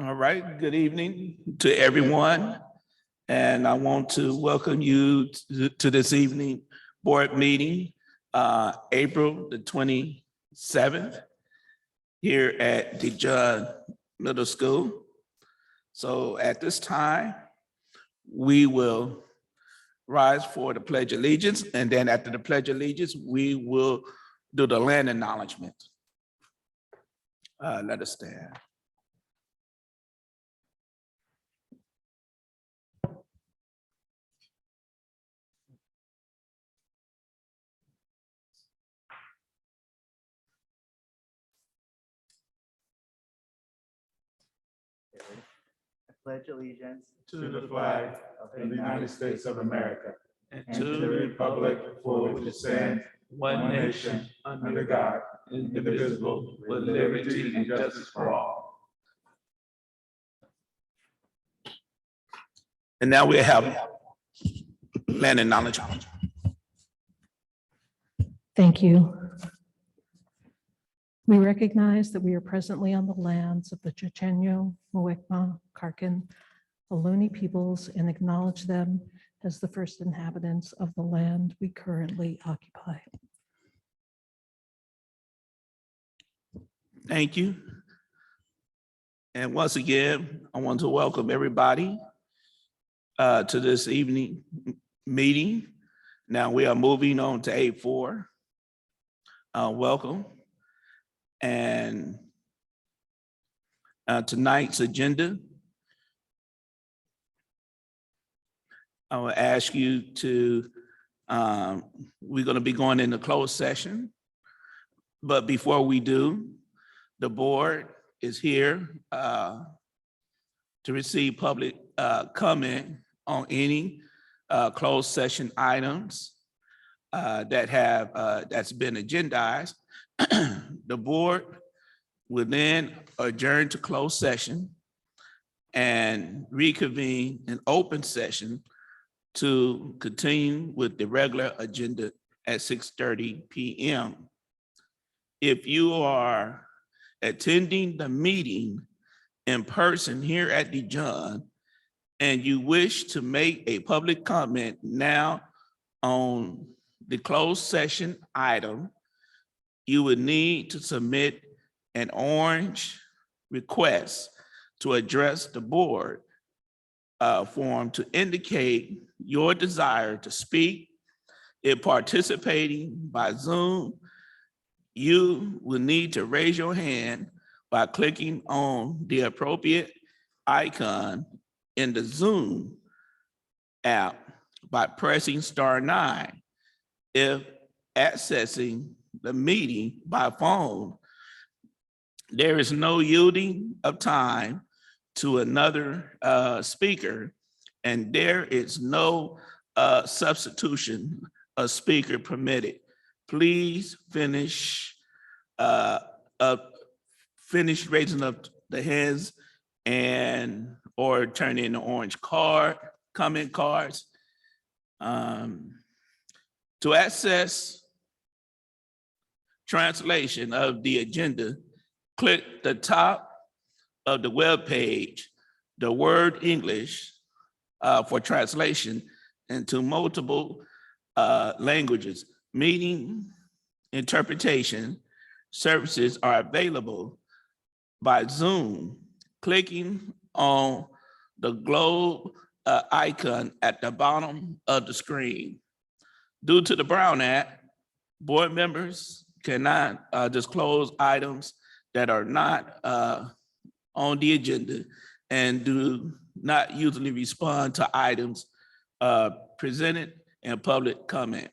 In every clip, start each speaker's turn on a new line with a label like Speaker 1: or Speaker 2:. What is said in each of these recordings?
Speaker 1: All right, good evening to everyone. And I want to welcome you to this evening board meeting, April the 27th, here at the John Middle School. So at this time, we will rise for the Pledge of Allegiance, and then after the Pledge of Allegiance, we will do the land acknowledgement. Let us stand.
Speaker 2: I pledge allegiance
Speaker 3: to the flag of the United States of America and to the republic for which it stands, one nation, under God, indivisible, with liberty and justice for all.
Speaker 1: And now we have land acknowledgement.
Speaker 4: Thank you. We recognize that we are presently on the lands of the Chochenyo, Muwekma, Karkin, Ohlone peoples and acknowledge them as the first inhabitants of the land we currently occupy.
Speaker 1: Thank you. And once again, I want to welcome everybody to this evening meeting. Now we are moving on to 8-4. Welcome. And tonight's agenda, I will ask you to, we're going to be going into closed session. But before we do, the board is here to receive public comment on any closed session items that's been agendized. The board will then adjourn to closed session and reconvene in open session to continue with the regular agenda at 6:30 p.m. If you are attending the meeting in person here at the John and you wish to make a public comment now on the closed session item, you would need to submit an orange request to address the board form to indicate your desire to speak. If participating by Zoom, you will need to raise your hand by clicking on the appropriate icon in the Zoom app by pressing *9. If accessing the meeting by phone, there is no yielding of time to another speaker, and there is no substitution of speaker permitted. Please finish raising up the hands and or turn in the orange comment cards. To access translation of the agenda, click the top of the web page, the word English for translation into multiple languages. Meeting interpretation services are available by Zoom. Clicking on the globe icon at the bottom of the screen. Due to the Brown Act, board members cannot disclose items that are not on the agenda and do not usually respond to items presented in public comment.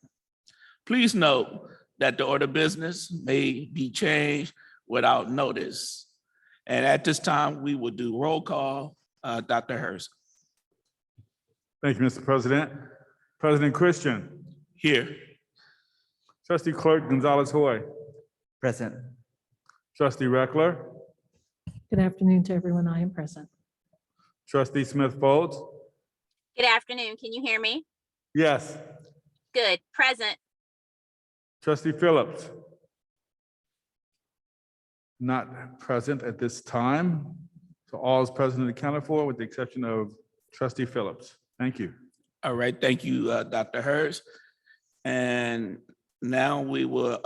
Speaker 1: Please note that the order of business may be changed without notice. And at this time, we will do roll call. Dr. Hurst.
Speaker 3: Thank you, Mr. President. President Christian.
Speaker 1: Here.
Speaker 3: Trustee Clerk Gonzalez-Hoy.
Speaker 2: present.
Speaker 3: Trustee Reckler.
Speaker 4: Good afternoon to everyone. I am present.
Speaker 3: Trustee Smith-Folds.
Speaker 5: Good afternoon. Can you hear me?
Speaker 3: Yes.
Speaker 5: Good. Present.
Speaker 3: Trustee Phillips. Not present at this time. So all is present and accounted for with the exception of trustee Phillips. Thank you.
Speaker 1: All right, thank you, Dr. Hurst. And now we will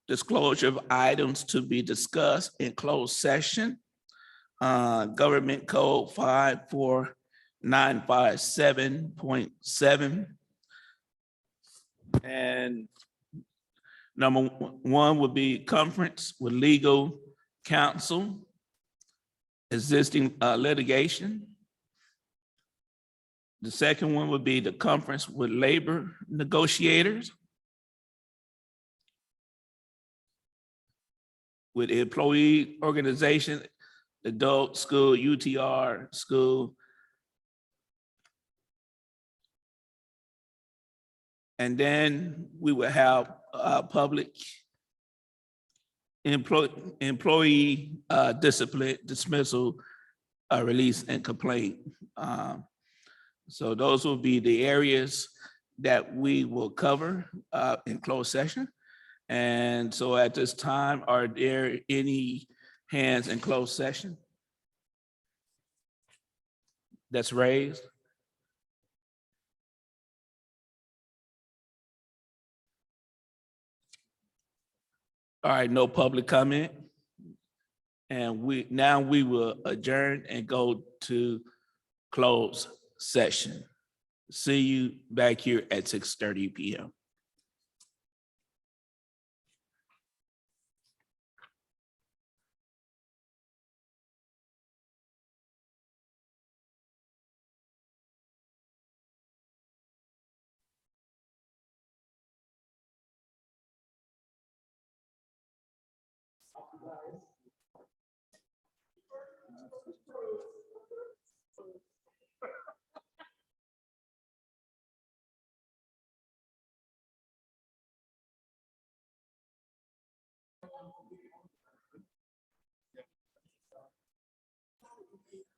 Speaker 1: disclosure of items to be discussed in closed session. Government Code 54957.7. And number one would be conference with legal counsel, existing litigation. The second one would be the conference with labor negotiators, with employee organization, adult school, UTR school. And then we will have public employee discipline, dismissal, release, and complaint. So those will be the areas that we will cover in closed session. And so at this time, are there any hands in closed session that's raised? All right, no public comment. And we will adjourn and go to closed session. See you back here at 6:30 p.m.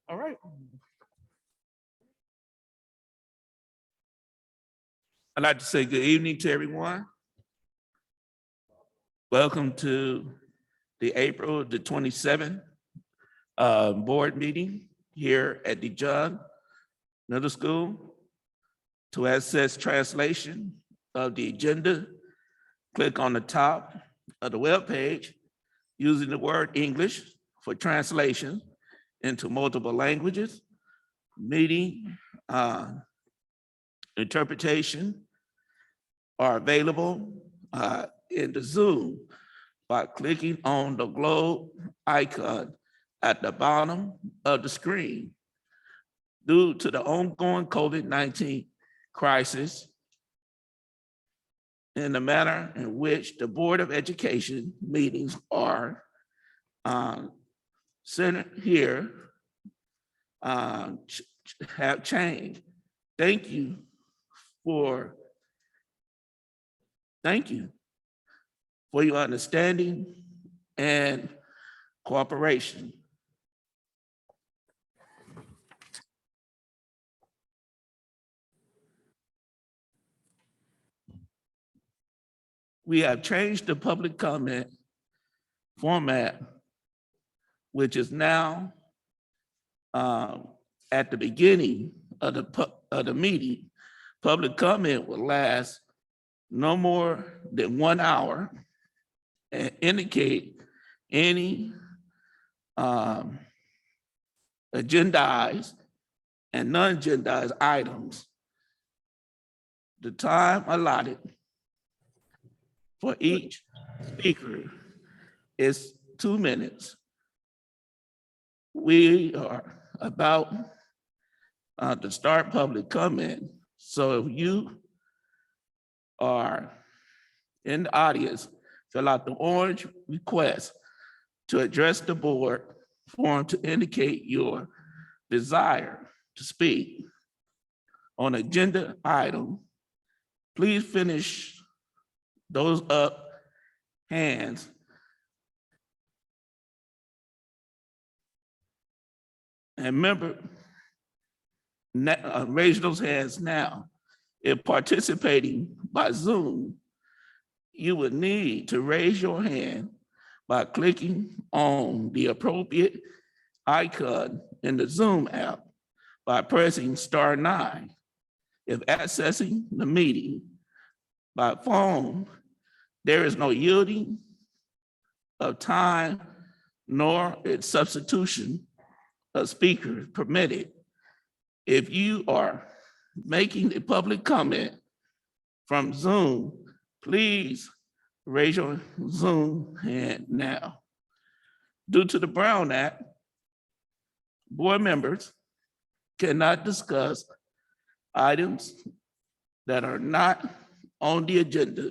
Speaker 1: All right. I'd like to say good evening to everyone. Welcome to the April the 27th board meeting here at the John Middle School. To access translation of the agenda, click on the top of the web page using the word English for translation into multiple languages. Meeting interpretation are available in the Zoom by clicking on the globe icon at the bottom of the screen. Due to the ongoing COVID-19 crisis and the manner in which the Board of Education meetings are centered here have changed. Thank you for your understanding and cooperation. We have changed the public comment format, which is now at the beginning of the meeting. Public comment will last no more than 1 hour and indicate any agendized and non-agendized items. The time allotted for each speaker is 2 minutes. We are about to start public comment. So if you are in the audience, fill out the orange request to address the board form to indicate your desire to speak on agenda item. Please finish those up hands. And remember, raise those hands now. If participating by Zoom, you would need to raise your hand by clicking on the appropriate icon in the Zoom app by pressing *9. If accessing the meeting by phone, there is no yielding of time nor its substitution of speakers permitted. If you are making a public comment from Zoom, please raise your Zoom hand now. Due to the Brown Act, board members cannot discuss items that are not on the agenda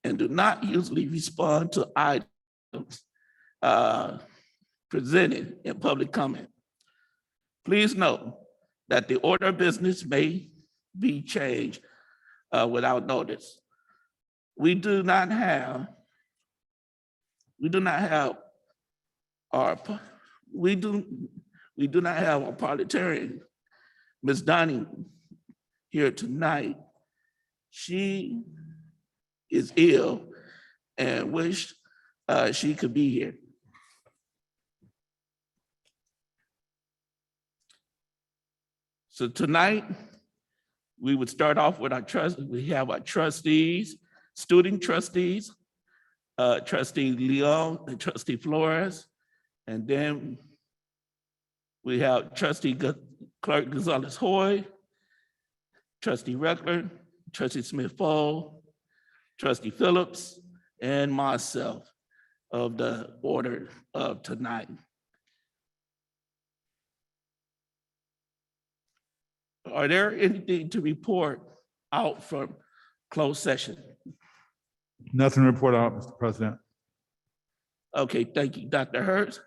Speaker 1: and do not usually respond to items presented in public comment. Please note that the order of business may be changed without notice. We do not have our parliamentarian, Ms. Donnie, here tonight. She is ill and wish she could be here. So tonight, we would start off with we have our trustees, student trustees, Trustee Leon and Trustee Flores, and then we have Trustee Clerk Gonzalez-Hoy, Trustee Reckler, Trustee Smith-Fall, Trustee Phillips, and myself of the order of tonight. Are there anything to report out from closed session?
Speaker 3: Nothing to report out, Mr. President.
Speaker 1: Okay, thank you, Dr. Hurst.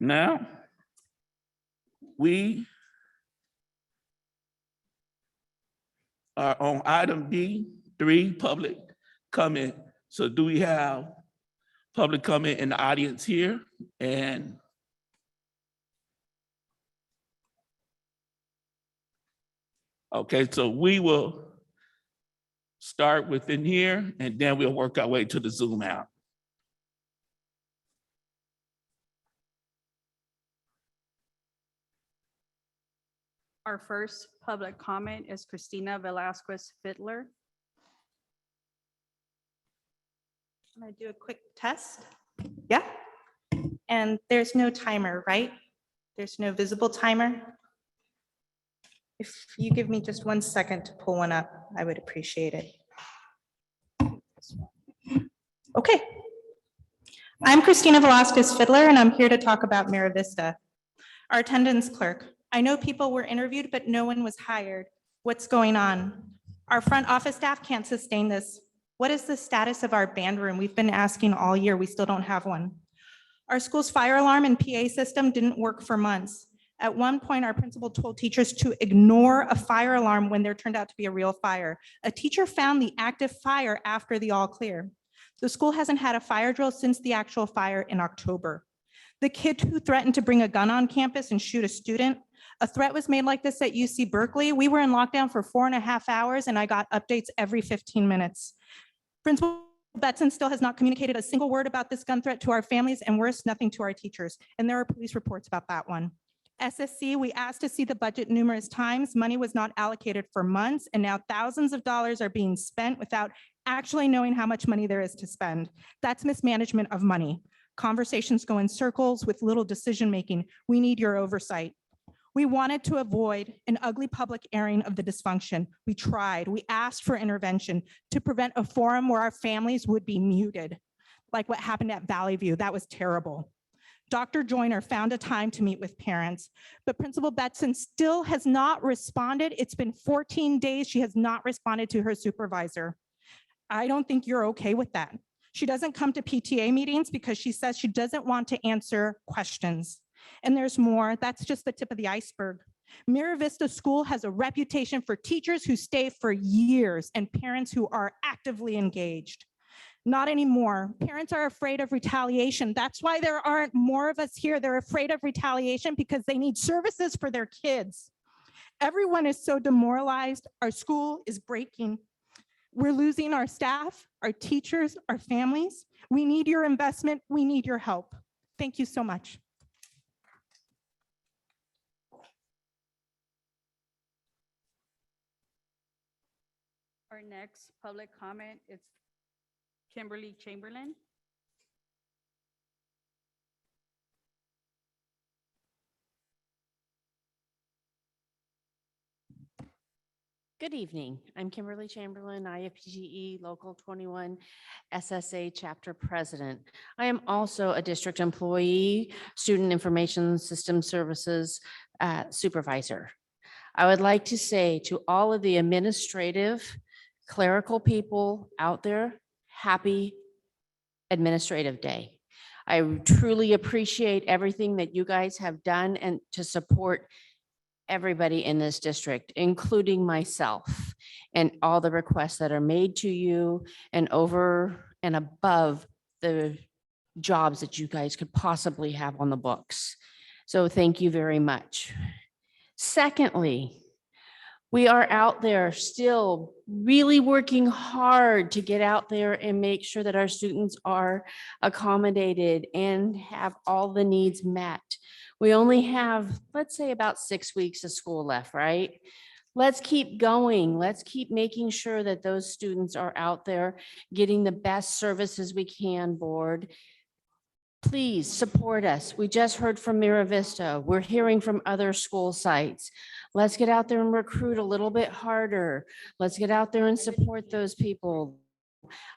Speaker 1: Now, we are on item B3, public comment. So do we have public comment in the audience here? And okay, so we will start within here and then we'll work our way to the Zoom out.
Speaker 6: Our first public comment is Christina Velasquez Fittler.
Speaker 7: I'm gonna do a quick test. Yeah. And there's no timer, right? There's no visible timer. If you give me just 1 second to pull one up, I would appreciate it. Okay. I'm Christina Velasquez Fittler, and I'm here to talk about Mira Vista. Our attendance clerk. I know people were interviewed, but no one was hired. What's going on? Our front office staff can't sustain this. What is the status of our band room? We've been asking all year, we still don't have one. Our school's fire alarm and PA system didn't work for months. At one point, our principal told teachers to ignore a fire alarm when there turned out to be a real fire. A teacher found the active fire after the all clear. The school hasn't had a fire drill since the actual fire in October. The kid who threatened to bring a gun on campus and shoot a student, a threat was made like this at UC Berkeley. We were in lockdown for 4.5 hours and I got updates every 15 minutes. Principal Betson still has not communicated a single word about this gun threat to our families, and worse, nothing to our teachers. And there are police reports about that one. SSC, we asked to see the budget numerous times. Money was not allocated for months, and now thousands of dollars are being spent without actually knowing how much money there is to spend. That's mismanagement of money. Conversations go in circles with little decision-making. We need your oversight. We wanted to avoid an ugly public airing of the dysfunction. We tried, we asked for intervention to prevent a forum where our families would be muted, like what happened at Valley View. That was terrible. Dr. Joyner found a time to meet with parents, but Principal Betson still has not responded. It's been 14 days. She has not responded to her supervisor. I don't think you're okay with that. She doesn't come to PTA meetings because she says she doesn't want to answer questions. And there's more. That's just the tip of the iceberg. Mira Vista School has a reputation for teachers who stay for years and parents who are actively engaged. Not anymore. Parents are afraid of retaliation. That's why there aren't more of us here. They're afraid of retaliation because they need services for their kids. Everyone is so demoralized. Our school is breaking. We're losing our staff, our teachers, our families. We need your investment. We need your help. Thank you so much.
Speaker 6: Our next public comment is Kimberly Chamberlain.
Speaker 8: Good evening. I'm Kimberly Chamberlain, IFPGE Local 21 SSA Chapter President. I am also a district employee, Student Information System Services Supervisor. I would like to say to all of the administrative, clerical people out there, happy Administrative Day. I truly appreciate everything that you guys have done and to support everybody in this district, including myself, and all the requests that are made to you and over and above the jobs that you guys could possibly have on the books. So thank you very much. Secondly, we are out there still really working hard to get out there and make sure that our students are accommodated and have all the needs met. We only have, let's say, about 6 weeks of school left, right? Let's keep going. Let's keep making sure that those students are out there getting the best services we can, board. Please support us. We just heard from Mira Vista. We're hearing from other school sites. Let's get out there and recruit a little bit harder. Let's get out there and support those people.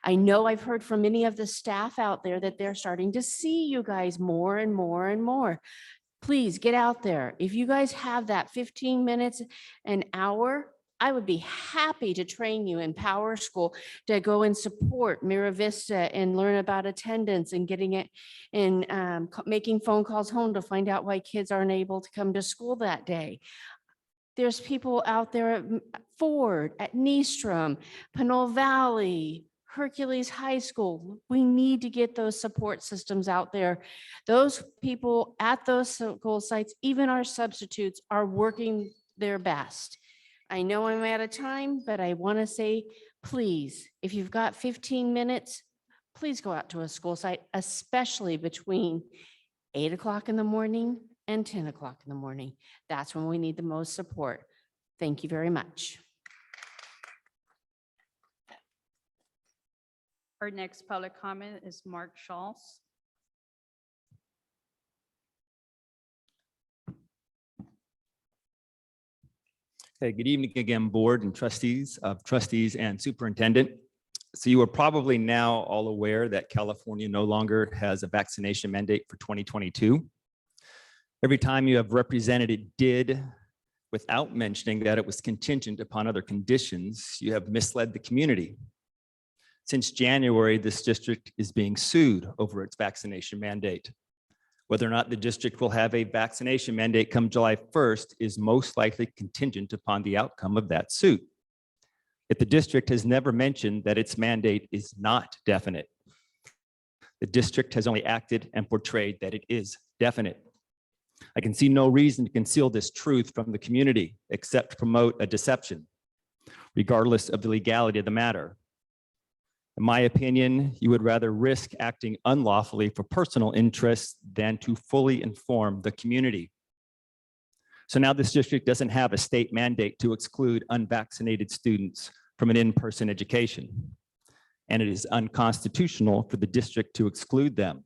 Speaker 8: I know I've heard from many of the staff out there that they're starting to see you guys more and more and more. Please get out there. If you guys have that 15 minutes, an hour, I would be happy to train you in Power School to go and support Mira Vista and learn about attendance and getting it and making phone calls home to find out why kids aren't able to come to school that day. There's people out there at Ford, at Nystrom, Pinole Valley, Hercules High School. We need to get those support systems out there. Those people at those school sites, even our substitutes, are working their best. I know I'm out of time, but I want to say, please, if you've got 15 minutes, please go out to a school site, especially between 8 o'clock in the morning and 10 o'clock in the morning. That's when we need the most support. Thank you very much.
Speaker 6: Our next public comment is Mark Schultz.
Speaker 9: Hey, good evening again, board and trustees and superintendent. So you are probably now all aware that California no longer has a vaccination mandate for 2022. Every time you have represented it did, without mentioning that it was contingent upon other conditions, you have misled the community. Since January, this district is being sued over its vaccination mandate. Whether or not the district will have a vaccination mandate come July 1st is most likely contingent upon the outcome of that suit. Yet the district has never mentioned that its mandate is not definite. The district has only acted and portrayed that it is definite. I can see no reason to conceal this truth from the community except to promote a deception, regardless of the legality of the matter. In my opinion, you would rather risk acting unlawfully for personal interests than to fully inform the community. So now this district doesn't have a state mandate to exclude unvaccinated students from an in-person education, and it is unconstitutional for the district to exclude them.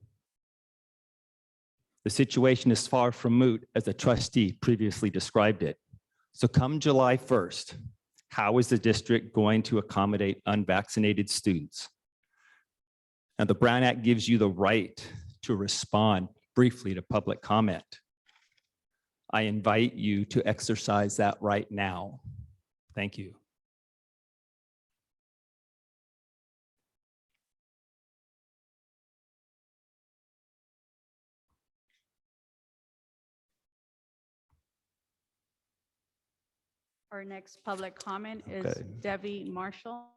Speaker 9: The situation is far from moot, as the trustee previously described it. So come July 1st, how is the district going to accommodate unvaccinated students? Now, the Brown Act gives you the right to respond briefly to public comment. I invite you to exercise that right now. Thank you.
Speaker 6: Our next public comment is
Speaker 9: Okay.
Speaker 6: Debbie Marshall.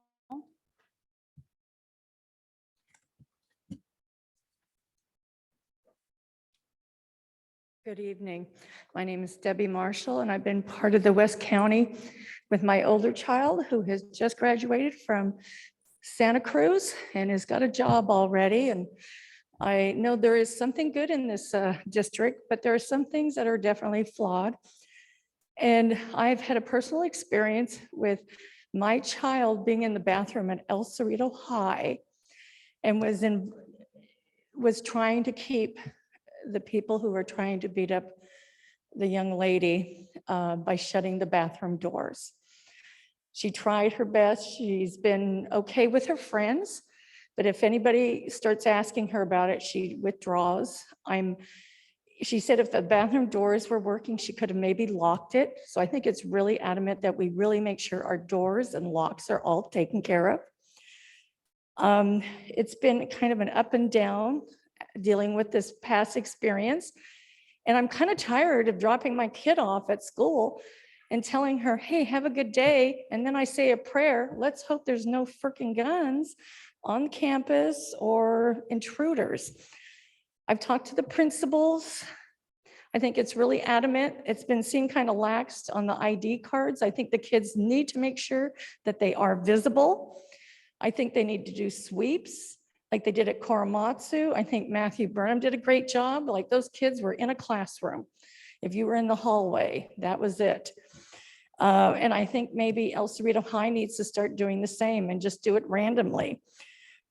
Speaker 10: Good evening. My name is Debbie Marshall, and I've been part of the West County with my older child who has just graduated from Santa Cruz and has got a job already. And I know there is something good in this district, but there are some things that are definitely flawed. And I've had a personal experience with my child being in the bathroom at El Cerrito High and was trying to keep the people who were trying to beat up the young lady by shutting the bathroom doors. She tried her best. She's been okay with her friends, but if anybody starts asking her about it, she withdraws. She said if the bathroom doors were working, she could have maybe locked it. So I think it's really adamant that we really make sure our doors and locks are all taken care of. It's been kind of an up and down dealing with this past experience. And I'm kind of tired of dropping my kid off at school and telling her, hey, have a good day. And then I say a prayer. Let's hope there's no freaking guns on campus or intruders. I've talked to the principals. I think it's really adamant. It's been seen kind of laxed on the ID cards. I think the kids need to make sure that they are visible. I think they need to do sweeps like they did at Korematsu. I think Matthew Burnham did a great job. Like those kids were in a classroom. If you were in the hallway, that was it. And I think maybe El Cerrito High needs to start doing the same and just do it randomly.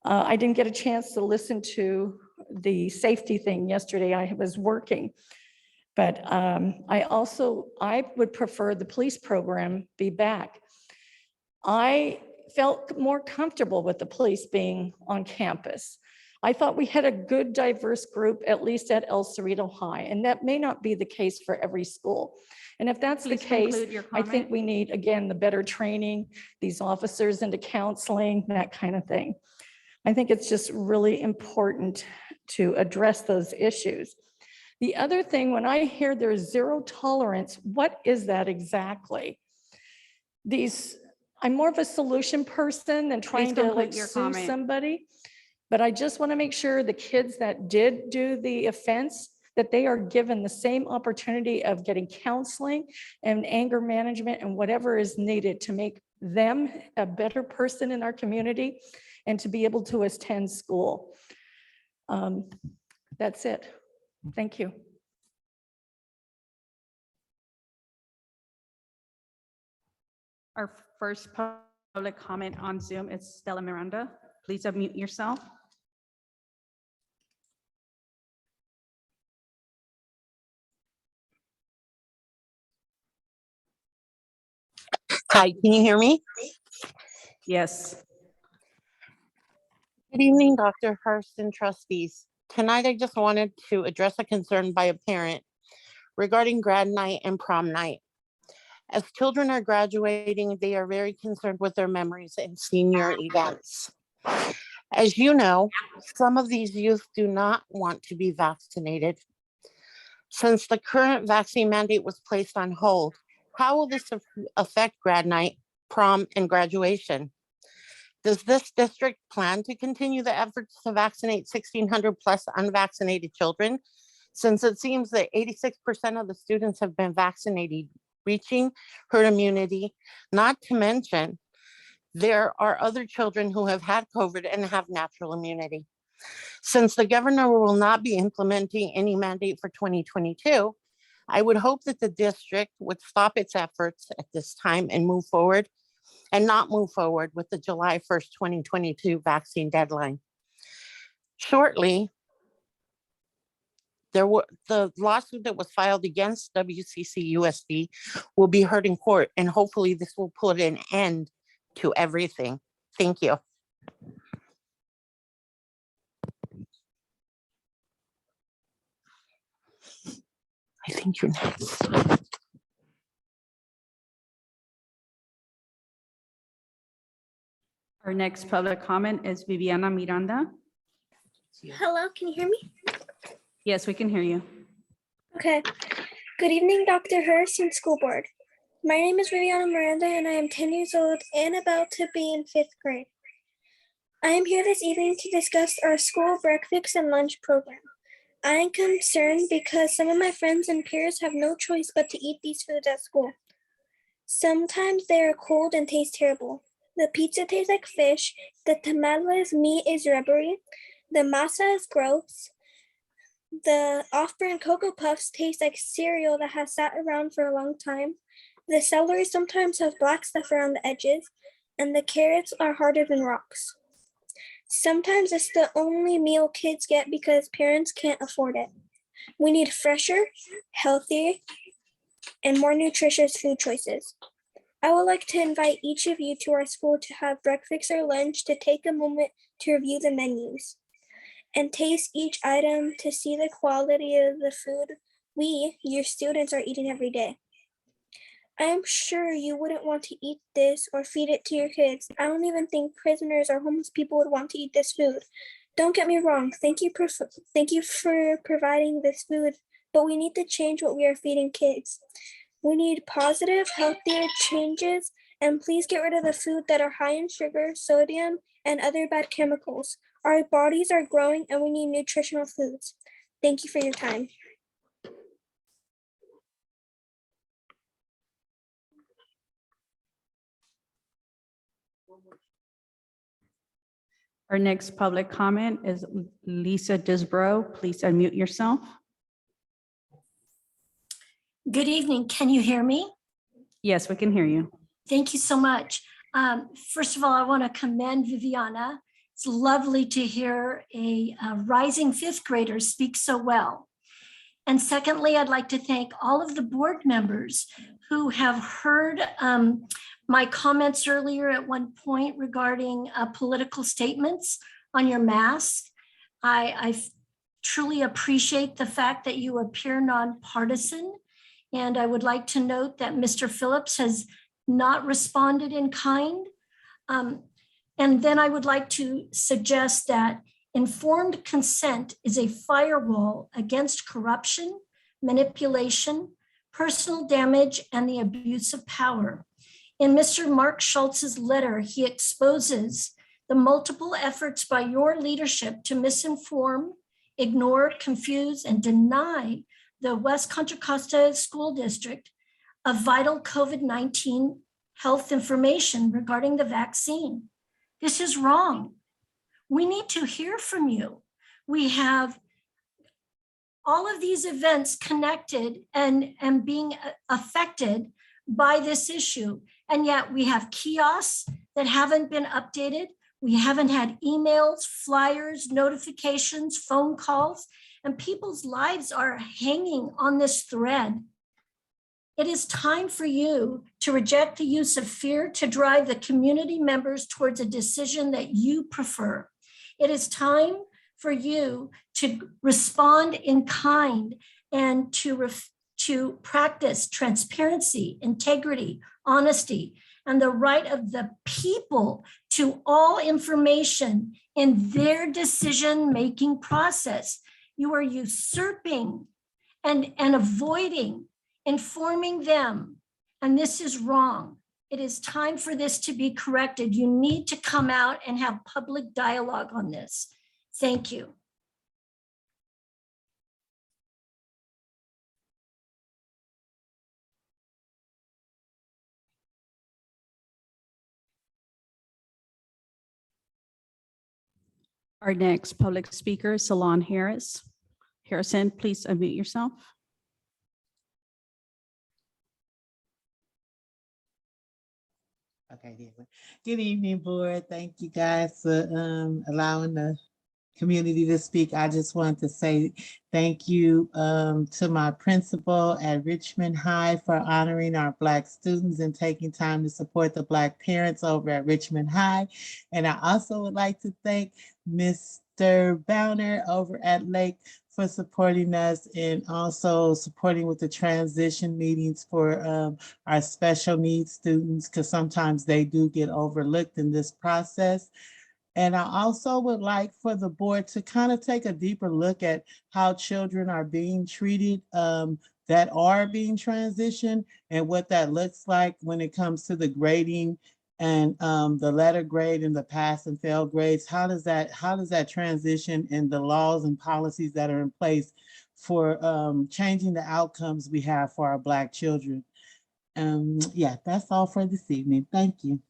Speaker 10: I didn't get a chance to listen to the safety thing yesterday. I was working. But I would prefer the police program be back. I felt more comfortable with the police being on campus. I thought we had a good diverse group, at least at El Cerrito High, and that may not be the case for every school. And if that's the
Speaker 6: Please
Speaker 10: case,
Speaker 6: conclude your
Speaker 10: I think
Speaker 6: comment.
Speaker 10: we need, again, the better training, these officers into counseling, that kind of thing. I think it's just really important to address those issues. The other thing, when I hear there's zero tolerance, what is that exactly? I'm more of a solution person than trying to
Speaker 6: conclude
Speaker 10: like
Speaker 6: your
Speaker 10: sue
Speaker 6: comment.
Speaker 10: somebody. But I just want to make sure the kids that did do the offense, that they are given the same opportunity of getting counseling and anger management and whatever is needed to make them a better person in our community and to be able to attend school. That's it. Thank you.
Speaker 6: Our first public comment on Zoom is Stella Miranda. Please unmute yourself.
Speaker 11: Hi, can you hear me?
Speaker 6: Yes.
Speaker 11: Good evening, Dr. Hurst and trustees. Tonight, I just wanted to address a concern by a parent regarding grad night and prom night. As children are graduating, they are very concerned with their memories and senior events. As you know, some of these youth do not want to be vaccinated. Since the current vaccine mandate was placed on hold, how will this affect grad night, prom, and graduation? Does this district plan to continue the efforts to vaccinate 1,600 plus unvaccinated children? Since it seems that 86% of the students have been vaccinated, reaching herd immunity, not to mention there are other children who have had COVID and have natural immunity. Since the governor will not be implementing any mandate for 2022, I would hope that the district would stop its efforts at this time and move forward and not move forward with the July 1st, 2022 vaccine deadline. Shortly, the lawsuit that was filed against WCCUSD will be heard in court, and hopefully this will put an end to everything. Thank you. I think you're next.
Speaker 6: Our next public comment is Viviana Miranda.
Speaker 12: Hello, can you hear me?
Speaker 6: Yes, we can hear you.
Speaker 12: Okay. Good evening, Dr. Hurst and school board. My name is Viviana Miranda and I am 10 years old and about to be in 5th grade. I am here this evening to discuss our school breakfast and lunch program. I am concerned because some of my friends and peers have no choice but to eat these foods at school. Sometimes they are cold and taste terrible. The pizza tastes like fish, the tamales meat is rubbery, the masa is gross, the off-brand Cocoa Puffs taste like cereal that has sat around for a long time, the celery sometimes has black stuff around the edges, and the carrots are harder than rocks. Sometimes it's the only meal kids get because parents can't afford it. We need fresher, healthier, and more nutritious food choices. I would like to invite each of you to our school to have breakfast or lunch to take a moment to review the menus and taste each item to see the quality of the food we, your students, are eating every day. I am sure you wouldn't want to eat this or feed it to your kids. I don't even think prisoners or homeless people would want to eat this food. Don't get me wrong. Thank you for providing this food, but we need to change what we are feeding kids. We need positive, healthier changes, and please get rid of the food that are high in sugar, sodium, and other bad chemicals. Our bodies are growing and we need nutritional foods. Thank you for your time.
Speaker 6: Our next public comment is Lisa Disbrow. Please unmute yourself.
Speaker 13: Good evening. Can you hear me?
Speaker 6: Yes, we can hear you.
Speaker 13: Thank you so much. First of all, I want to commend Viviana. It's lovely to hear a rising fifth grader speak so well. And secondly, I'd like to thank all of the board members who have heard my comments earlier at one point regarding political statements on your mask. I truly appreciate the fact that you appear nonpartisan. And I would like to note that Mr. Phillips has not responded in kind. And then I would like to suggest that informed consent is a firewall against corruption, manipulation, personal damage, and the abuse of power. In Mr. Mark Schultz's letter, he exposes the multiple efforts by your leadership to misinform, ignore, confuse, and deny the West Contra Costa School District of vital COVID-19 health information regarding the vaccine. This is wrong. We need to hear from you. We have all of these events connected and being affected by this issue. And yet we have kiosks that haven't been updated. We haven't had emails, flyers, notifications, phone calls, and people's lives are hanging on this thread. It is time for you to reject the use of fear to drive the community members towards a decision that you prefer. It is time for you to respond in kind and to practice transparency, integrity, honesty, and the right of the people to all information in their decision-making process. You are usurping and avoiding informing them, and this is wrong. It is time for this to be corrected. You need to come out and have public dialogue on this. Thank you.
Speaker 6: Our next public speaker is Salon Harris. Harrison, please unmute yourself.
Speaker 14: Okay, good evening, board. Thank you guys for allowing the community to speak. I just want to say thank you to my principal at Richmond High for honoring our Black students and taking time to support the Black parents over at Richmond High. And I also would like to thank Mr. Bowner over at Lake for supporting us and also supporting with the transition meetings for our special needs students, because sometimes they do get overlooked in this process. And I also would like for the board to kind of take a deeper look at how children are being treated that are being transitioned and what that looks like when it comes to the grading and the letter grade and the pass and fail grades. How does that transition in the laws and policies that are in place for changing the outcomes we have for our Black children? Yeah, that's all for this evening. Thank you.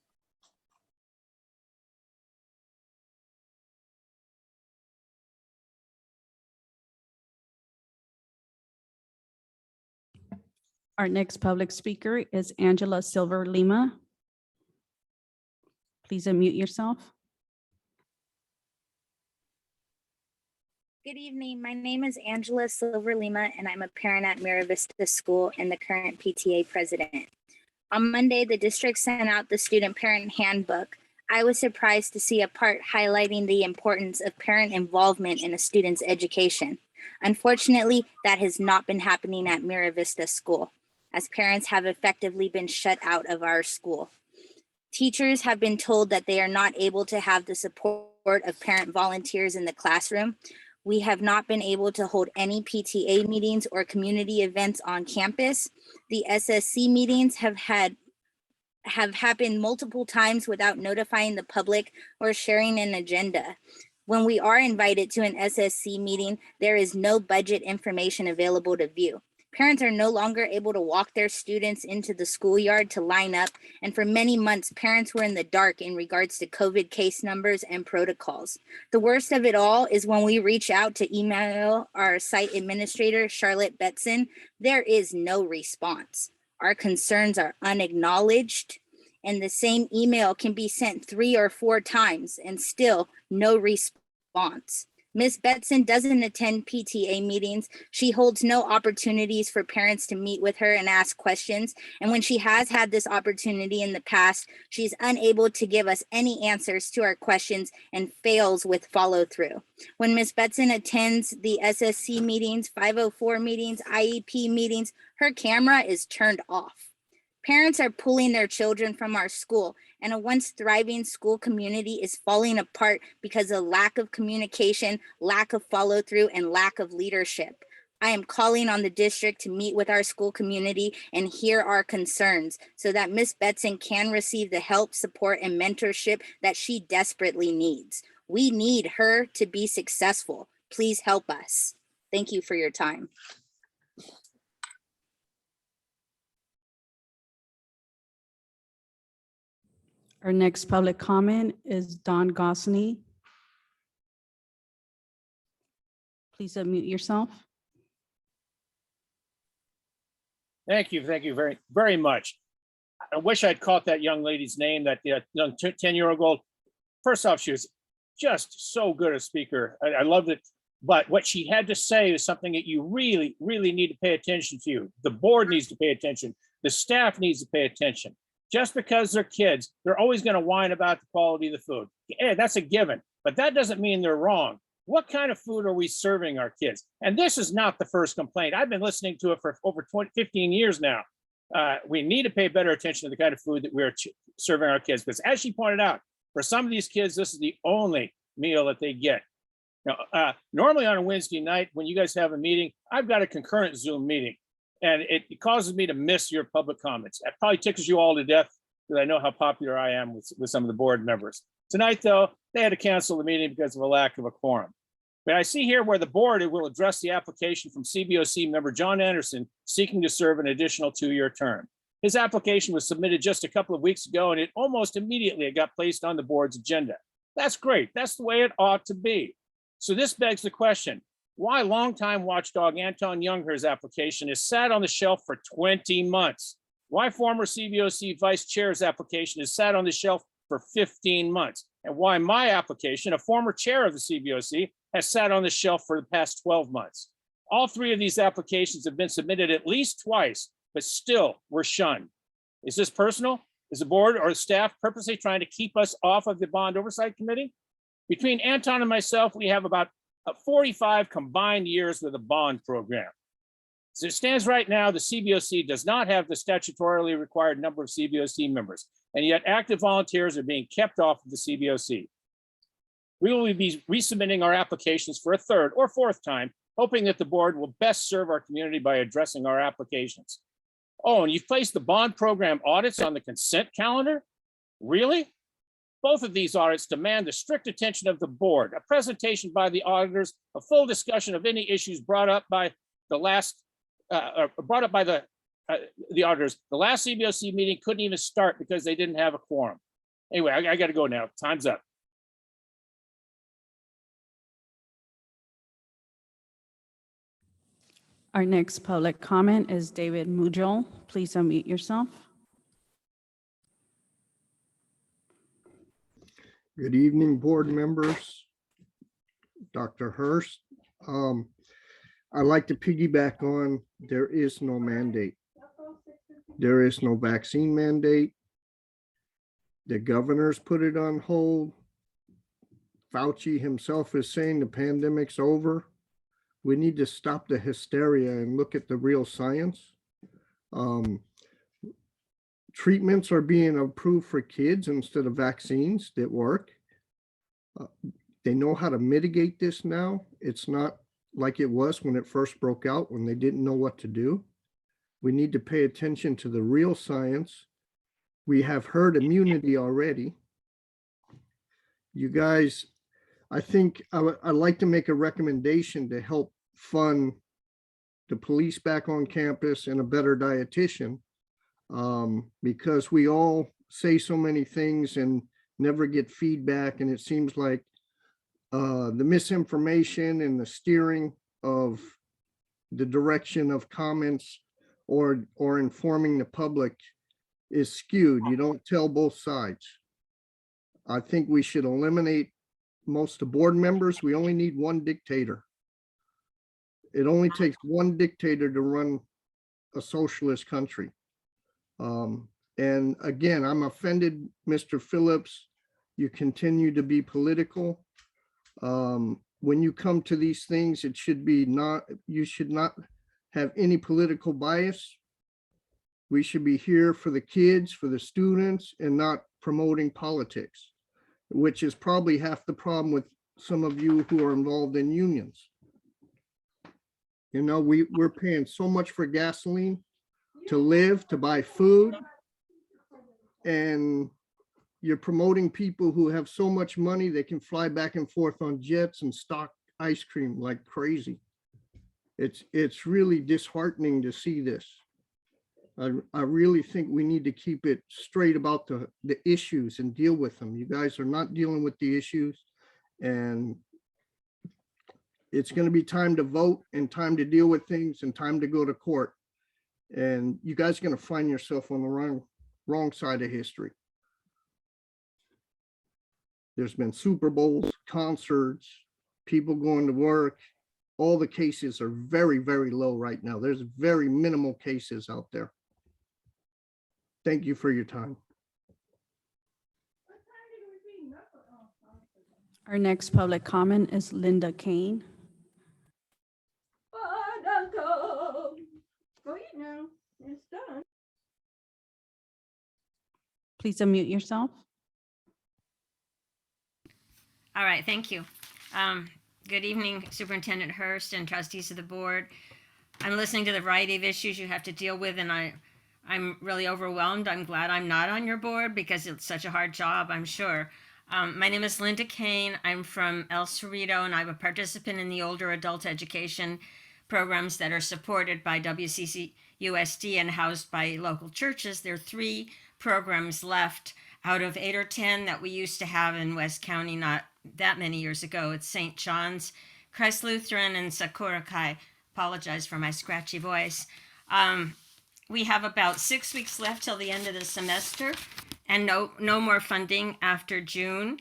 Speaker 6: Our next public speaker is Angela Silver Lima. Please unmute yourself.
Speaker 15: Good evening. My name is Angela Silver Lima, and I'm a parent at Mira Vista School and the current PTA president. On Monday, the district sent out the student parent handbook. I was surprised to see a part highlighting the importance of parent involvement in a student's education. Unfortunately, that has not been happening at Mira Vista School, as parents have effectively been shut out of our school. Teachers have been told that they are not able to have the support of parent volunteers in the classroom. We have not been able to hold any PTA meetings or community events on campus. The SSC meetings have happened multiple times without notifying the public or sharing an agenda. When we are invited to an SSC meeting, there is no budget information available to view. Parents are no longer able to walk their students into the schoolyard to line up, and for many months, parents were in the dark in regards to COVID case numbers and protocols. The worst of it all is when we reach out to email our site administrator, Charlotte Betson, there is no response. Our concerns are unacknowledged, and the same email can be sent 3 or 4 times and still no response. Ms. Betson doesn't attend PTA meetings. She holds no opportunities for parents to meet with her and ask questions. And when she has had this opportunity in the past, she's unable to give us any answers to our questions and fails with follow through. When Ms. Betson attends the SSC meetings, 504 meetings, IEP meetings, her camera is turned off. Parents are pulling their children from our school, and a once thriving school community is falling apart because of lack of communication, lack of follow through, and lack of leadership. I am calling on the district to meet with our school community and hear our concerns so that Ms. Betson can receive the help, support, and mentorship that she desperately needs. We need her to be successful. Please help us. Thank you for your time.
Speaker 6: Our next public comment is Don Gosney. Please unmute yourself.
Speaker 16: Thank you very, very much. I wish I'd caught that young lady's name, that young 10-year-old. First off, she was just so good a speaker. I loved it. But what she had to say is something that you really, really need to pay attention to. The board needs to pay attention. The staff needs to pay attention. Just because they're kids, they're always going to whine about the quality of the food. Yeah, that's a given, but that doesn't mean they're wrong. What kind of food are we serving our kids? And this is not the first complaint. I've been listening to it for over 15 years now. We need to pay better attention to the kind of food that we're serving our kids, because as she pointed out, for some of these kids, this is the only meal that they get. Now, normally on a Wednesday night, when you guys have a meeting, I've got a concurrent Zoom meeting. And it causes me to miss your public comments. It probably tickles you all to death because I know how popular I am with some of the board members. Tonight, though, they had to cancel the meeting because of a lack of a quorum. But I see here where the board will address the application from CBOC member John Anderson seeking to serve an additional 2-year term. His application was submitted just a couple of weeks ago, and it almost immediately got placed on the board's agenda. That's great. That's the way it ought to be. So this begs the question, why longtime watchdog Anton Younger's application is sat on the shelf for 20 months? Why former CBOC vice chair's application is sat on the shelf for 15 months? And why my application, a former chair of the CBOC, has sat on the shelf for the past 12 months? All 3 of these applications have been submitted at least twice, but still were shunned. Is this personal? Is the board or the staff purposely trying to keep us off of the Bond Oversight Committee? Between Anton and myself, we have about 45 combined years with a bond program. As it stands right now, the CBOC does not have the statutorily required number of CBOC members, and yet active volunteers are being kept off of the CBOC. We will be resubmitting our applications for a 3rd or 4th time, hoping that the board will best serve our community by addressing our applications. Oh, and you've placed the bond program audits on the consent calendar? Really? Both of these audits demand the strict attention of the board, a presentation by the auditors, a full discussion of any issues brought up by the auditors. The last CBOC meeting couldn't even start because they didn't have a quorum. Anyway, I got to go now. Time's up.
Speaker 6: Our next public comment is David Mujol. Please unmute yourself.
Speaker 17: Good evening, board members. Dr. Hurst. I'd like to piggyback on, there is no mandate. There is no vaccine mandate. The governor's put it on hold. Fauci himself is saying the pandemic's over. We need to stop the hysteria and look at the real science. Treatments are being approved for kids instead of vaccines that work. They know how to mitigate this now. It's not like it was when it first broke out, when they didn't know what to do. We need to pay attention to the real science. We have herd immunity already. You guys, I think I'd like to make a recommendation to help fund the police back on campus and a better dietitian, because we all say so many things and never get feedback. And it seems like the misinformation and the steering of the direction of comments or informing the public is skewed. You don't tell both sides. I think we should eliminate most of the board members. We only need one dictator. It only takes one dictator to run a socialist country. And again, I'm offended, Mr. Phillips. You continue to be political. When you come to these things, it should be not, you should not have any political bias. We should be here for the kids, for the students, and not promoting politics, which is probably half the problem with some of you who are involved in unions. You know, we're paying so much for gasoline to live, to buy food, and you're promoting people who have so much money they can fly back and forth on jets and stock ice cream like crazy. It's really disheartening to see this. I really think we need to keep it straight about the issues and deal with them. You guys are not dealing with the issues, and it's going to be time to vote and time to deal with things and time to go to court. And you guys are going to find yourself on the wrong side of history. There's been Super Bowls, concerts, people going to work. All the cases are very, very low right now. There's very minimal cases out there. Thank you for your time.
Speaker 6: Our next public comment is Linda Kane. Please unmute yourself.
Speaker 18: All right, thank you. Good evening, Superintendent Hurst and trustees of the board. I'm listening to the variety of issues you have to deal with, and I'm really overwhelmed. I'm glad I'm not on your board because it's such a hard job, I'm sure. My name is Linda Kane. I'm from El Cerrito, and I'm a participant in the older adult education programs that are supported by WCCUSD and housed by local churches. There are 3 programs left out of 8 or 10 that we used to have in West County not that many years ago. It's St. John's, Christ Lutheran, and Sakura Kai. Apologize for my scratchy voice. We have about 6 weeks left till the end of the semester, and no more funding after June.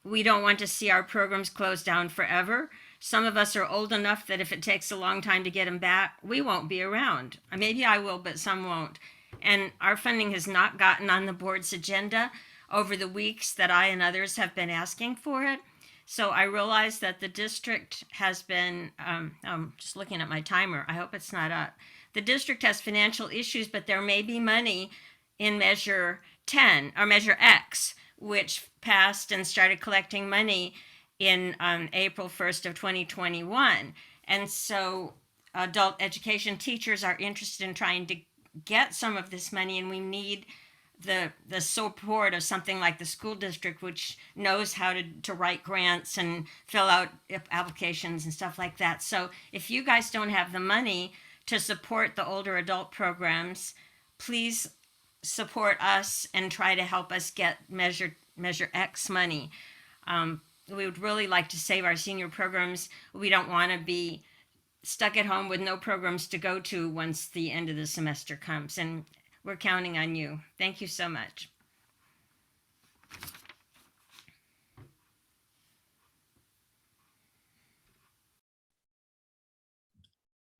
Speaker 18: We don't want to see our programs closed down forever. Some of us are old enough that if it takes a long time to get them back, we won't be around. Maybe I will, but some won't. And our funding has not gotten on the board's agenda over the weeks that I and others have been asking for it. So I realize that the district has been, I'm just looking at my timer. I hope it's not up. The district has financial issues, but there may be money in Measure 10 or Measure X, which passed and started collecting money in April 1st of 2021. And so adult education teachers are interested in trying to get some of this money, and we need the support of something like the school district, which knows how to write grants and fill out applications and stuff like that. So if you guys don't have the money to support the older adult programs, please support us and try to help us get Measure X money. We would really like to save our senior programs. We don't want to be stuck at home with no programs to go to once the end of the semester comes, and we're counting on you. Thank you so much.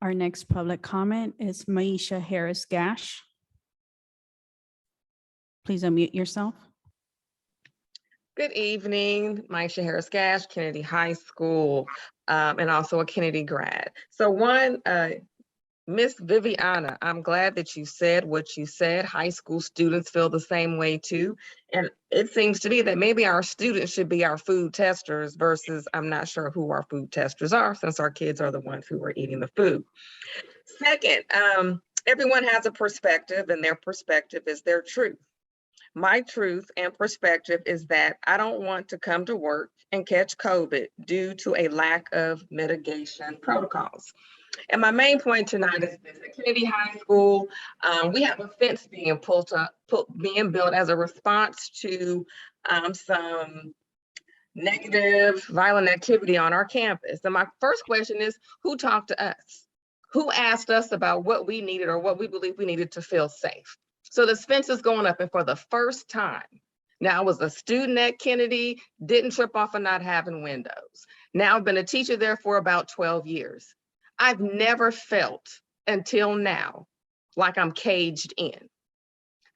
Speaker 6: Our next public comment is Maisha Harris Gash. Please unmute yourself.
Speaker 19: Good evening, Maisha Harris Gash, Kennedy High School, and also a Kennedy grad. So Miss Viviana, I'm glad that you said what you said. High school students feel the same way too. And it seems to me that maybe our students should be our food testers versus I'm not sure who our food testers are since our kids are the ones who are eating the food. Second, everyone has a perspective and their perspective is their truth. My truth and perspective is that I don't want to come to work and catch COVID due to a lack of mitigation protocols. And my main point tonight is this: at Kennedy High School, we have a fence being being built as a response to some negative, violent activity on our campus. And my first question is, who talked to us? Who asked us about what we needed or what we believe we needed to feel safe? So this fence is going up, and for the first time, now I was a student at Kennedy, didn't trip off of not having windows. Now I've been a teacher there for about 12 years. I've never felt until now like I'm caged in.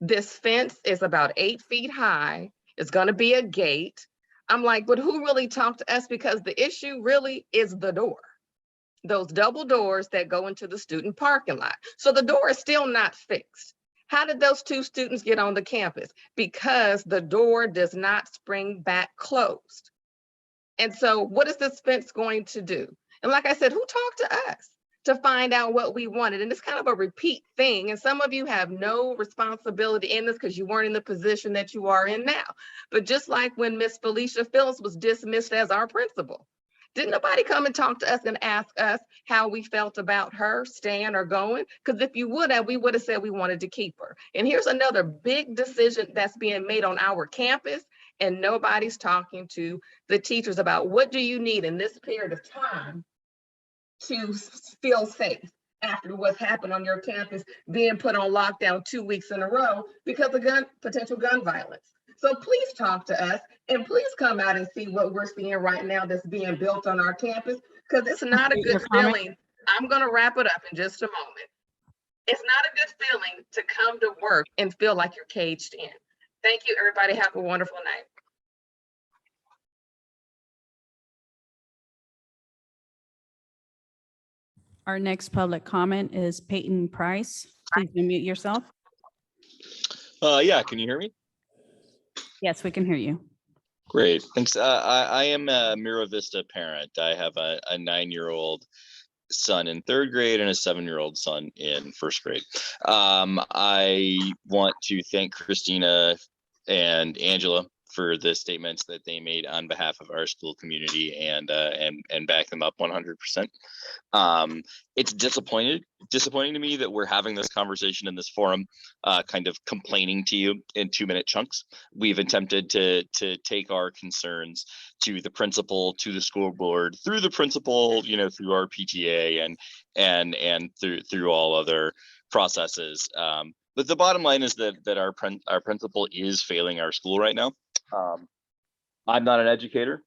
Speaker 19: This fence is about 8 feet high. It's gonna be a gate. I'm like, but who really talked to us? Because the issue really is the door. Those double doors that go into the student parking lot. So the door is still not fixed. How did those 2 students get on the campus? Because the door does not spring back closed. And so what is this fence going to do? And like I said, who talked to us to find out what we wanted? And it's kind of a repeat thing. And some of you have no responsibility in this because you weren't in the position that you are in now. But just like when Miss Felicia Phillips was dismissed as our principal, didn't nobody come and talk to us and ask us how we felt about her staying or going? Because if you would have, we would have said we wanted to keep her. And here's another big decision that's being made on our campus, and nobody's talking to the teachers about what do you need in this period of time to feel safe after what's happened on your campus being put on lockdown 2 weeks in a row because of potential gun violence. So please talk to us and please come out and see what we're seeing right now that's being built on our campus, because it's not a good feeling. I'm going to wrap it up in just a moment. It's not a good feeling to come to work and feel like you're caged in. Thank you, everybody. Have a wonderful night.
Speaker 6: Our next public comment is Peyton Price. Please unmute yourself.
Speaker 20: Yeah, can you hear me?
Speaker 6: Yes, we can hear you.
Speaker 20: Great, thanks. I am a Mira Vista parent. I have a 9-year-old son in 3rd grade and a 7-year-old son in 1st grade. I want to thank Christina and Angela for the statements that they made on behalf of our school community and back them up 100%. It's disappointing to me that we're having this conversation in this forum, kind of complaining to you in 2-minute chunks. We've attempted to take our concerns to the principal, to the school board, through the principal, through our PTA and through all other processes. But the bottom line is that our principal is failing our school right now. I'm not an educator.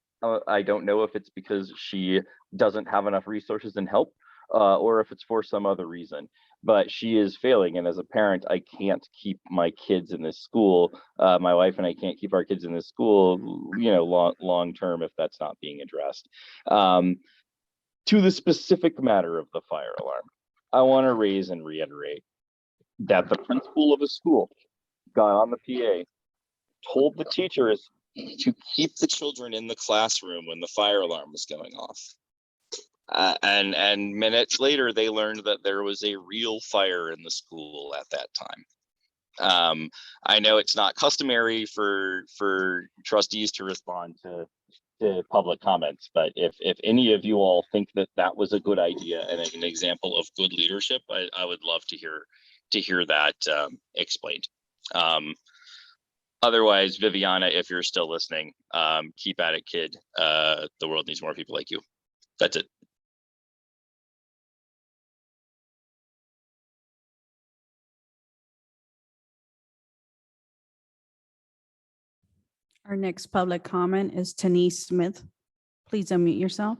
Speaker 20: I don't know if it's because she doesn't have enough resources and help, or if it's for some other reason, but she is failing. And as a parent, I can't keep my kids in this school. My wife and I can't keep our kids in this school, long term if that's not being addressed. To the specific matter of the fire alarm, I want to raise and reiterate that the principal of a school got on the PA, told the teachers to keep the children in the classroom when the fire alarm was going off. And minutes later, they learned that there was a real fire in the school at that time. I know it's not customary for trustees to respond to public comments, but if any of you all think that was a good idea and an example of good leadership, I would love to hear that explained. Otherwise, Viviana, if you're still listening, keep at it, kid. The world needs more people like you. That's it.
Speaker 6: Our next public comment is Tanise Smith. Please unmute yourself.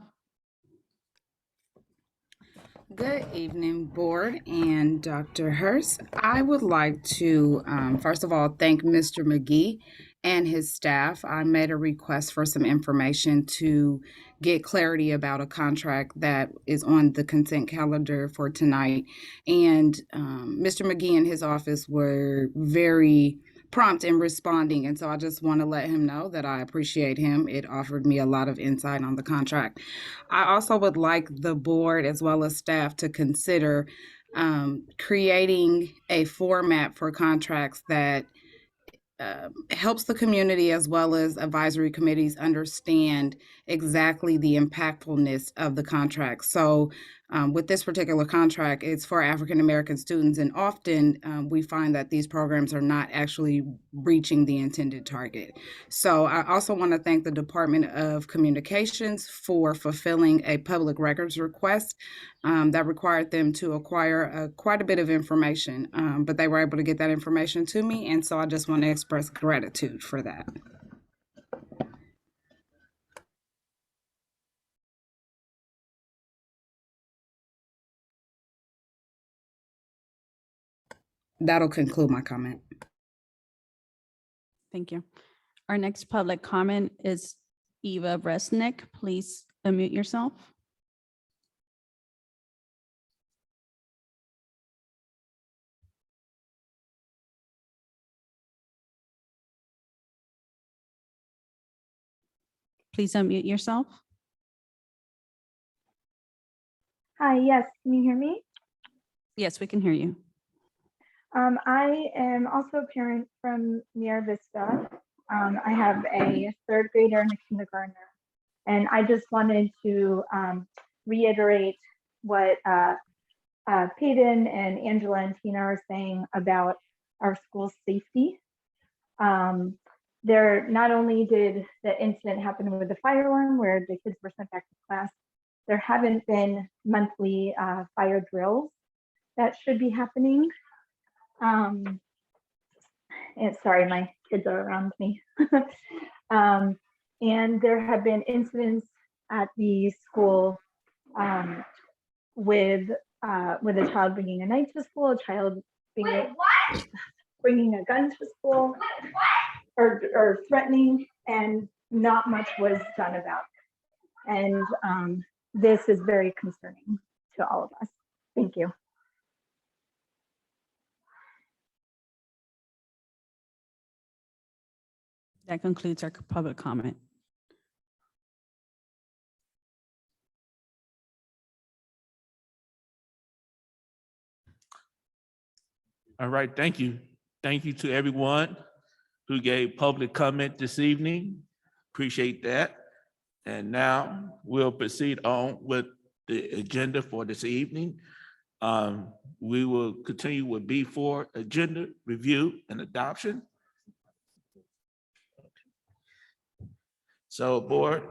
Speaker 21: Good evening, Board and Dr. Hurst. I would like to, first of all, thank Mr. McGee and his staff. I made a request for some information to get clarity about a contract that is on the consent calendar for tonight. And Mr. McGee and his office were very prompt in responding. And so I just want to let him know that I appreciate him. It offered me a lot of insight on the contract. I also would like the board as well as staff to consider creating a format for contracts that helps the community as well as advisory committees understand exactly the impactfulness of the contract. So with this particular contract, it's for African American students, and often we find that these programs are not actually reaching the intended target. So I also want to thank the Department of Communications for fulfilling a public records request that required them to acquire quite a bit of information, but they were able to get that information to me, and so I just want to express gratitude for that. That'll conclude my comment.
Speaker 6: Thank you. Our next public comment is Eva Resnick. Please unmute yourself. Please unmute yourself.
Speaker 22: Hi, yes, can you hear me?
Speaker 6: Yes, we can hear you.
Speaker 22: I am also a parent from Mira Vista. I have a third grader and a kindergartner. And I just wanted to reiterate what Peyton and Angela and Tina are saying about our school safety. There, not only did the incident happen with the fire alarm where the kids were sent back to class, there haven't been monthly fire drills that should be happening. And sorry, my kids are around me. And there have been incidents at the school with a child bringing a knife to school, a child bringing a gun to school, or threatening, and not much was done about it. And this is very concerning to all of us. Thank you.
Speaker 6: That concludes our public comment.
Speaker 1: All right, thank you. Thank you to everyone who gave public comment this evening. Appreciate that. And now we'll proceed on with the agenda for this evening. We will continue with B4, agenda review and adoption. So board,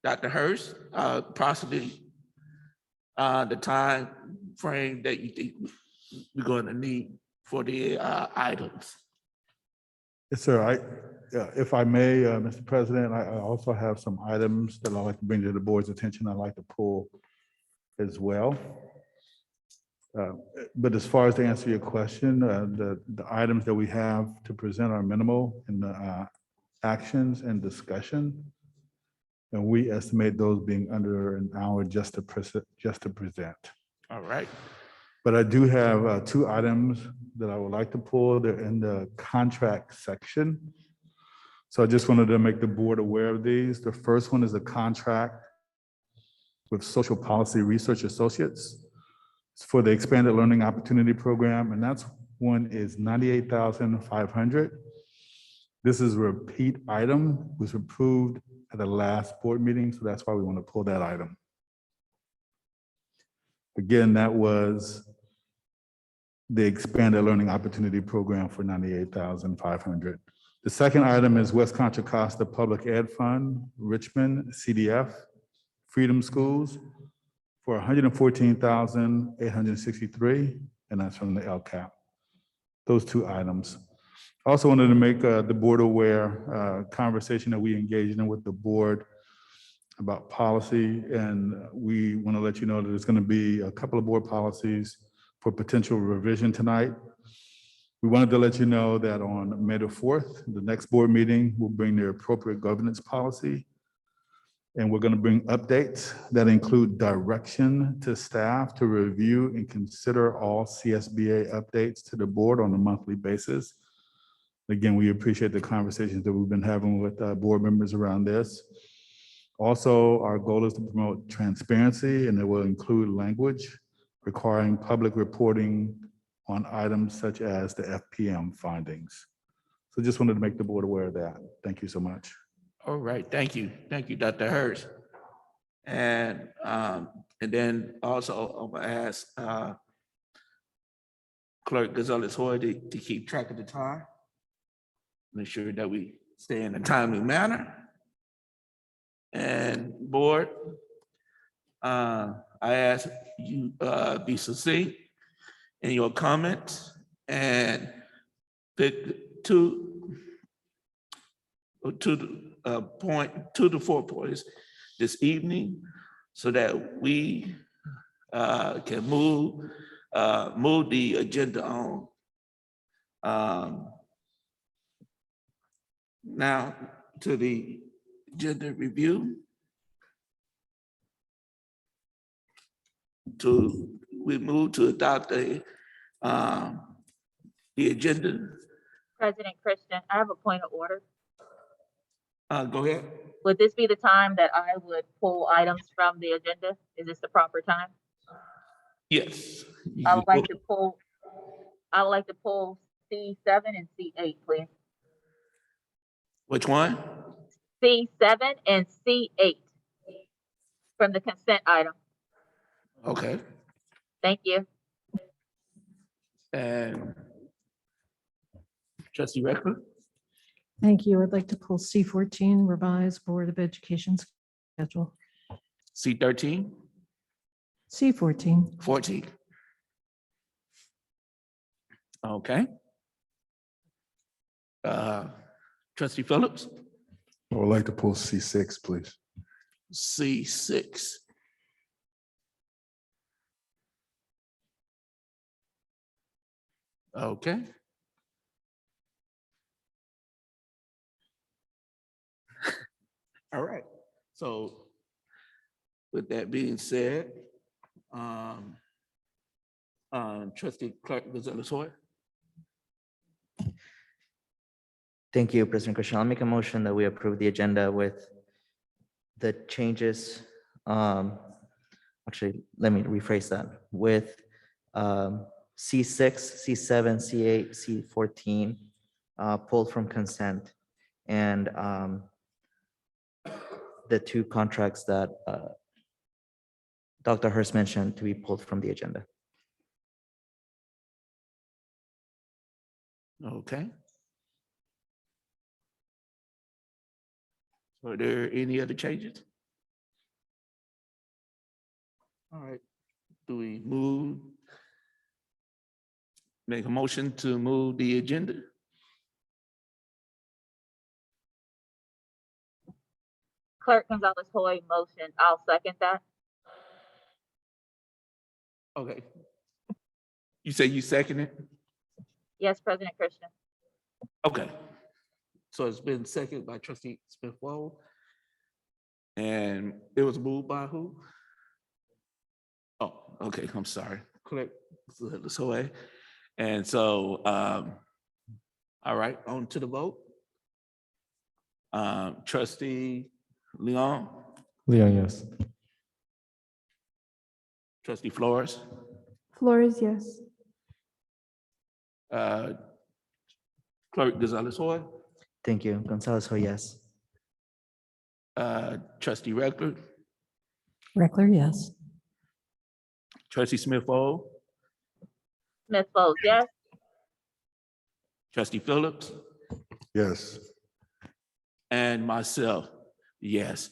Speaker 1: Dr. Hurst, possibly the time frame that you think we're going to need for the items.
Speaker 3: Yes, sir. If I may, Mr. President, I also have some items that I'd like to bring to the board's attention. I'd like to pull as well. But as far as to answer your question, the items that we have to present are minimal in the actions and discussion. And we estimate those being under an hour just to present.
Speaker 1: All right.
Speaker 3: But I do have two items that I would like to pull. They're in the contract section. So I just wanted to make the board aware of these. The first one is a contract with Social Policy Research Associates. It's for the Expanded Learning Opportunity Program, and that's one is $98,500. This is a repeat item, was approved at the last board meeting, so that's why we want to pull that item. Again, that was the Expanded Learning Opportunity Program for $98,500. The second item is West Contra Costa Public Ed Fund, Richmond, CDF, Freedom Schools for $114,863, and that's from the LCAP. Those two items. I also wanted to make the board aware, conversation that we engaged in with the board about policy, and we want to let you know that there's going to be a couple of board policies for potential revision tonight. We wanted to let you know that on May the 4th, the next board meeting will bring the appropriate governance policy. And we're going to bring updates that include direction to staff to review and consider all CSBA updates to the board on a monthly basis. Again, we appreciate the conversations that we've been having with board members around this. Also, our goal is to promote transparency, and it will include language requiring public reporting on items such as the FPM findings. So just wanted to make the board aware of that. Thank you so much.
Speaker 1: All right, thank you. Thank you, Dr. Hurst. And then also I'm gonna ask Clerk Gonzalez-Hoy to keep track of the time. Make sure that we stay in a timely manner. And board, I ask you be succinct in your comments and pick two to 4 points this evening so that we can move the agenda on. Now to the agenda review. We move to adopt the agenda.
Speaker 2: President Christian, I have a point of order.
Speaker 1: Go ahead.
Speaker 2: Would this be the time that I would pull items from the agenda? Is this the proper time?
Speaker 1: Yes.
Speaker 2: I would like to pull C7 and C8, please.
Speaker 1: Which one?
Speaker 2: C7 and C8 from the consent item.
Speaker 1: Okay.
Speaker 2: Thank you.
Speaker 1: And Trustee Reckler?
Speaker 4: Thank you. I'd like to pull C14, revised Board of Education schedule.
Speaker 1: C13?
Speaker 4: C14.
Speaker 1: 14. Okay. Trustee Phillips?
Speaker 3: I would like to pull C6, please.
Speaker 1: C6. Okay. All right. So with that being said, Trustee Clark Gonzalez-Hoy.
Speaker 23: Thank you, President Christian. I'll make a motion that we approve the agenda with the changes. Actually, let me rephrase that with C6, C7, C8, C14 pulled from consent, and the two contracts that Dr. Hurst mentioned to be pulled from the agenda.
Speaker 1: Okay. Are there any other changes? All right. Do we make a motion to move the agenda?
Speaker 2: Clerk Gonzalez-Hoy motion. I'll second that.
Speaker 1: Okay. You say you second it?
Speaker 2: Yes, President Christian.
Speaker 1: Okay. So it's been seconded by Trustee Smith-Wall. And it was moved by who? Oh, okay, I'm sorry. Clerk Gonzalez-Hoy. And so, all right, on to the vote. Trustee Leon?
Speaker 24: Leon, yes.
Speaker 1: Trustee Flores?
Speaker 4: Flores, yes.
Speaker 1: Clerk Gonzalez-Hoy?
Speaker 23: Thank you. Gonzalez-Hoy, yes.
Speaker 1: Trustee Reckler?
Speaker 4: Reckler, yes.
Speaker 1: Trustee Smith-Wall?
Speaker 2: Smith-Folds, yes.
Speaker 1: Trustee Phillips?
Speaker 3: Yes.
Speaker 1: And myself, yes.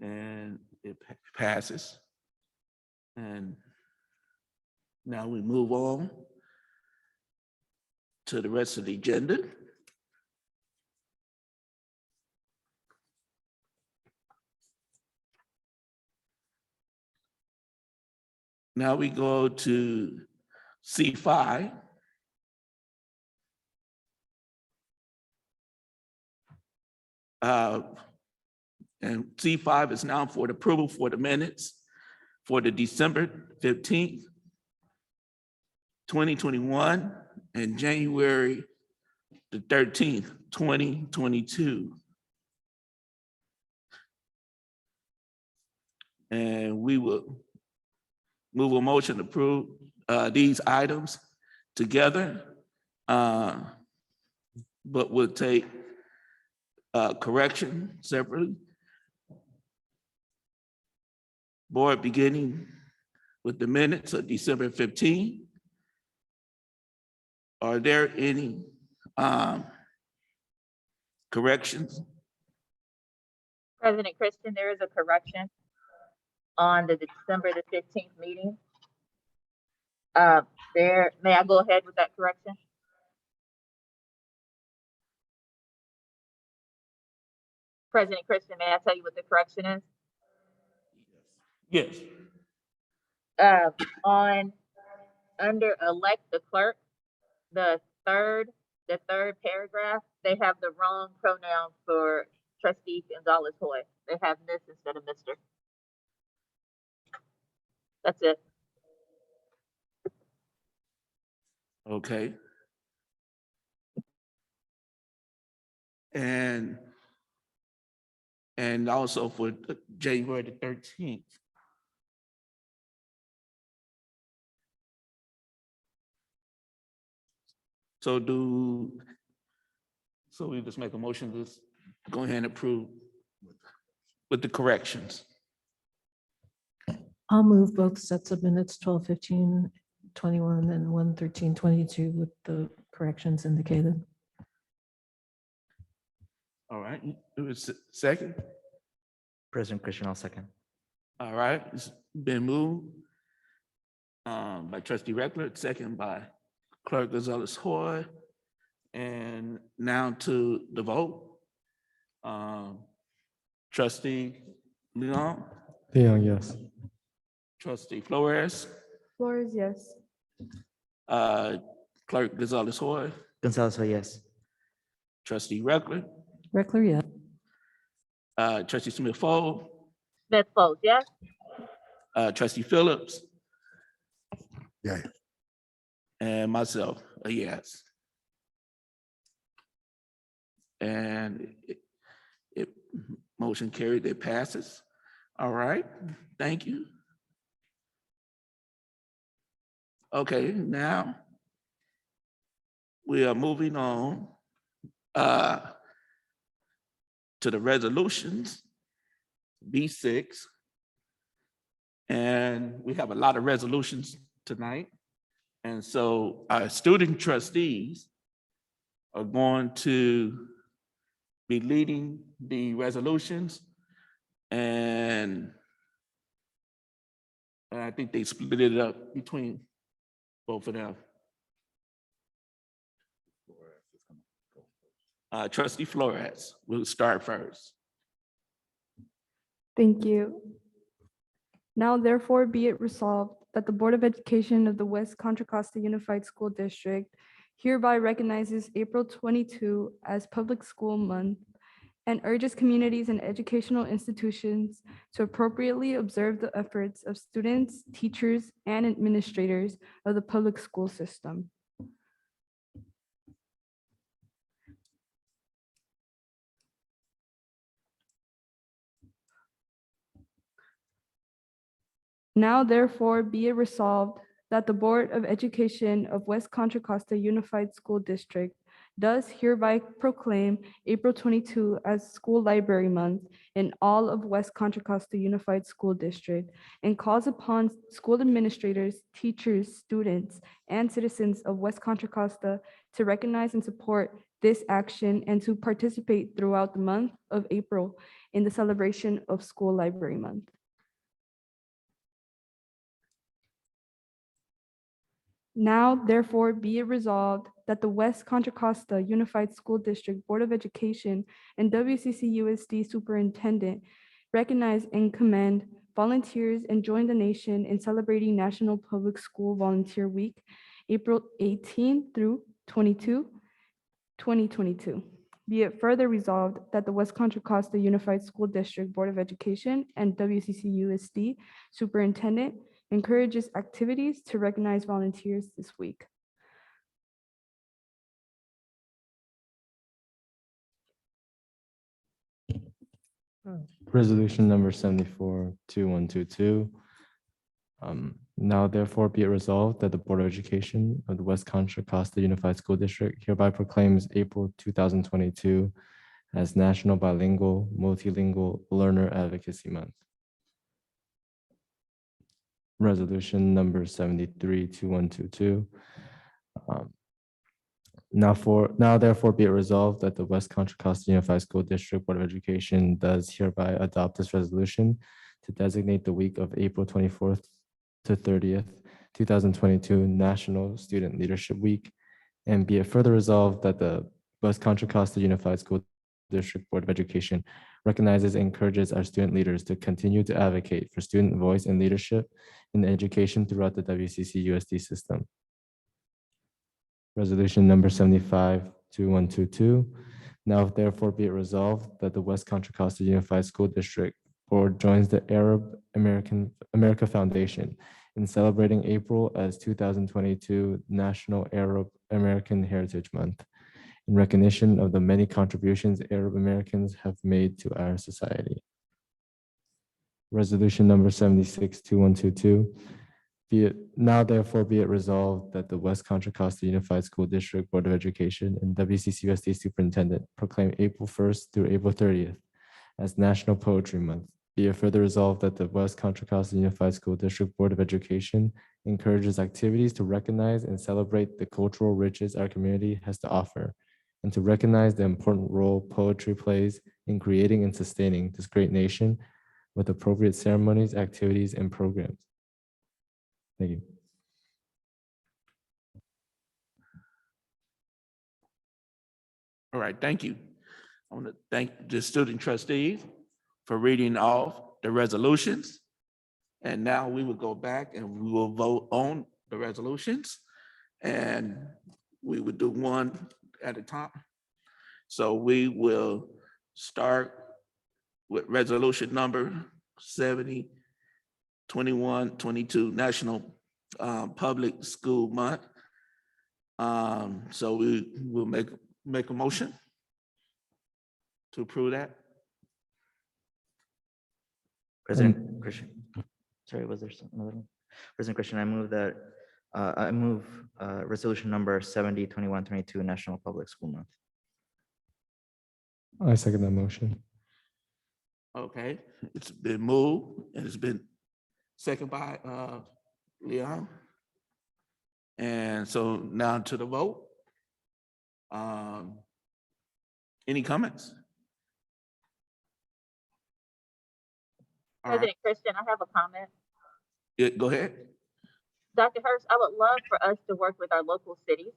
Speaker 1: And it passes. And now we move on to the rest of the agenda. Now we go to C5. And C5 is now for the approval for the minutes for the December 15th, 2021 and January the 13th, 2022. And we will move a motion to approve these items together, but we'll take correction separately. Board, beginning with the minutes of December 15. Are there any corrections?
Speaker 2: President Christian, there is a correction on the December the 15th meeting. May I go ahead with that correction? President Christian, may I tell you what the correction is?
Speaker 1: Yes.
Speaker 2: Under elect the clerk, the third paragraph, they have the wrong pronoun for trustee Gonzalez Hoy. They have Miss instead of Mr. That's it.
Speaker 1: Okay. And also for January the 13th. So we just make a motion to go ahead and approve with the corrections.
Speaker 4: I'll move both sets of minutes, 12/15/21 and 1/13/22 with the corrections indicated.
Speaker 1: All right, it was second.
Speaker 23: President Christian, I'll second.
Speaker 1: All right, it's been moved by trustee Reckler, second by clerk Gonzalez Hoy. And now to the vote. Trustee Leon,
Speaker 3: Leon, yes.
Speaker 1: trustee Flores,
Speaker 22: Flores, yes.
Speaker 1: clerk Gonzalez Hoy,
Speaker 23: Gonzalez, yes.
Speaker 1: trustee Reckler,
Speaker 4: Reckler, yes.
Speaker 1: trustee Smith Fall,
Speaker 2: Smith Folds, yes?
Speaker 1: trustee Phillips,
Speaker 3: Yeah.
Speaker 1: and myself, a yes. And it motion carried, it passes. All right, thank you. Okay, now we are moving on to the resolutions, B6. And we have a lot of resolutions tonight. And so our student trustees are going to be leading the resolutions, and I think they split it up between both of them. Trustee Flores, we'll start first.
Speaker 5: Thank you. Now therefore be it resolved that the Board of Education of the West Contra Costa Unified School District hereby recognizes April 22 as Public School Month and urges communities and educational institutions to appropriately observe the efforts of students, teachers, and administrators of the public school system. Now therefore be it resolved that the Board of Education of West Contra Costa Unified School District does hereby proclaim April 22 as School Library Month in all of West Contra Costa Unified School District and calls upon school administrators, teachers, students, and citizens of West Contra Costa to recognize and support this action and to participate throughout the month of April in the celebration of School Library Month. Now, therefore, be it resolved that the West Contra Costa Unified School District Board of Education and WCCUSD Superintendent recognize and commend volunteers and join the nation in celebrating National Public School Volunteer Week, April 18 through 22, 2022. Be it further resolved that the West Contra Costa Unified School District Board of Education and WCCUSD Superintendent encourages activities to recognize volunteers this week.
Speaker 7: Resolution number 74-2122. Now therefore be it resolved that the Board of Education of the West Contra Costa Unified School District hereby proclaims April 2022 as National Bilingual Multilingual Learner Advocacy Month. Resolution number 73-2122. Now therefore be it resolved that the West Contra Costa Unified School District Board of Education does hereby adopt this resolution to designate the week of April 24th to 30th, 2022 National Student Leadership Week. And be it further resolved that the West Contra Costa Unified School District Board of Education recognizes and encourages our student leaders to continue to advocate for student voice and leadership in education throughout the WCCUSD system. Resolution number 75-2122. Now therefore be it resolved that the West Contra Costa Unified School District Board joins the Arab America Foundation in celebrating April as 2022 National Arab American Heritage Month in recognition of the many contributions Arab Americans have made to our society. Resolution number 76-2122. Now therefore be it resolved that the West Contra Costa Unified School District Board of Education and WCCUSD Superintendent proclaim April 1st through April 30th as National Poetry Month. Be it further resolved that the West Contra Costa Unified School District Board of Education encourages activities to recognize and celebrate the cultural riches our community has to offer, and to recognize the important role poetry plays in creating and sustaining this great nation with appropriate ceremonies, activities, and programs. Thank you.
Speaker 1: All right, thank you. I want to thank the student trustees for reading off the resolutions. And now we will go back and we will vote on the resolutions. And we would do one at a time. So we will start with resolution number 70-2122 National Public School Month. So we will make a motion to approve that.
Speaker 23: President Christian, sorry, was there another one? President Christian, I move that, resolution number 70-2122 National Public School Month.
Speaker 7: I second that motion.
Speaker 1: Okay, it's been moved and it's been seconded by Leon. And so now to the vote. Any comments? All right.
Speaker 2: President Christian, I have a comment.
Speaker 1: Yeah, go ahead.
Speaker 2: Dr. Hurst, I would love for us to work with our local cities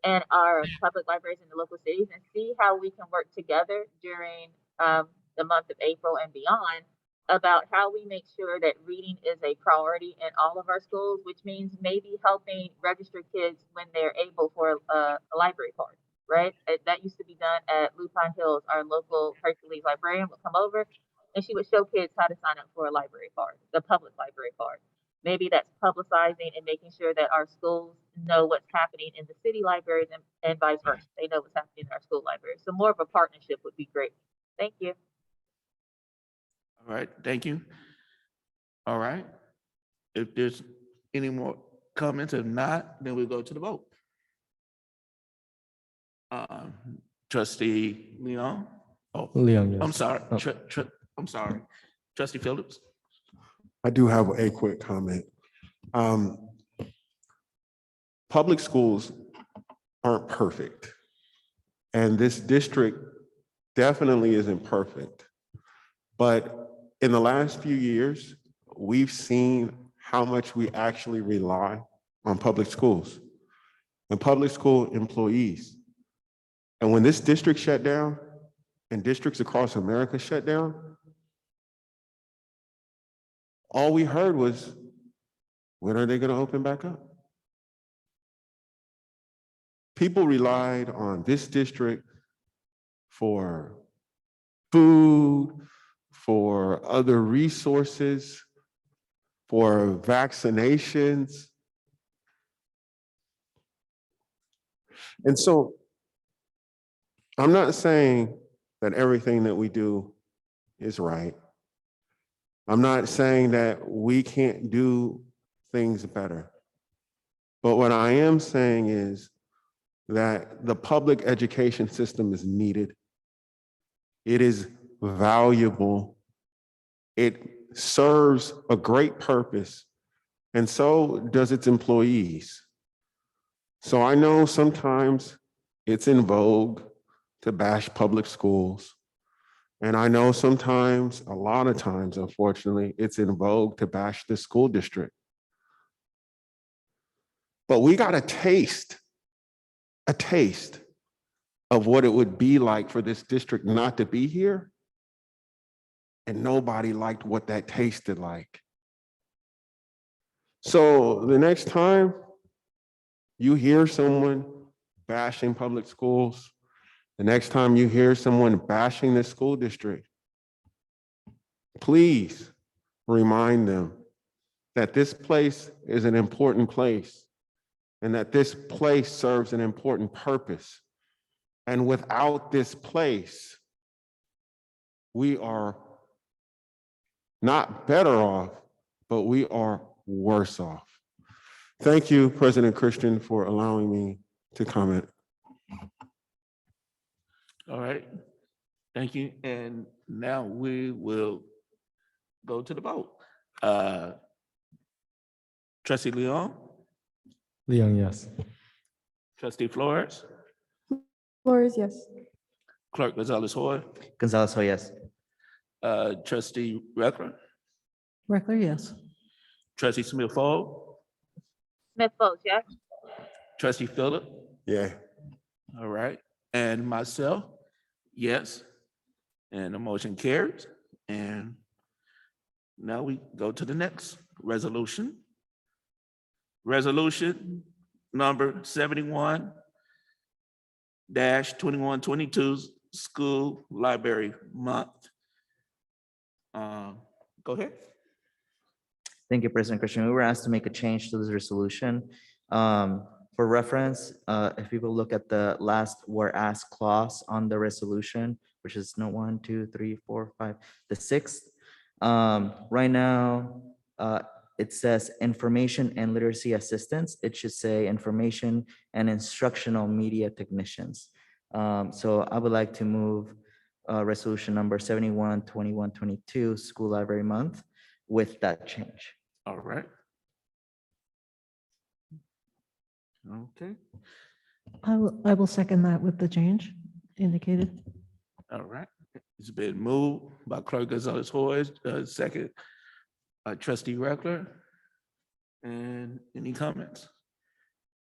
Speaker 2: and our public libraries in the local cities and see how we can work together during the month of April and beyond about how we make sure that reading is a priority in all of our schools, which means maybe helping register kids when they're able for a library card, right? That used to be done at Lupine Hills. Our local Hercules librarian would come over and she would show kids how to sign up for a library card, the public library card. Maybe that's publicizing and making sure that our schools know what's happening in the city libraries and vice versa. They know what's happening in our school libraries. So more of a partnership would be great. Thank you.
Speaker 1: All right, thank you. All right. If there's any more comments, if not, then we'll go to the vote. Trustee Leon? Oh,
Speaker 7: Leon, yes.
Speaker 1: I'm sorry.
Speaker 7: Oh.
Speaker 1: I'm sorry. Trustee Phillips?
Speaker 8: I do have a quick comment. Public schools aren't perfect. And this district definitely isn't perfect. But in the last few years, we've seen how much we actually rely on public schools and public school employees. And when this district shut down and districts across America shut down, all we heard was, when are they going to open back up? People relied on this district for food, for other resources, for vaccinations. And so I'm not saying that everything that we do is right. I'm not saying that we can't do things better. But what I am saying is that the public education system is needed. It is valuable. It serves a great purpose, and so does its employees. So I know sometimes it's in vogue to bash public schools. And I know sometimes, a lot of times, unfortunately, it's in vogue to bash the school district. But we got a taste of what it would be like for this district not to be here. And nobody liked what that tasted like. So the next time you hear someone bashing public schools, the next time you hear someone bashing the school district, please remind them that this place is an important place and that this place serves an important purpose. And without this place, we are not better off, but we are worse off. Thank you, President Christian, for allowing me to comment.
Speaker 1: All right, thank you. And now we will go to the vote. Trustee Leon,
Speaker 7: Leon, yes.
Speaker 1: Trustee Flores,
Speaker 5: Flores, yes.
Speaker 1: Clerk Gonzalez Hoy,
Speaker 23: Gonzalez, oh yes.
Speaker 1: Trustee Reckler,
Speaker 4: Reckler, yes.
Speaker 1: Trustee Smith Fall,
Speaker 2: Smith Folds, yes.
Speaker 1: Trustee Phillip.
Speaker 8: Yeah.
Speaker 1: All right, and myself, yes. And the motion carries. And now we go to the next resolution. Resolution number 71-2122, School Library Month. Go ahead.
Speaker 23: Thank you, President Christian. We were asked to make a change to this resolution. For reference, if people look at the last "were asked" clause on the resolution, which is no 1, 2, 3, 4, 5, the sixth. Right now, it says information and literacy assistants. It should say information and instructional media technicians. So I would like to move resolution number 71-2122, School Library Month, with that change.
Speaker 1: All right. Okay.
Speaker 4: I will second that with the change indicated.
Speaker 1: All right. It's been moved by Clerk Gonzalez Hoy, second Trustee Reckler. And any comments?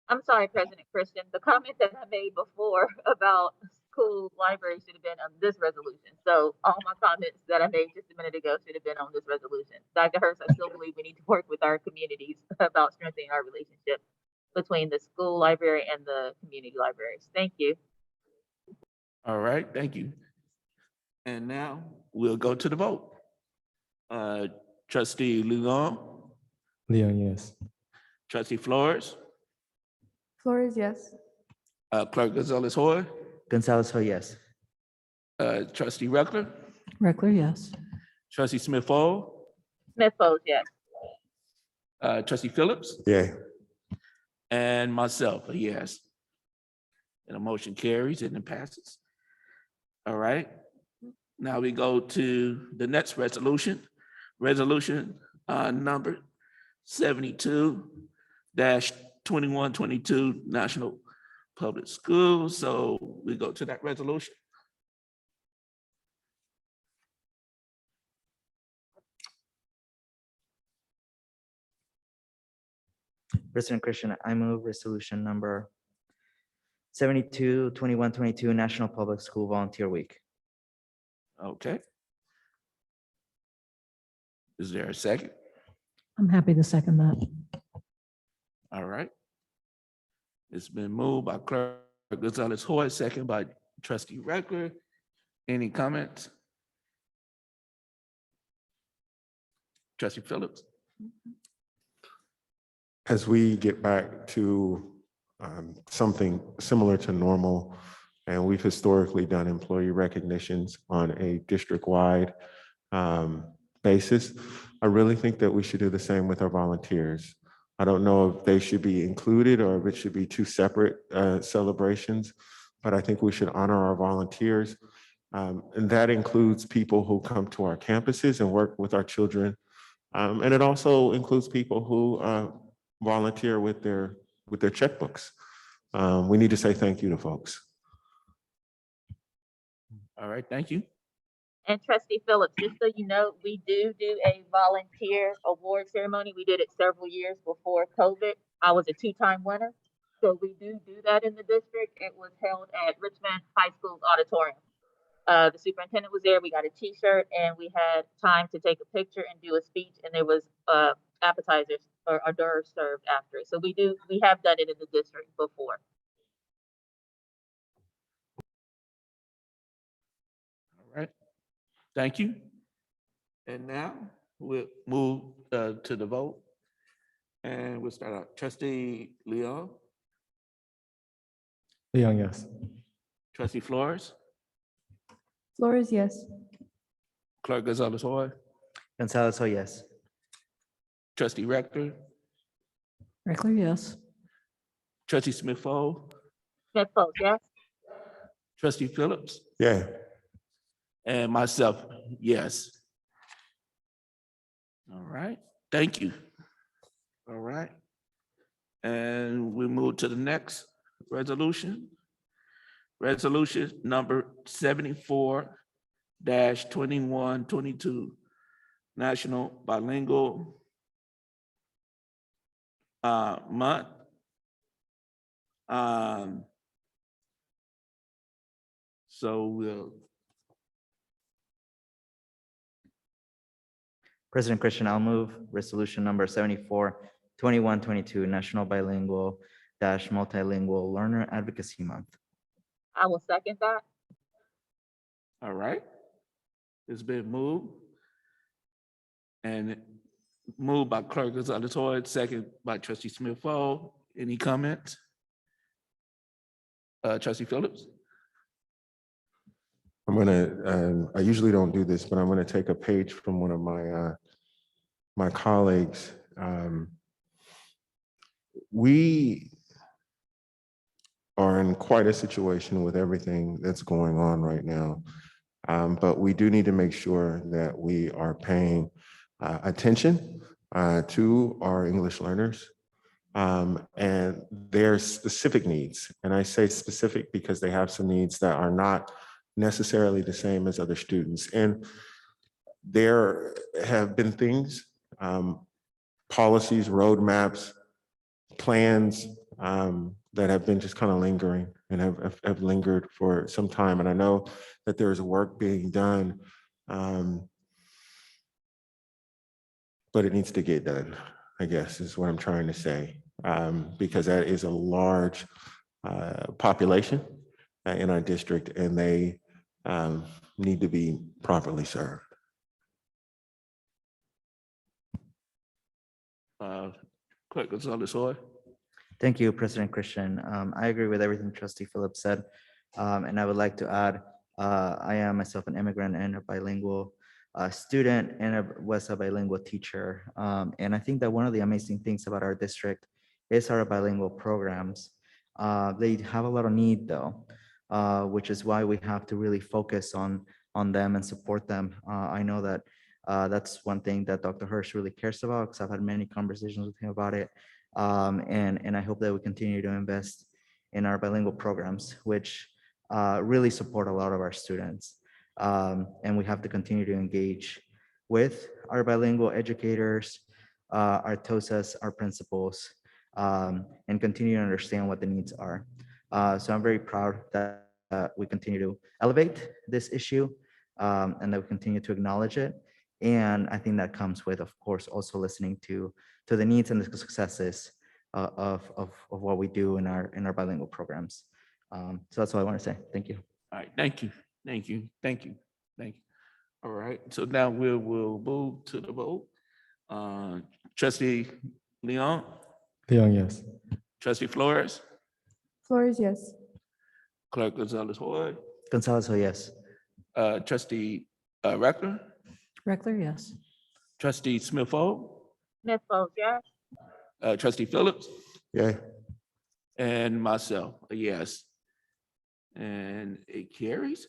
Speaker 2: I'm sorry, President Christian. The comment that I made before about school library should have been on this resolution. So all my comments that I made just a minute ago should have been on this resolution. Dr. Hurst, I still believe we need to work with our communities about strengthening our relationship between the school library and the community libraries. Thank you.
Speaker 1: All right, thank you. And now we'll go to the vote. Trustee Leon,
Speaker 7: Leon, yes.
Speaker 1: Trustee Flores,
Speaker 5: Flores, yes.
Speaker 1: Clerk Gonzalez Hoy,
Speaker 23: Gonzalez, oh yes.
Speaker 1: Trustee Reckler,
Speaker 4: Reckler, yes.
Speaker 1: Trustee Smith Fall,
Speaker 2: Smith Folds, yes.
Speaker 1: Trustee Phillips,
Speaker 8: Yeah.
Speaker 1: and myself, a yes. And the motion carries and it passes. All right. Now we go to the next resolution. Resolution number 72-2122, National Public Schools. So we go to that resolution.
Speaker 23: President Christian, I move resolution number 72-2122, National Public School Volunteer Week.
Speaker 1: Okay. Is there a second?
Speaker 4: I'm happy to second that.
Speaker 1: All right. It's been moved by Clerk Gonzalez Hoy, second by Trustee Reckler. Any comments? Trustee Phillips?
Speaker 8: As we get back to something similar to normal, and we've historically done employee recognitions on a district-wide basis, I really think that we should do the same with our volunteers. I don't know if they should be included or if it should be two separate celebrations, but I think we should honor our volunteers. And that includes people who come to our campuses and work with our children. And it also includes people who volunteer with their checkbooks. We need to say thank you to folks.
Speaker 1: All right, thank you.
Speaker 2: And Trustee Phillips, just so you know, we do a volunteer award ceremony. We did it several years before COVID. I was a two-time winner. So we do that in the district. It was held at Richmond High School's auditorium. The superintendent was there. We got a T-shirt and we had time to take a picture and do a speech, and there was appetizers or hors d'oeuvres served after it. So we have done it in the district before.
Speaker 1: All right, thank you. And now we'll move to the vote. And we'll start out. Trustee Leon,
Speaker 7: Leon, yes.
Speaker 1: Trustee Flores,
Speaker 5: Flores, yes.
Speaker 1: Clerk Gonzalez Hoy,
Speaker 23: Gonzalez, oh yes.
Speaker 1: Trustee Rector,
Speaker 4: Reckler, yes.
Speaker 1: Trustee Smith-Fall,
Speaker 2: Smith-Fall, yes.
Speaker 1: Trustee Phillips,
Speaker 8: Yeah.
Speaker 1: and myself, yes. All right, thank you. All right. And we move to the next resolution. Resolution number 74-2122, National Bilingual Month. So we'll.
Speaker 23: President Christian, I'll move resolution number 74-2122, National Bilingual Multilingual Learner Advocacy Month.
Speaker 2: I will second that.
Speaker 1: All right. It's been moved. And moved by Clerk Gonzalez Hoy, second by Trustee Smith-Fall. Any comments? Trustee Phillips?
Speaker 8: I'm gonna, I usually don't do this, but I'm gonna take a page from one of my colleagues. We are in quite a situation with everything that's going on right now. But we do need to make sure that we are paying attention to our English learners and their specific needs. And I say specific because they have some needs that are not necessarily the same as other students. And there have been things, policies, roadmaps, plans that have been just kind of lingering and have lingered for some time. And I know that there's work being done, but it needs to get done, I guess is what I'm trying to say, because that is a large population in our district, and they need to be properly served.
Speaker 1: Clerk Gonzalez Hoy.
Speaker 23: Thank you, President Christian. I agree with everything Trustee Phillips said. And I would like to add, I am myself an immigrant and a bilingual student and was a bilingual teacher. And I think that one of the amazing things about our district is our bilingual programs. They have a lot of need though, which is why we have to really focus on them and support them. I know that that's one thing that Dr. Hirsch really cares about, because I've had many conversations with him about it. And I hope that we continue to invest in our bilingual programs, which really support a lot of our students. And we have to continue to engage with our bilingual educators, our TOSAs, our principals, and continue to understand what the needs are. So I'm very proud that we continue to elevate this issue and that we continue to acknowledge it. And I think that comes with, of course, also listening to the needs and the successes of what we do in our bilingual programs. So that's all I want to say. Thank you.
Speaker 1: All right, thank you, thank you, thank you, thank you. All right, so now we'll move to the vote. Trustee Leon,
Speaker 7: Leon, yes.
Speaker 1: Trustee Flores,
Speaker 5: Flores, yes.
Speaker 1: Clerk Gonzalez Hoy,
Speaker 23: Gonzalez, oh yes.
Speaker 1: Trustee Reckler,
Speaker 4: Reckler, yes.
Speaker 1: Trustee Smith Folds,
Speaker 2: Smith Folds, yes.
Speaker 1: Trustee Phillips,
Speaker 8: Yay.
Speaker 1: and myself, a yes. And it carries.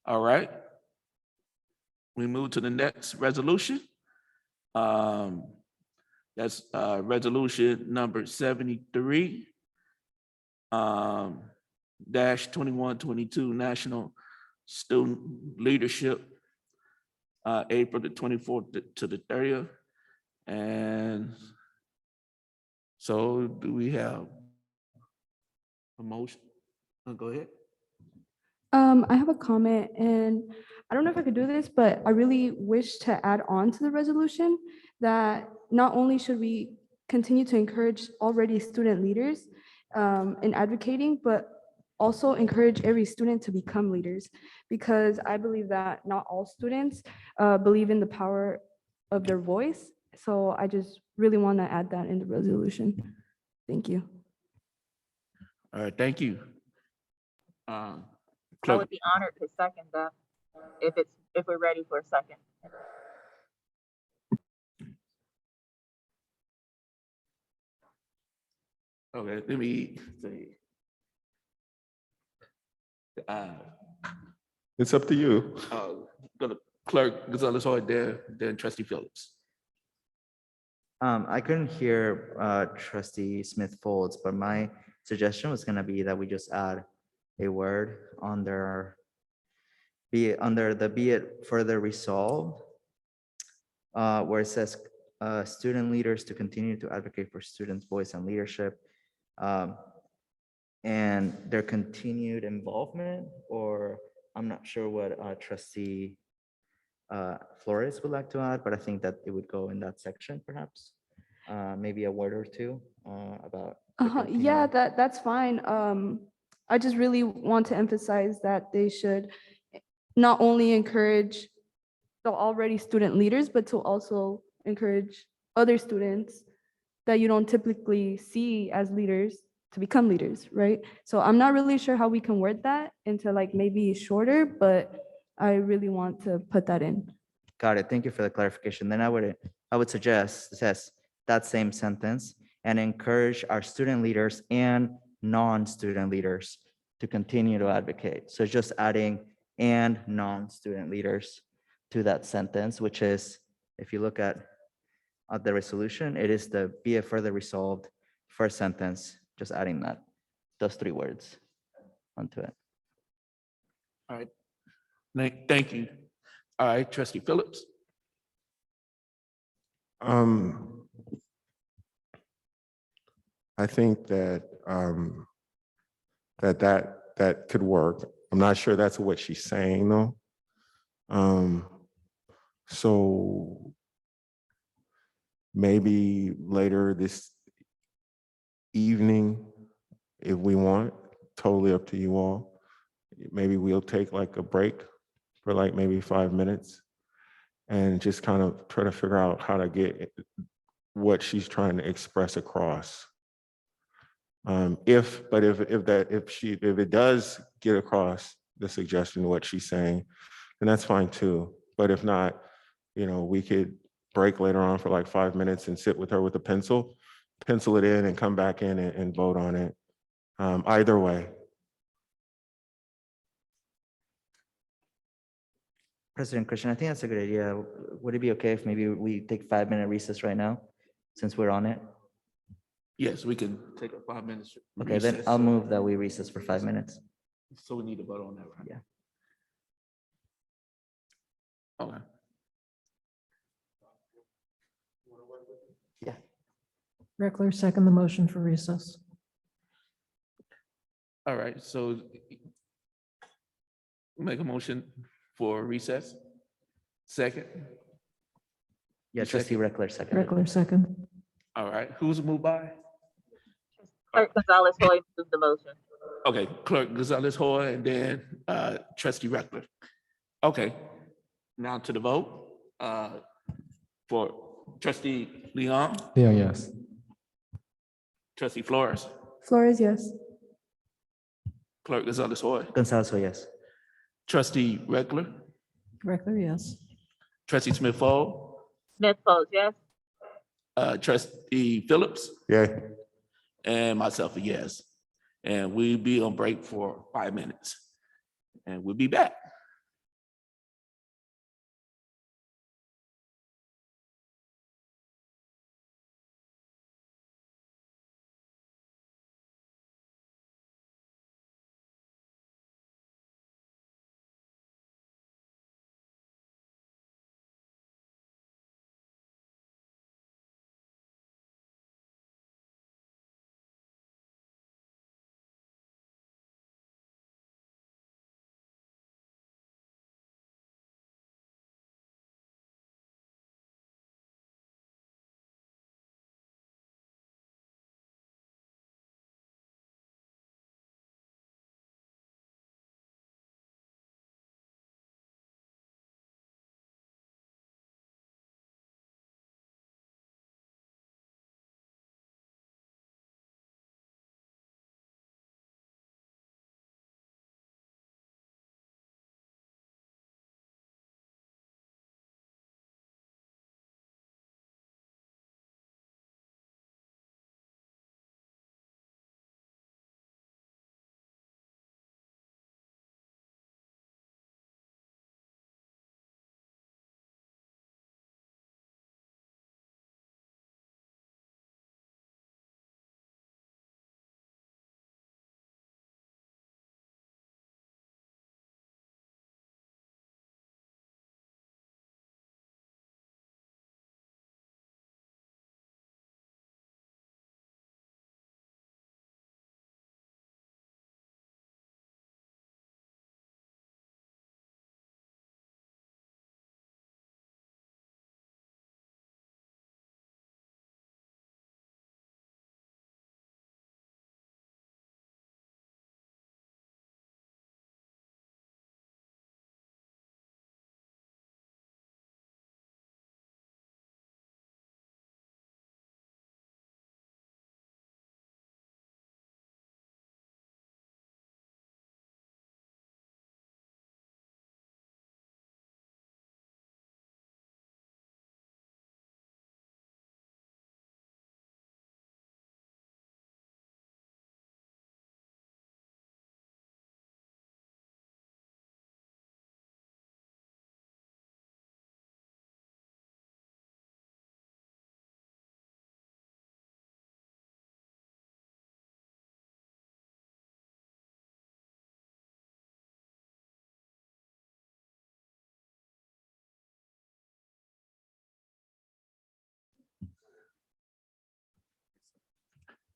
Speaker 1: All right. We move to the next resolution. That's resolution number 73 dash 2122 National Student Leadership, April the 24th to the 30th. And so do we have a motion? Go ahead.
Speaker 5: I have a comment, and I don't know if I could do this, but I really wish to add on to the resolution that not only should we continue to encourage already student leaders in advocating, but also encourage every student to become leaders, because I believe that not all students believe in the power of their voice. So I just really want to add that in the resolution. Thank you.
Speaker 1: All right, thank you.
Speaker 2: I would be honored to second that if we're ready for a second.
Speaker 1: Okay, let me see.
Speaker 8: It's up to you.
Speaker 1: Go to Clerk Gonzalez Hoy, then Trustee Phillips.
Speaker 23: I couldn't hear Trustee Smith Folds, but my suggestion was going to be that we just add a word under be it further resolved, where it says student leaders to continue to advocate for students' voice and leadership, and their continued involvement, or I'm not sure what Trustee Flores would like to add, but I think that it would go in that section, perhaps. Maybe a word or two about.
Speaker 5: Yeah, that's fine. I just really want to emphasize that they should not only encourage the already student leaders, but to also encourage other students that you don't typically see as leaders to become leaders, right? So I'm not really sure how we can word that into like maybe shorter, but I really want to put that in.
Speaker 23: Got it. Thank you for the clarification. Then I would suggest, it says that same sentence, and encourage our student leaders and non-student leaders to continue to advocate. So just adding and non-student leaders to that sentence, which is, if you look at the resolution, it is the be it further resolved first sentence, just adding those three words onto it.
Speaker 1: All right, thank you. All right, Trustee Phillips.
Speaker 8: I think that that could work. I'm not sure that's what she's saying though. So maybe later this evening, if we want, totally up to you all. Maybe we'll take like a break for like maybe 5 minutes and just kind of try to figure out how to get what she's trying to express across. If it does get across the suggestion of what she's saying, then that's fine too. But if not, we could break later on for like 5 minutes and sit with her with a pencil it in and come back in and vote on it. Either way.
Speaker 23: President Christian, I think that's a good idea. Would it be okay if maybe we take 5-minute recess right now, since we're on it?
Speaker 1: Yes, we can take a 5 minutes.
Speaker 23: Okay, then
Speaker 1: recess.
Speaker 23: I'll move that we recess for 5 minutes.
Speaker 1: So we need to vote on that, right?
Speaker 23: Yeah.
Speaker 1: Okay.
Speaker 23: Yeah.
Speaker 4: Reckler, second the motion for recess.
Speaker 1: All right, so make a motion for recess. Second.
Speaker 23: Yeah, trustee Reckler second.
Speaker 4: Regular second.
Speaker 1: All right, who's moved by?
Speaker 2: Clerk Gonzalez Hoy moved the motion.
Speaker 1: Okay, Clerk Gonzalez Hoy and then trustee Reckler. Okay, now to the vote. For trustee Leon,
Speaker 7: Yeah, yes.
Speaker 1: trustee Flores,
Speaker 5: Flores, yes.
Speaker 1: Clerk Gonzalez Hoy,
Speaker 23: Gonzalez, Hoy, yes.
Speaker 1: trustee Reckler,
Speaker 4: Regular, yes.
Speaker 1: trustee Smith Fall,
Speaker 2: Smith Folds, yes.
Speaker 1: trustee Phillips,
Speaker 8: Yeah.
Speaker 1: and myself a yes. And we'll be on break for 5 minutes. And we'll be back.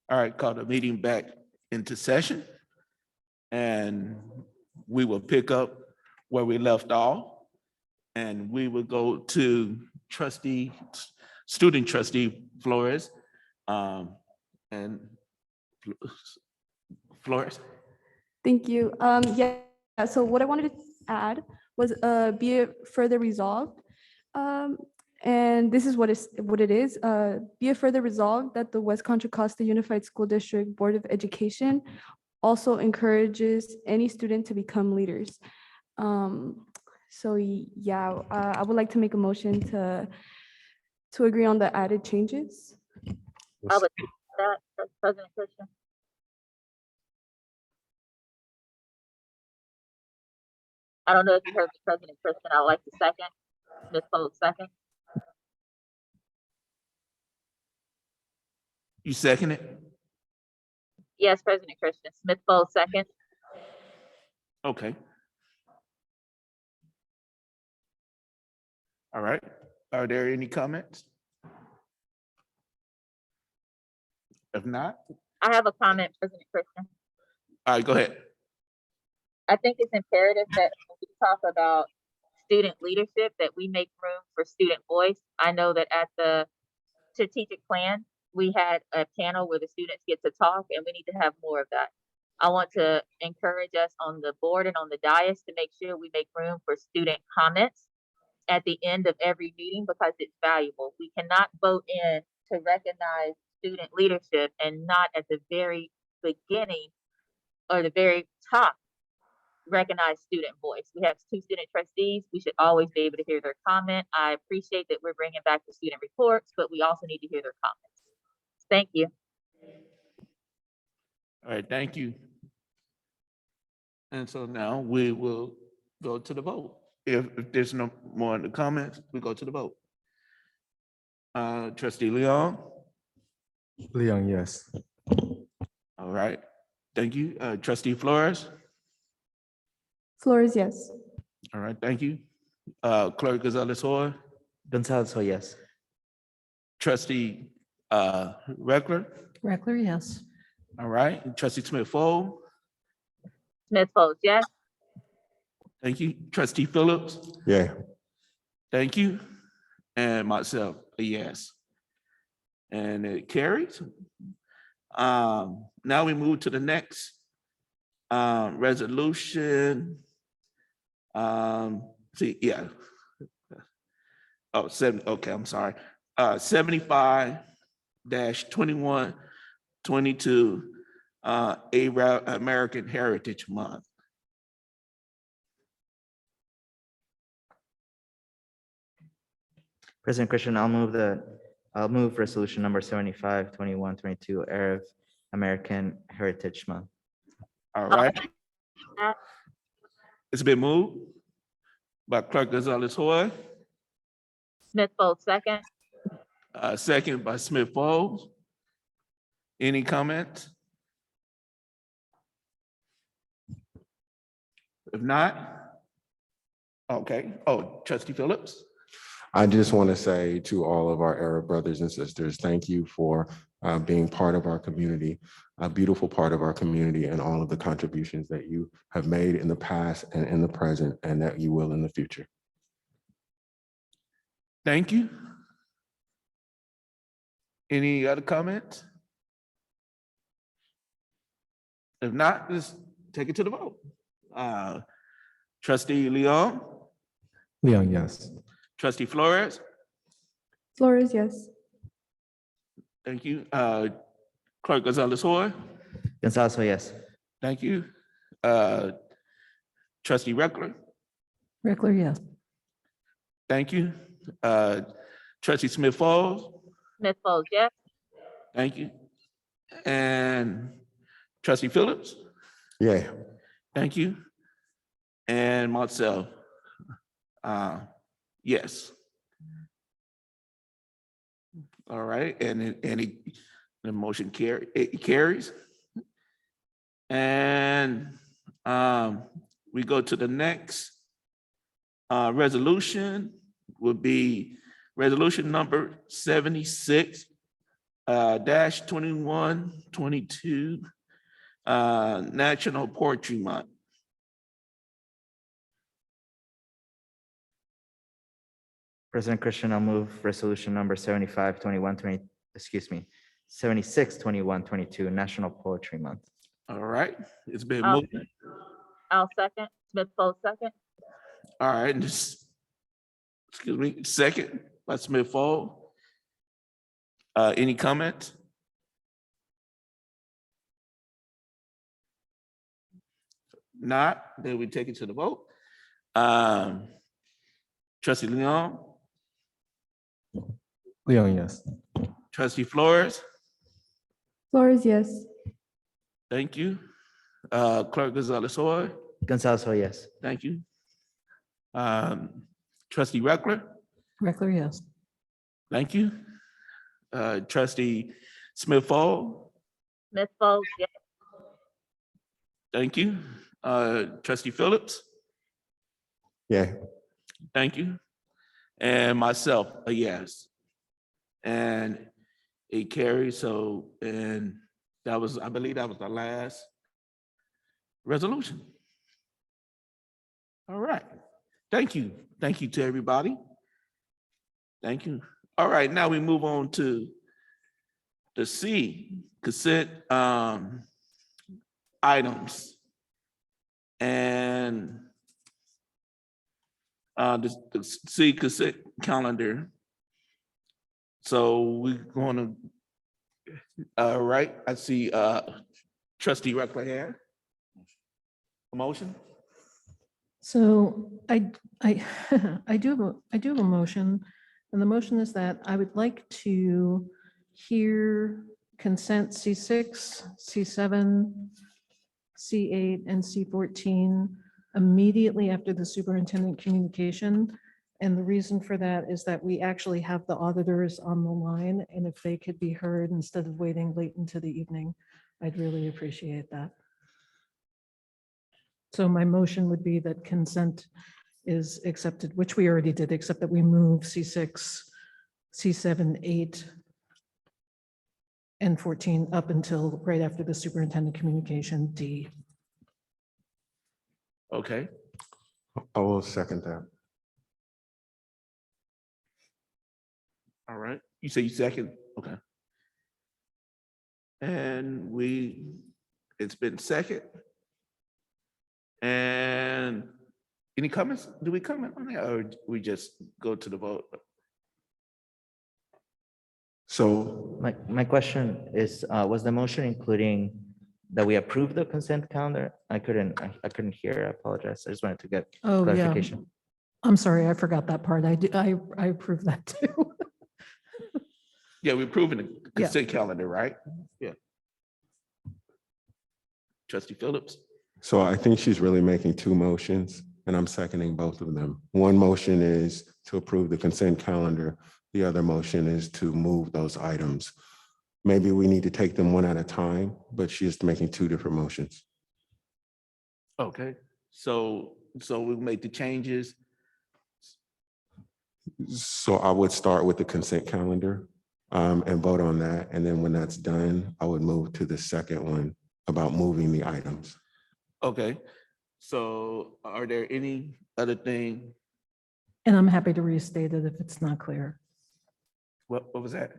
Speaker 1: All right, call the meeting back into session. And we will pick up where we left off. And we will go to student trustee Flores. And Flores.
Speaker 5: Thank you. Yeah, so what I wanted to add was be it further resolved. And this is what it is. Be it further resolved that the West Contra Costa Unified School District Board of Education also encourages any student to become leaders. So yeah, I would like to make a motion to agree on the added changes.
Speaker 2: I would do that, that's President Christian. I don't know if you heard me, President Christian. I would like to second. Ms. Folds, second.
Speaker 1: You second it?
Speaker 2: Yes, President Christian. Smith Folds, second.
Speaker 1: Okay. All right. Are there any comments? If not,
Speaker 2: I have a comment, President Christian.
Speaker 1: all right, go ahead.
Speaker 2: I think it's imperative that when we talk about student leadership, that we make room for student voice. I know that at the strategic plan, we had a panel where the students get to talk, and we need to have more of that. I want to encourage us on the board and on the dais to make sure we make room for student comments at the end of every meeting, because it's valuable. We cannot vote in to recognize student leadership and not at the very beginning or the very top recognize student voice. We have 2 student trustees. We should always be able to hear their comment. I appreciate that we're bringing back the student reports, but we also need to hear their comments. Thank you.
Speaker 1: All right, thank you. And so now we will go to the vote. If there's no more in the comments, we go to the vote. Trustee Leon?
Speaker 7: Leon, yes.
Speaker 1: All right, thank you. Trustee Flores?
Speaker 5: Flores, yes.
Speaker 1: All right, thank you. Clerk Gonzalez Hoy?
Speaker 23: Gonzalez, so yes.
Speaker 1: Trustee Reckler?
Speaker 4: Reckler, yes.
Speaker 1: All right, Trustee Smith-Fall?
Speaker 2: Smith-Folds, yes.
Speaker 1: Thank you. Trustee Phillips?
Speaker 8: Yeah.
Speaker 1: Thank you. And myself, a yes. And it carries. Now we move to the next resolution. Okay, I'm sorry. 75-2122, American Heritage Month.
Speaker 23: President Christian, I'll move resolution number 75-2122, Arab American Heritage Month.
Speaker 1: All right. It's been moved by Clerk Gonzalez Hoy,
Speaker 2: Smith-Folds, second.
Speaker 1: second by Smith-Folds. Any comments? If not, okay. Oh, Trustee Phillips.
Speaker 8: I just want to say to all of our Arab brothers and sisters, thank you for being part of our community, a beautiful part of our community, and all of the contributions that you have made in the past and in the present, and that you will in the future.
Speaker 1: Thank you. Any other comments? If not, let's take it to the vote. Trustee Leon?
Speaker 7: Leon, yes.
Speaker 1: Trustee Flores?
Speaker 5: Flores, yes.
Speaker 1: Thank you. Clerk Gonzalez Hoy?
Speaker 23: Gonzalez, so yes.
Speaker 1: Thank you. Trustee Reckler?
Speaker 4: Reckler, yes.
Speaker 1: Thank you. Trustee Smith-Falls?
Speaker 2: Smith-Folds, yes.
Speaker 1: Thank you. And Trustee Phillips?
Speaker 8: Yeah.
Speaker 1: Thank you. And myself, yes. All right, and the motion carries. And we go to the next resolution, would be resolution number 76-2122, National Poetry Month.
Speaker 23: President Christian, I'll move resolution number 76-2122, National Poetry Month.
Speaker 1: All right, it's been
Speaker 2: I'll-
Speaker 1: moved.
Speaker 2: I'll second. Smith-Folds, second.
Speaker 1: All right, and just, excuse me, second by Smith-Folds. Any comments? Not, then we take it to the vote. Trustee Leon?
Speaker 7: Leon, yes.
Speaker 1: Trustee Flores?
Speaker 5: Flores, yes.
Speaker 1: Thank you. Clerk Gonzalez Hoy?
Speaker 23: Gonzalez, so yes.
Speaker 1: Thank you. Trustee Reckler?
Speaker 4: Reckler, yes.
Speaker 1: Thank you. Trustee Smith-Fall?
Speaker 2: Smith-Folds, yes.
Speaker 1: Thank you. Trustee Phillips?
Speaker 8: Yeah.
Speaker 1: Thank you. And myself, a yes. And it carries, so, and that was, I believe that was the last resolution. All right. Thank you. Thank you to everybody. Thank you. All right, now we move on to the C, consent items. And the C consent calendar. So we're going to, right, I see Trustee Reckler here. A motion?
Speaker 4: So I do have a motion, and the motion is that I would like to hear consent C6, C7, C8, and C14 immediately after the superintendent communication. And the reason for that is that we actually have the auditors on the line, and if they could be heard instead of waiting late into the evening, I'd really appreciate that. So my motion would be that consent is accepted, which we already did, except that we move C6, C7, 8, and 14 up until right after the superintendent communication D.
Speaker 1: Okay.
Speaker 8: I will second that.
Speaker 1: All right. You say you second? Okay. And it's been second. And any comments? Do we comment on that, or we just go to the vote?
Speaker 8: So
Speaker 23: My question is, was the motion including that we approve the consent calendar? I couldn't hear. I apologize. I just wanted to get
Speaker 4: Oh, yeah.
Speaker 23: clarification.
Speaker 4: I'm sorry, I forgot that part. I approve that too.
Speaker 1: Yeah, we're approving the consent calendar, right? Yeah. Trustee Phillips?
Speaker 8: So I think she's really making two motions, and I'm seconding both of them. One motion is to approve the consent calendar. The other motion is to move those items. Maybe we need to take them one at a time, but she is making two different motions.
Speaker 1: Okay, so we'll make the changes.
Speaker 8: So I would start with the consent calendar and vote on that. And then when that's done, I would move to the second one about moving the items.
Speaker 1: Okay, so are there any other thing?
Speaker 4: And I'm happy to restate it if it's not clear.
Speaker 1: What was that?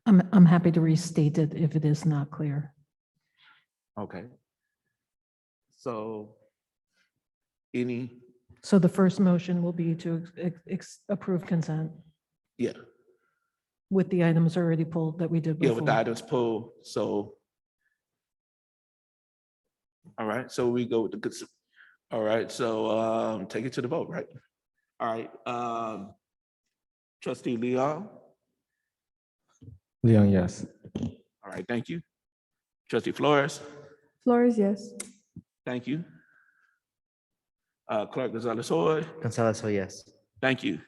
Speaker 4: I'm happy to restate it if it is not clear.
Speaker 1: Okay. So
Speaker 4: So the first motion will be to approve consent
Speaker 1: yeah,
Speaker 4: with the items already pulled that we did
Speaker 1: yeah,
Speaker 4: before.
Speaker 1: with the items pulled, so. All right, so we go with the good. All right, so take it to the vote, right? All right, Trustee Leon.
Speaker 7: Leon, yes.
Speaker 1: All right, thank you. Trustee Flores,
Speaker 5: Flores, yes.
Speaker 1: thank you. Clerk Gonzalez-Hoy,
Speaker 23: Gonzalez, oh yes.
Speaker 1: thank you.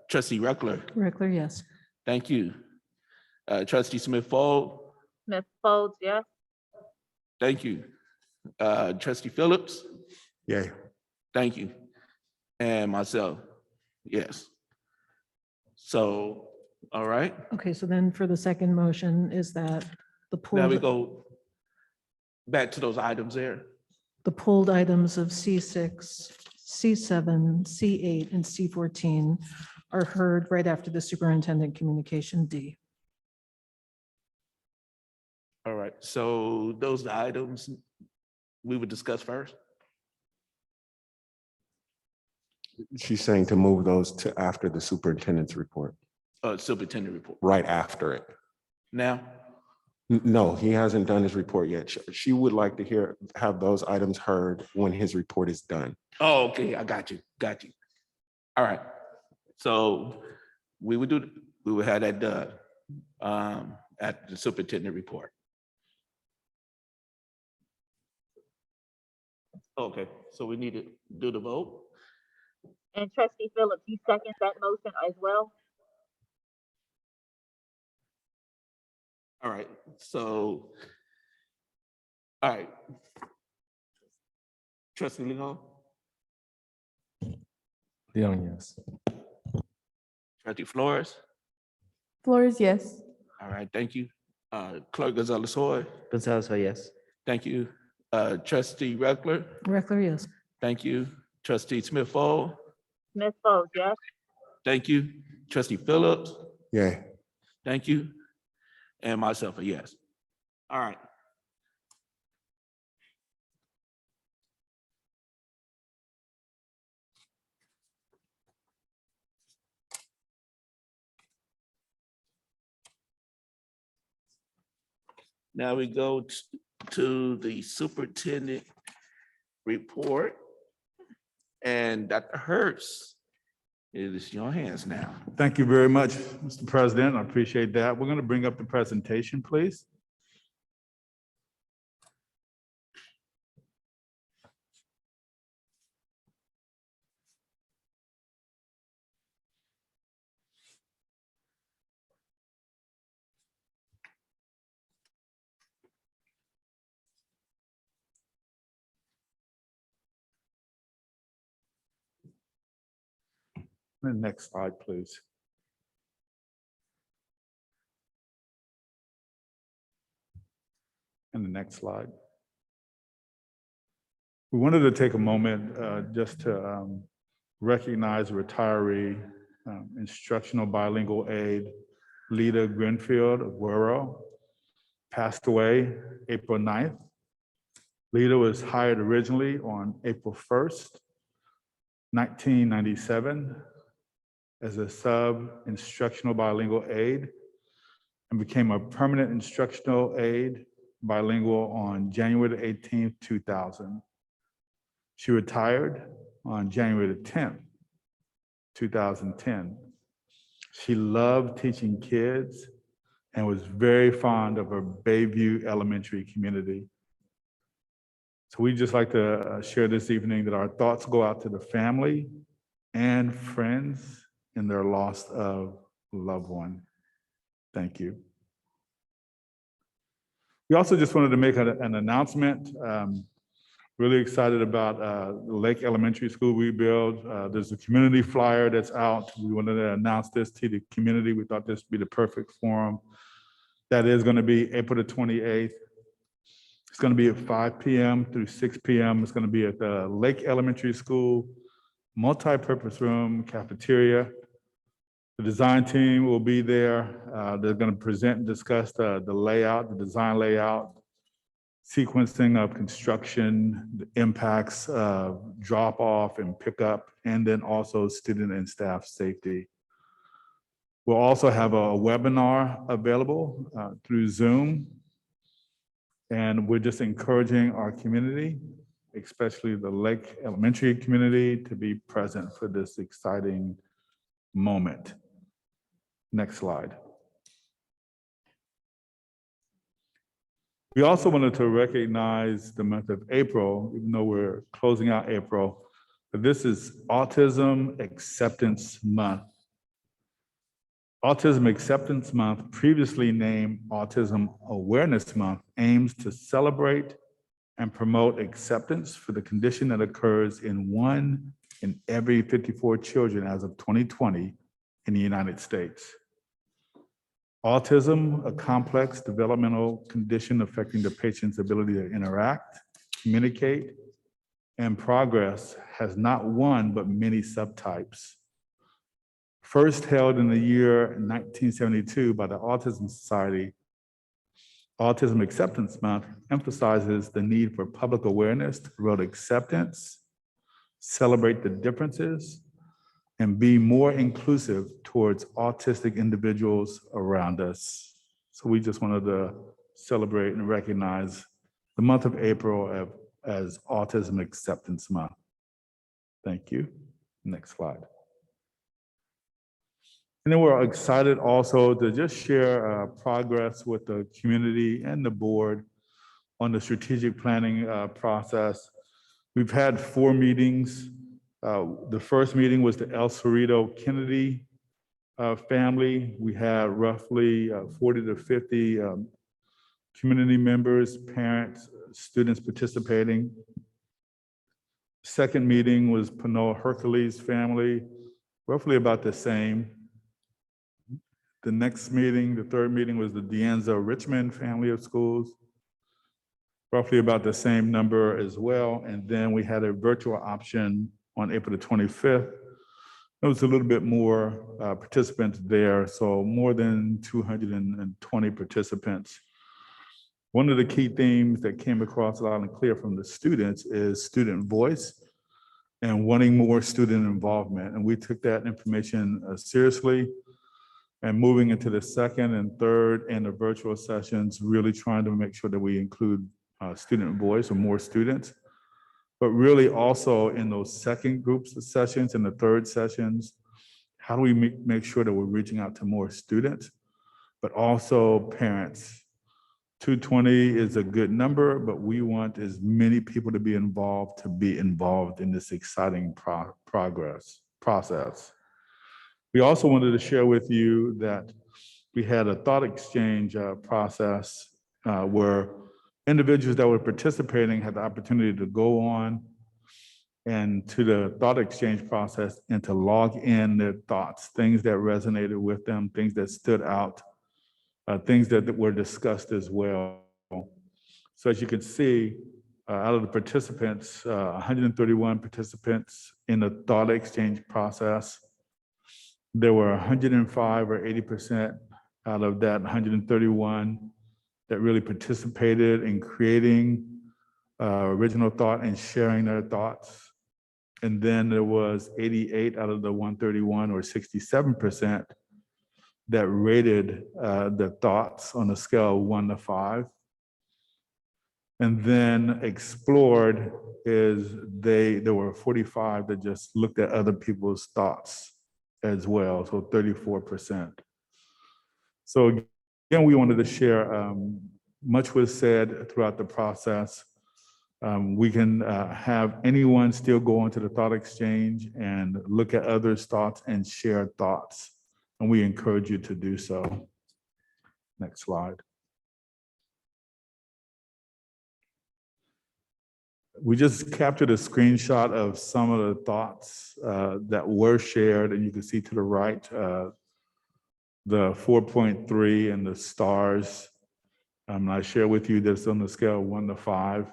Speaker 1: Trustee Reckler,
Speaker 4: Reckler, yes.
Speaker 1: thank you. Trustee Smith-Fold,
Speaker 2: Smith Folds, yes.
Speaker 1: thank you. Trustee Phillips,
Speaker 8: Yay.
Speaker 1: thank you. And myself, yes. So, all right,
Speaker 4: Okay, so then for the second motion is that the
Speaker 1: now we
Speaker 4: pulled,
Speaker 1: go back to those items there.
Speaker 4: the pulled items of C6, C7, C8, and C14 are heard right after the superintendent communication D.
Speaker 1: All right, so those are the items we would discuss first.
Speaker 8: She's saying to move those to after the superintendent's report,
Speaker 1: Superintendent report.
Speaker 8: right after it.
Speaker 1: Now,
Speaker 8: No, he hasn't done his report yet. She would like to have those items heard when his report is done.
Speaker 1: oh, okay, I got you. All right, so we would have that done at the superintendent report. Okay, so we need to do the vote.
Speaker 2: And Trustee Phillips, you second that motion as well?
Speaker 1: All right, so, all right. Trustee Leon,
Speaker 7: Leon, yes.
Speaker 1: Trustee Flores,
Speaker 5: Flores, yes.
Speaker 1: all right, thank you. Clerk Gonzalez-Hoy,
Speaker 23: Gonzalez, oh yes.
Speaker 1: thank you. Trustee Reckler,
Speaker 4: Reckler, yes.
Speaker 1: thank you. Trustee Smith Fall,
Speaker 2: Smith Folds, yes.
Speaker 1: thank you. Trustee Phillips,
Speaker 8: Yeah.
Speaker 1: thank you. And myself, a yes. All right. Now we go to the superintendent report. And Dr. Hurst, it is your hands now.
Speaker 3: Thank you very much, Mr. President. I appreciate that. We're going to bring up the presentation, please. The next slide, please. And the next slide. We wanted to take a moment just to recognize retiree instructional bilingual aide, Lita Grenfield of Wirral, passed away April 9th. Lita was hired originally on April 1st, 1997, as a sub-instructional bilingual aide and became a permanent instructional aide bilingual on January the 18th, 2000. She retired on January the 10th, 2010. She loved teaching kids and was very fond of her Bayview Elementary community. So we'd just like to share this evening that our thoughts go out to the family and friends in their loss of a loved one. Thank you. We also just wanted to make an announcement. Really excited about the Lake Elementary School rebuild. There's a community flyer that's out. We wanted to announce this to the community. We thought this would be the perfect forum. That is going to be April the 28th. It's going to be at 5 p.m. through 6 p.m. It's going to be at the Lake Elementary School, multi-purpose room, cafeteria. The design team will be there. They're going to present and discuss the layout, the design layout, sequencing of construction, the impacts of drop off and pickup, and then also student and staff safety. We'll also have a webinar available through Zoom. And we're just encouraging our community, especially the Lake Elementary community, to be present for this exciting moment. Next slide. We also wanted to recognize the month of April, even though we're closing out April, but this is Autism Acceptance Month. Autism Acceptance Month, previously named Autism Awareness Month, aims to celebrate and promote acceptance for the condition that occurs in 1 in every 54 children as of 2020 in the United States. Autism, a complex developmental condition affecting the patient's ability to interact, communicate, and progress, has not one but many subtypes. First held in the year 1972 by the Autism Society, Autism Acceptance Month emphasizes the need for public awareness to promote acceptance, celebrate the differences, and be more inclusive towards autistic individuals around us. So we just wanted to celebrate and recognize the month of April as Autism Acceptance Month. Thank you. Next slide. And then we're excited also to just share progress with the community and the board on the strategic planning process. We've had 4 meetings. The first meeting was the El Cerrito Kennedy family. We had roughly 40 to 50 community members, parents, students participating. Second meeting was Panoa Hercules family, roughly about the same. The next meeting, the third meeting, was the Deanza Richmond family of schools, roughly about the same number as well. And then we had a virtual option on April the 25th. There was a little bit more participants there, so more than 220 participants. One of the key themes that came across loud and clear from the students is student voice and wanting more student involvement. And we took that information seriously, and moving into the second and third and the virtual sessions, really trying to make sure that we include student voice or more students. But really also in those second groups of sessions and the third sessions, how do we make sure that we're reaching out to more students, but also parents? 220 is a good number, but we want as many people to be involved in this exciting process. We also wanted to share with you that we had a thought exchange process where individuals that were participating had the opportunity to go on and to the thought exchange process and to log in their thoughts, things that resonated with them, things that stood out, things that were discussed as well. So as you can see, out of the participants, 131 participants in the thought exchange process, there were 105 or 80% out of that 131 that really participated in creating original thought and sharing their thoughts. And then there was 88 out of the 131 or 67% that rated the thoughts on a scale of 1 to 5. And then explored is there were 45 that just looked at other people's thoughts as well, so 34%. So again, we wanted to share, much was said throughout the process. We can have anyone still go into the thought exchange and look at others' thoughts and share thoughts. And we encourage you to do so. Next slide. We just captured a screenshot of some of the thoughts that were shared, and you can see to the right, the 4.3 and the stars. I share with you this on the scale of 1 to 5.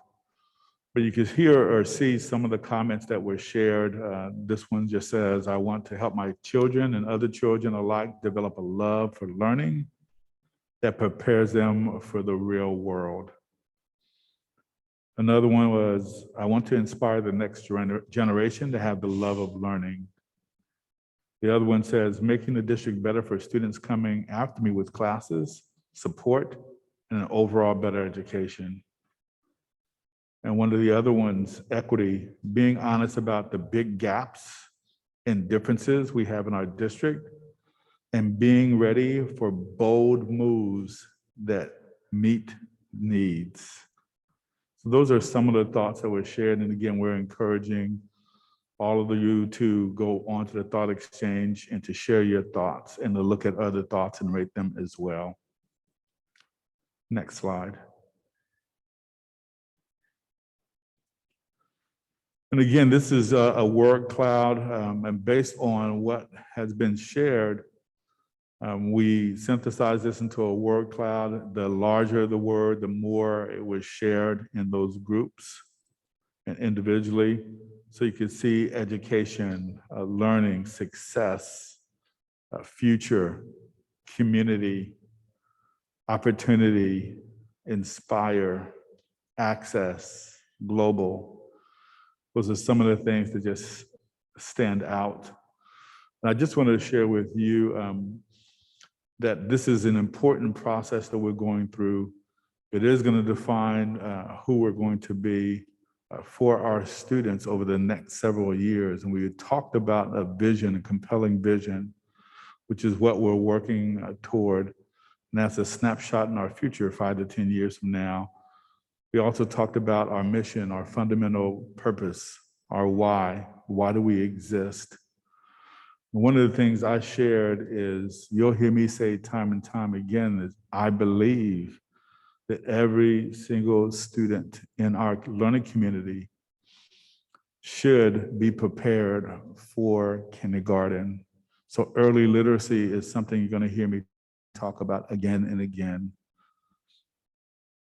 Speaker 3: But you can hear or see some of the comments that were shared. This one just says, I want to help my children and other children alike develop a love for learning that prepares them for the real world. Another one was, I want to inspire the next generation to have the love of learning. The other one says, making the district better for students coming after me with classes, support, and an overall better education. And one of the other ones, equity, being honest about the big gaps and differences we have in our district, and being ready for bold moves that meet needs. So those are some of the thoughts that were shared. And again, we're encouraging all of you to go onto the thought exchange and to share your thoughts and to look at other thoughts and rate them as well. Next slide. And again, this is a word cloud, and based on what has been shared, we synthesized this into a word cloud. The larger the word, the more it was shared in those groups and individually. So you can see education, learning, success, future, community, opportunity, inspire, access, global. Those are some of the things that just stand out. And I just wanted to share with you that this is an important process that we're going through. It is going to define who we're going to be for our students over the next several years. And we talked about a vision, a compelling vision, which is what we're working toward. And that's a snapshot in our future 5 to 10 years from now. We also talked about our mission, our fundamental purpose, our why. Why do we exist? And one of the things I shared is, you'll hear me say time and time again, is I believe that every single student in our learning community should be prepared for kindergarten. So early literacy is something you're going to hear me talk about again and again.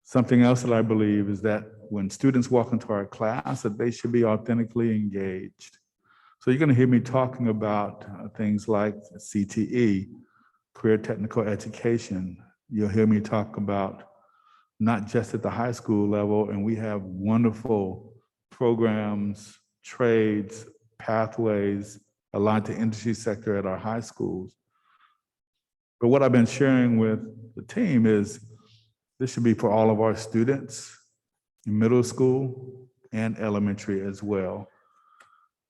Speaker 3: Something else that I believe is that when students walk into our class, that they should be authentically engaged. So you're going to hear me talking about things like CTE, career technical education. You'll hear me talk about not just at the high school level, and we have wonderful programs, trades, pathways aligned to industry sector at our high schools. But what I've been sharing with the team is this should be for all of our students in middle school and elementary as well.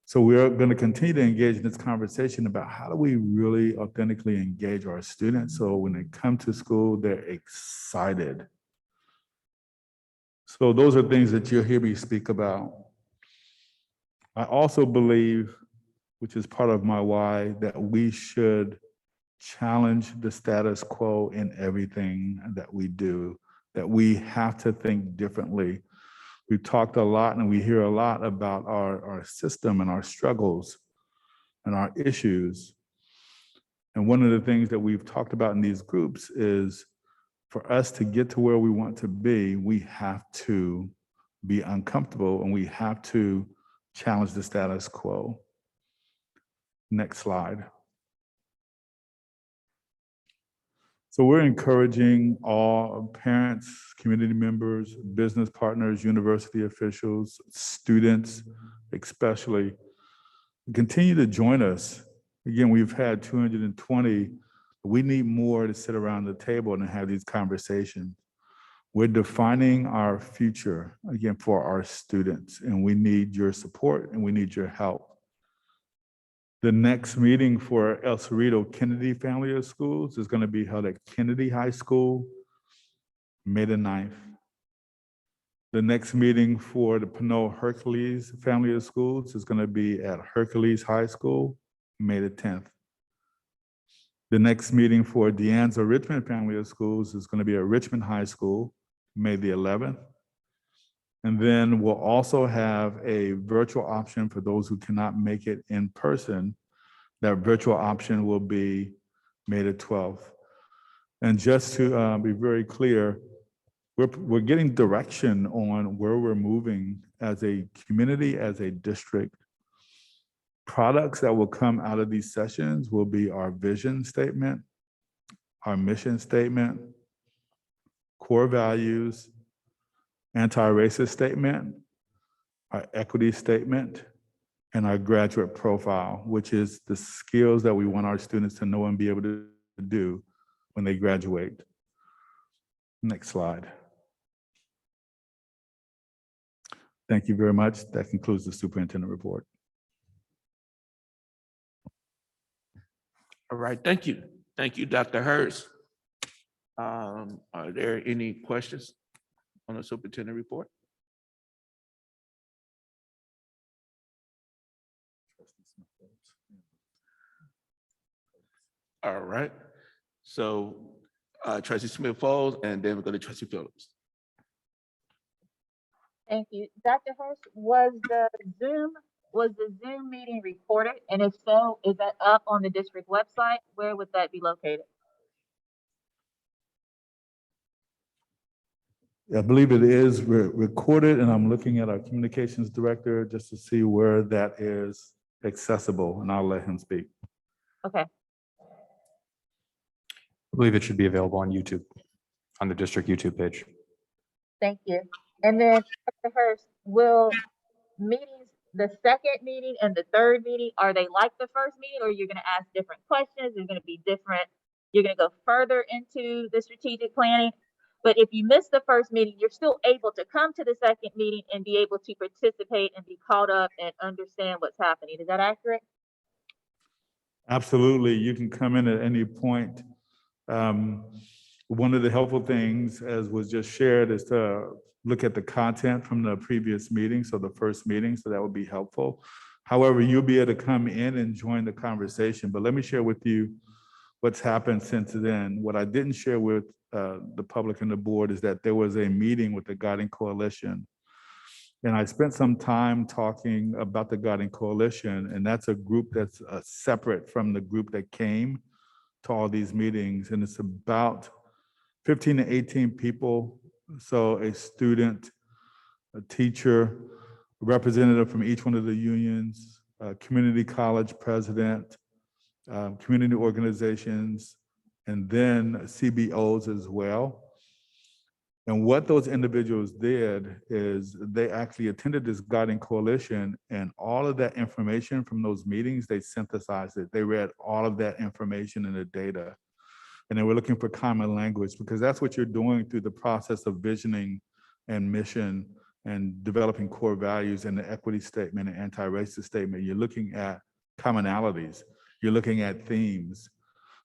Speaker 3: So we're going to continue to engage in this conversation about how do we really authentically engage our students so when they come to school, they're excited. So those are things that you'll hear me speak about. I also believe, which is part of my why, that we should challenge the status quo in everything that we do, that we have to think differently. We've talked a lot and we hear a lot about our system and our struggles and our issues. And one of the things that we've talked about in these groups is for us to get to where we want to be, we have to be uncomfortable and we have to challenge the status quo. Next slide. So we're encouraging all parents, community members, business partners, university officials, students, especially, to continue to join us. Again, we've had 220. We need more to sit around the table and have these conversations. We're defining our future, again, for our students, and we need your support and we need your help. The next meeting for El Cerrito Kennedy Family of Schools is going to be held at Kennedy High School, May the 9th. The next meeting for the Pinot Hercules Family of Schools is going to be at Hercules High School, May the 10th. The next meeting for De Anza Richmond Family of Schools is going to be at Richmond High School, May the 11th. And then we'll also have a virtual option for those who cannot make it in person. That virtual option will be May the 12th. And just to be very clear, we're getting direction on where we're moving as a community, as a district. Products that will come out of these sessions will be our vision statement, our mission statement, core values, anti-racist statement, our equity statement, and our graduate profile, which is the skills that we want our students to know and be able to do when they graduate. Next slide. Thank you very much. That concludes the superintendent report.
Speaker 1: All right, thank you. Thank you, Dr. Hurst. Are there any questions on the superintendent report? All right, so Trustee Smith Folds, and then we're going to Trustee Phillips.
Speaker 2: Thank you. Dr. Hurst, was the Zoom meeting recorded? And if so, is that up on the district website? Where would that be located?
Speaker 3: I believe it is recorded, and I'm looking at our communications director just to see where that is accessible, and I'll let him speak.
Speaker 2: Okay.
Speaker 9: I believe it should be available on YouTube, on the district YouTube page.
Speaker 2: Thank you. And then, Dr. Hurst, will meetings, the second meeting and the third meeting, are they like the first meeting, or you're going to ask different questions? They're going to be different. You're going to go further into the strategic planning. But if you miss the first meeting, you're still able to come to the second meeting and be able to participate and be caught up and understand what's happening. Is that accurate?
Speaker 3: Absolutely. You can come in at any point. One of the helpful things, as was just shared, is to look at the content from the previous meeting, so the first meeting, so that would be helpful. However, you'll be able to come in and join the conversation. But let me share with you what's happened since then. What I didn't share with the public and the board is that there was a meeting with the Guiding Coalition. And I spent some time talking about the Guiding Coalition, and that's a group that's separate from the group that came to all these meetings. And it's about 15 to 18 people. So a student, a teacher, a representative from each one of the unions, community college president, community organizations, and then CBOs as well. And what those individuals did is they actually attended this guiding coalition, and all of that information from those meetings, they synthesized it. They read all of that information and the data. And they were looking for common language, because that's what you're doing through the process of visioning and mission and developing core values in the equity statement and anti-racist statement. You're looking at commonalities. You're looking at themes.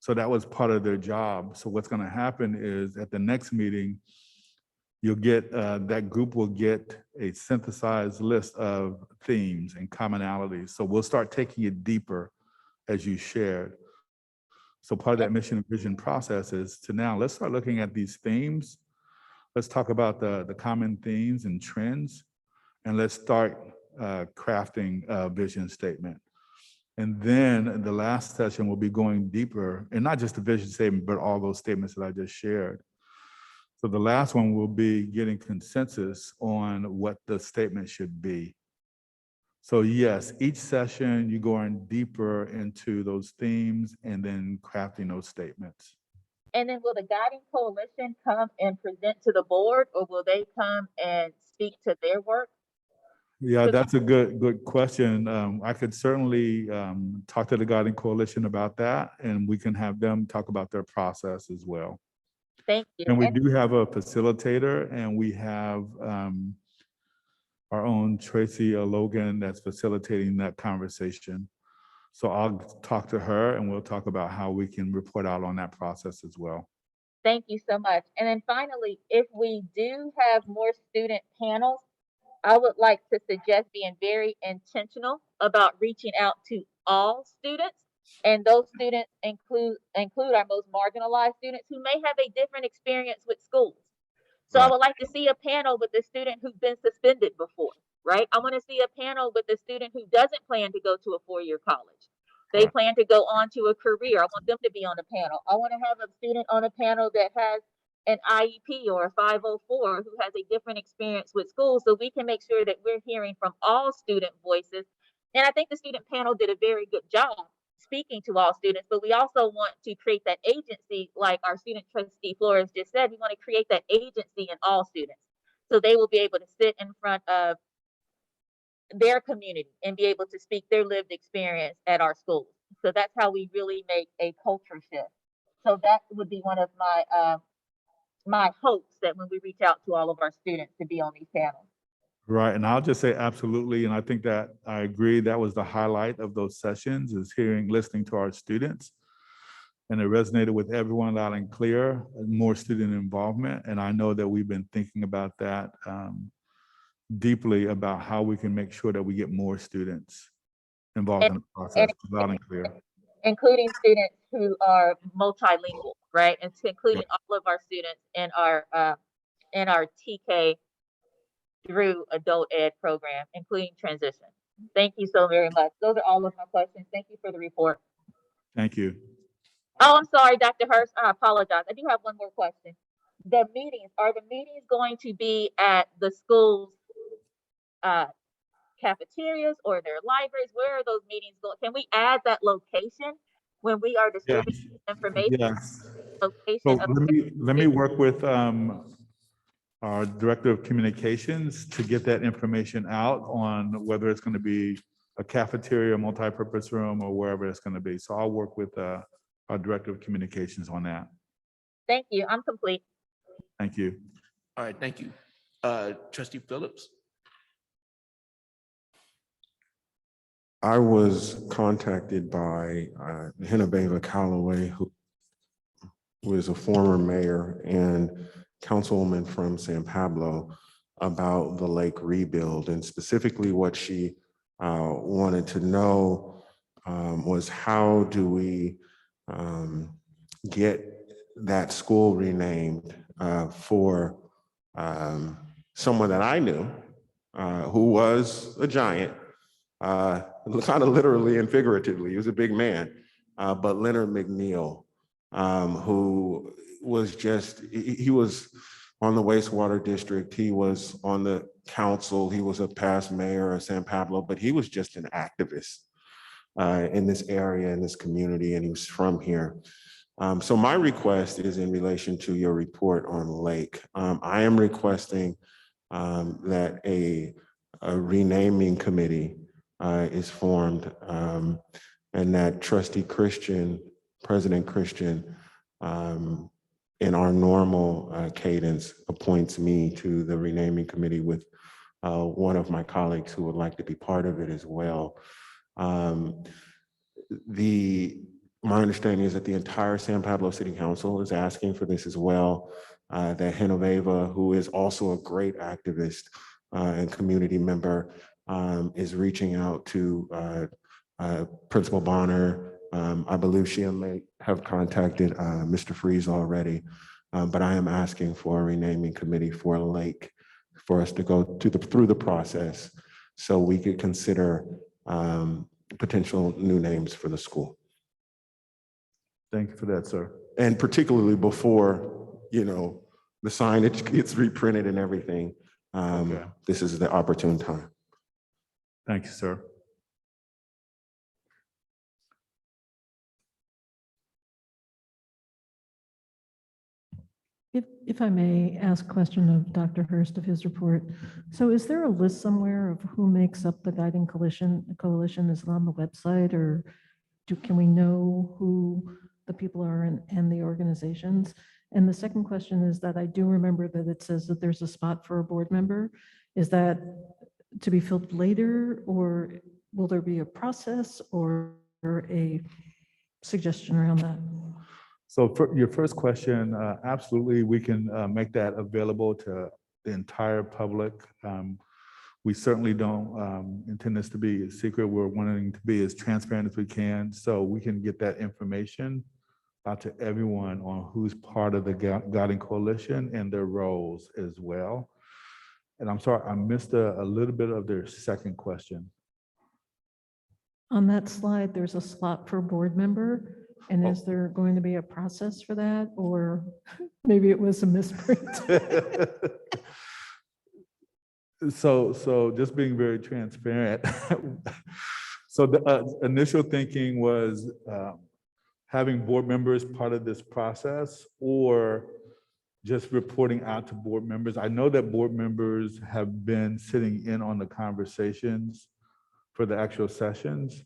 Speaker 3: So that was part of their job. So what's going to happen is at the next meeting, you'll get, that group will get a synthesized list of themes and commonalities. So we'll start taking it deeper as you shared. So part of that mission and vision process is to now, let's start looking at these themes. Let's talk about the common themes and trends, and let's start crafting a vision statement. And then the last session will be going deeper, and not just the vision statement, but all those statements that I just shared. So the last one will be getting consensus on what the statement should be. So yes, each session you going deeper into those themes and then crafting those statements.
Speaker 2: And then will the guiding coalition come and present to the board, or will they come and speak to their work?
Speaker 3: Yeah, that's a good question. I could certainly talk to the guiding coalition about that, and we can have them talk about their process as well.
Speaker 2: Thank you.
Speaker 3: And we do have a facilitator, and we have our own Tracy Logan that's facilitating that conversation. So I'll talk to her, and we'll talk about how we can report out on that process as well.
Speaker 2: Thank you so much. And then finally, if we do have more student panels, I would like to suggest being very intentional about reaching out to all students. And those students include our most marginalized students who may have a different experience with schools. So I would like to see a panel with a student who's been suspended before, right? I want to see a panel with a student who doesn't plan to go to a four-year college. They plan to go on to a career. I want them to be on the panel. I want to have a student on a panel that has an IEP or a 504 who has a different experience with school, so we can make sure that we're hearing from all student voices. And I think the student panel did a very good job speaking to all students, but we also want to create that agency, like our student trustee Flores just said. We want to create that agency in all students, so they will be able to sit in front of their community and be able to speak their lived experience at our schools. So that's how we really make a culture shift. So that would be one of my hopes, that when we reach out to all of our students to be on these panels.
Speaker 3: Right, and I'll just say absolutely, and I think that I agree, that was the highlight of those sessions, is listening to our students. And it resonated with everyone loud and clear, more student involvement. And I know that we've been thinking about that deeply, about how we can make sure that we get more students involved in the process, loud and clear.
Speaker 2: Including students who are multilingual, right? And including all of our students in our TK through adult ed program, including transition. Thank you so very much. Those are all of my questions. Thank you for the report.
Speaker 3: Thank you.
Speaker 2: Oh, I'm sorry, Dr. Hurst. I apologize. I do have one more question. Are the meetings going to be at the school's cafeterias or their libraries? Where are those meetings going? Can we add that location when we are distributing information?
Speaker 3: Yes.
Speaker 2: Location
Speaker 3: So let me work with our Director of Communications to get that information out on whether it's going to be a cafeteria, multi-purpose room, or wherever it's going to be. So I'll work with our Director of Communications on that.
Speaker 2: Thank you. I'm complete.
Speaker 3: Thank you.
Speaker 1: All right, thank you. Trustee Phillips.
Speaker 8: I was contacted by Henebeva Calloway, who is a former mayor and councilwoman from San Pablo, about the lake rebuild. And specifically what she wanted to know was, how do we get that school renamed for someone that I knew who was a giant, kind of literally and figuratively. He was a big man, but Leonard McNeil, who was he was on the wastewater district, he was on the council, he was a past mayor of San Pablo, but he was just an activist. in this area, in this community, and he was from here. So my request is in relation to your report on Lake. I am requesting that a renaming committee is formed, and that Trustee Christian, President Christian, in our normal cadence, appoints me to the renaming committee with one of my colleagues who would like to be part of it as well. My understanding is that the entire San Pablo City Council is asking for this as well. That Genoveva, who is also a great activist and community member, is reaching out to Principal Bonner. I believe she may have contacted Mr. Freeze already, but I am asking for a renaming committee for Lake for us to go through the process so we could consider potential new names for the school.
Speaker 3: Thank you for that, sir.
Speaker 8: And particularly before, the signage gets reprinted and everything. This is the opportune time.
Speaker 3: Thank you, sir.
Speaker 4: If I may ask a question of Dr. Hurst of his report. So is there a list somewhere of who makes up the guiding coalition? Is it on the website, or can we know who the people are and the organizations? And the second question is that I do remember that it says that there's a spot for a board member. Is that to be filled later, or will there be a process or a suggestion around that?
Speaker 3: So for your first question, absolutely, we can make that available to the entire public. We certainly don't intend this to be a secret. We're wanting to be as transparent as we can, so we can get that information out to everyone on who's part of the guiding coalition and their roles as well. And I'm sorry, I missed a little bit of their second question.
Speaker 4: On that slide, there's a slot for board member. And is there going to be a process for that, or maybe it was a misprint?
Speaker 3: So just being very transparent. So the initial thinking was having board members part of this process, or just reporting out to board members. I know that board members have been sitting in on the conversations for the actual sessions.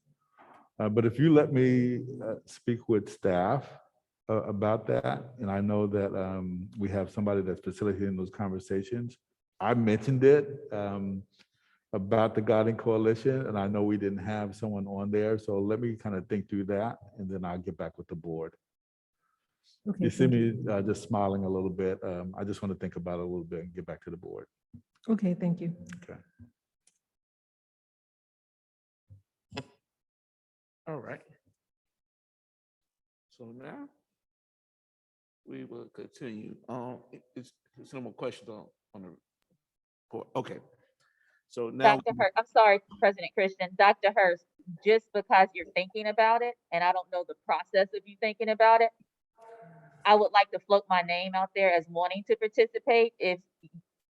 Speaker 3: But if you let me speak with staff about that, and I know that we have somebody that's facilitating those conversations. I mentioned it about the guiding coalition, and I know we didn't have someone on there. So let me kind of think through that, and then I'll get back with the board.
Speaker 4: Okay,
Speaker 3: You see me just smiling a little bit. I just want to think about it a little bit and get back to the board.
Speaker 4: Okay, thank you.
Speaker 3: Okay.
Speaker 1: All right. So now we will continue on. Is no more questions on the report? Okay. So now,
Speaker 2: Dr. Hurst, I'm sorry, President Christian, Dr. Hurst, just because you're thinking about it, and I don't know the process of you thinking about it, I would like to float my name out there as wanting to participate if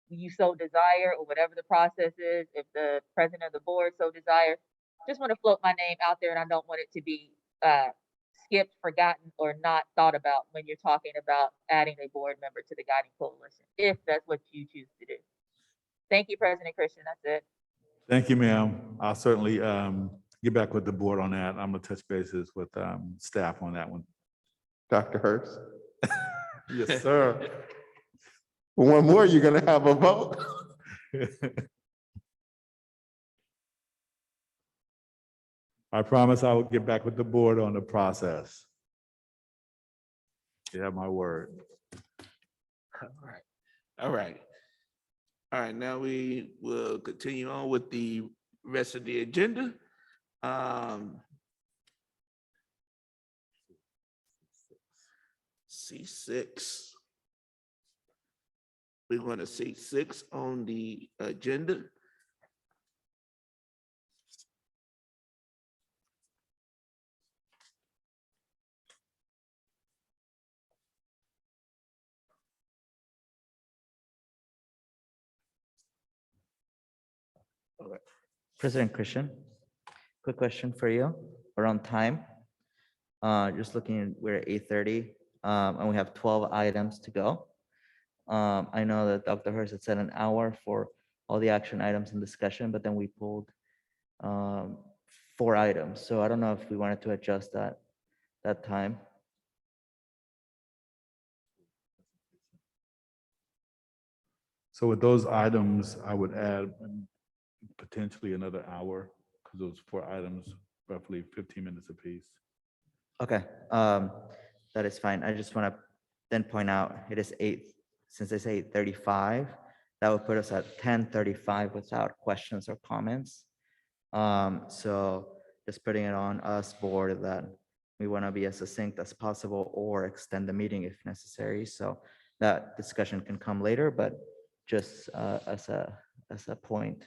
Speaker 2: you so desire, or whatever the process is, if the president of the board so desires. Just want to float my name out there, and I don't want it to be skipped, forgotten, or not thought about when you're talking about adding a board member to the guiding coalition, if that's what you choose to do. Thank you, President Christian. That's it.
Speaker 3: Thank you, ma'am. I'll certainly get back with the board on that. I'm gonna touch bases with staff on that one.
Speaker 8: Dr. Hurst?
Speaker 3: Yes, sir.
Speaker 8: One more, you're gonna have a vote.
Speaker 3: I promise I will get back with the board on the process. You have my word.
Speaker 1: all right. All right. All right, now we will continue on with the rest of the agenda. C6. We're going to C6 on the agenda.
Speaker 23: President Christian, quick question for you. around time. Just looking, we're at 8:30, and we have 12 items to go. I know that Dr. Hurst had said an hour for all the action items in discussion, but then we pulled 4 items. So I don't know if we wanted to adjust that time.
Speaker 3: So with those items, I would add potentially another hour because those 4 items, roughly 15 minutes apiece.
Speaker 23: Okay, that is fine. I just want to then point out it is 8, since it's 8:35, that would put us at 10:35 without questions or comments. So just putting it on us board that we want to be as succinct as possible or extend the meeting if necessary. So that discussion can come later, but just as a point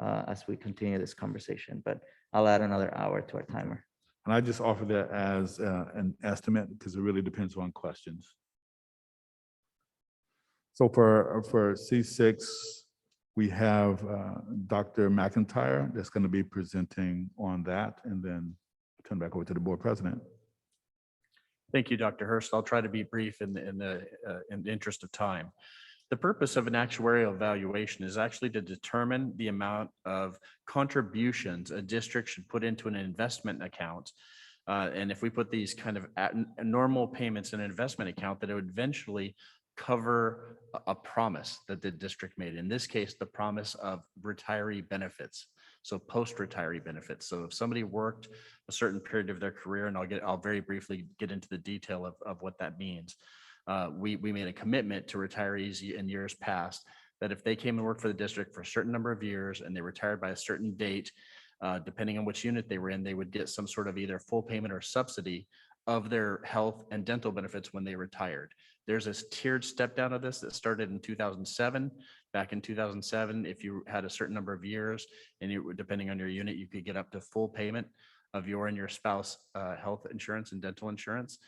Speaker 23: as we continue this conversation. But I'll add another hour to our timer.
Speaker 3: And I just offer that as an estimate because it really depends on questions. So for C6, we have Dr. McIntyre that's going to be presenting on that, and then turn back over to the board president.
Speaker 10: Thank you, Dr. Hurst. I'll try to be brief in the interest of time. The purpose of an actuarial evaluation is actually to determine the amount of contributions a district should put into an investment account. And if we put these kind of normal payments in an investment account, that it would eventually cover a promise that the district made. In this case, the promise of retiree benefits. So post-retiree benefits. So if somebody worked a certain period of their career, and I'll very briefly get into the detail of what that means. We made a commitment to retirees in years past that if they came and worked for the district for a certain number of years and they retired by a certain date, depending on which unit they were in, they would get some sort of either full payment or subsidy of their health and dental benefits when they retired. There's this tiered step down of this that started in 2007. Back in 2007, if you had a certain number of years and you, depending on your unit, you could get up to full payment of your and your spouse health insurance and dental insurance.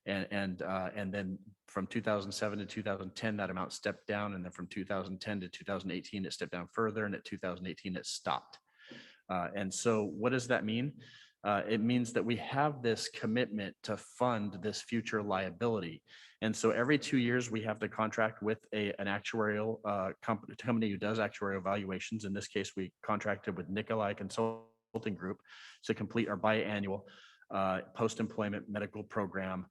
Speaker 10: And then from 2007 to 2010, that amount stepped down. And then from 2010 to 2018, it stepped down further. And at 2018, it stopped. And so what does that mean? It means that we have this commitment to fund this future liability. And so every 2 years, we have to contract with an actuarial company who does actuarial evaluations. In this case, we contracted with Nikolai Consulting Group to complete our biannual post-employment medical program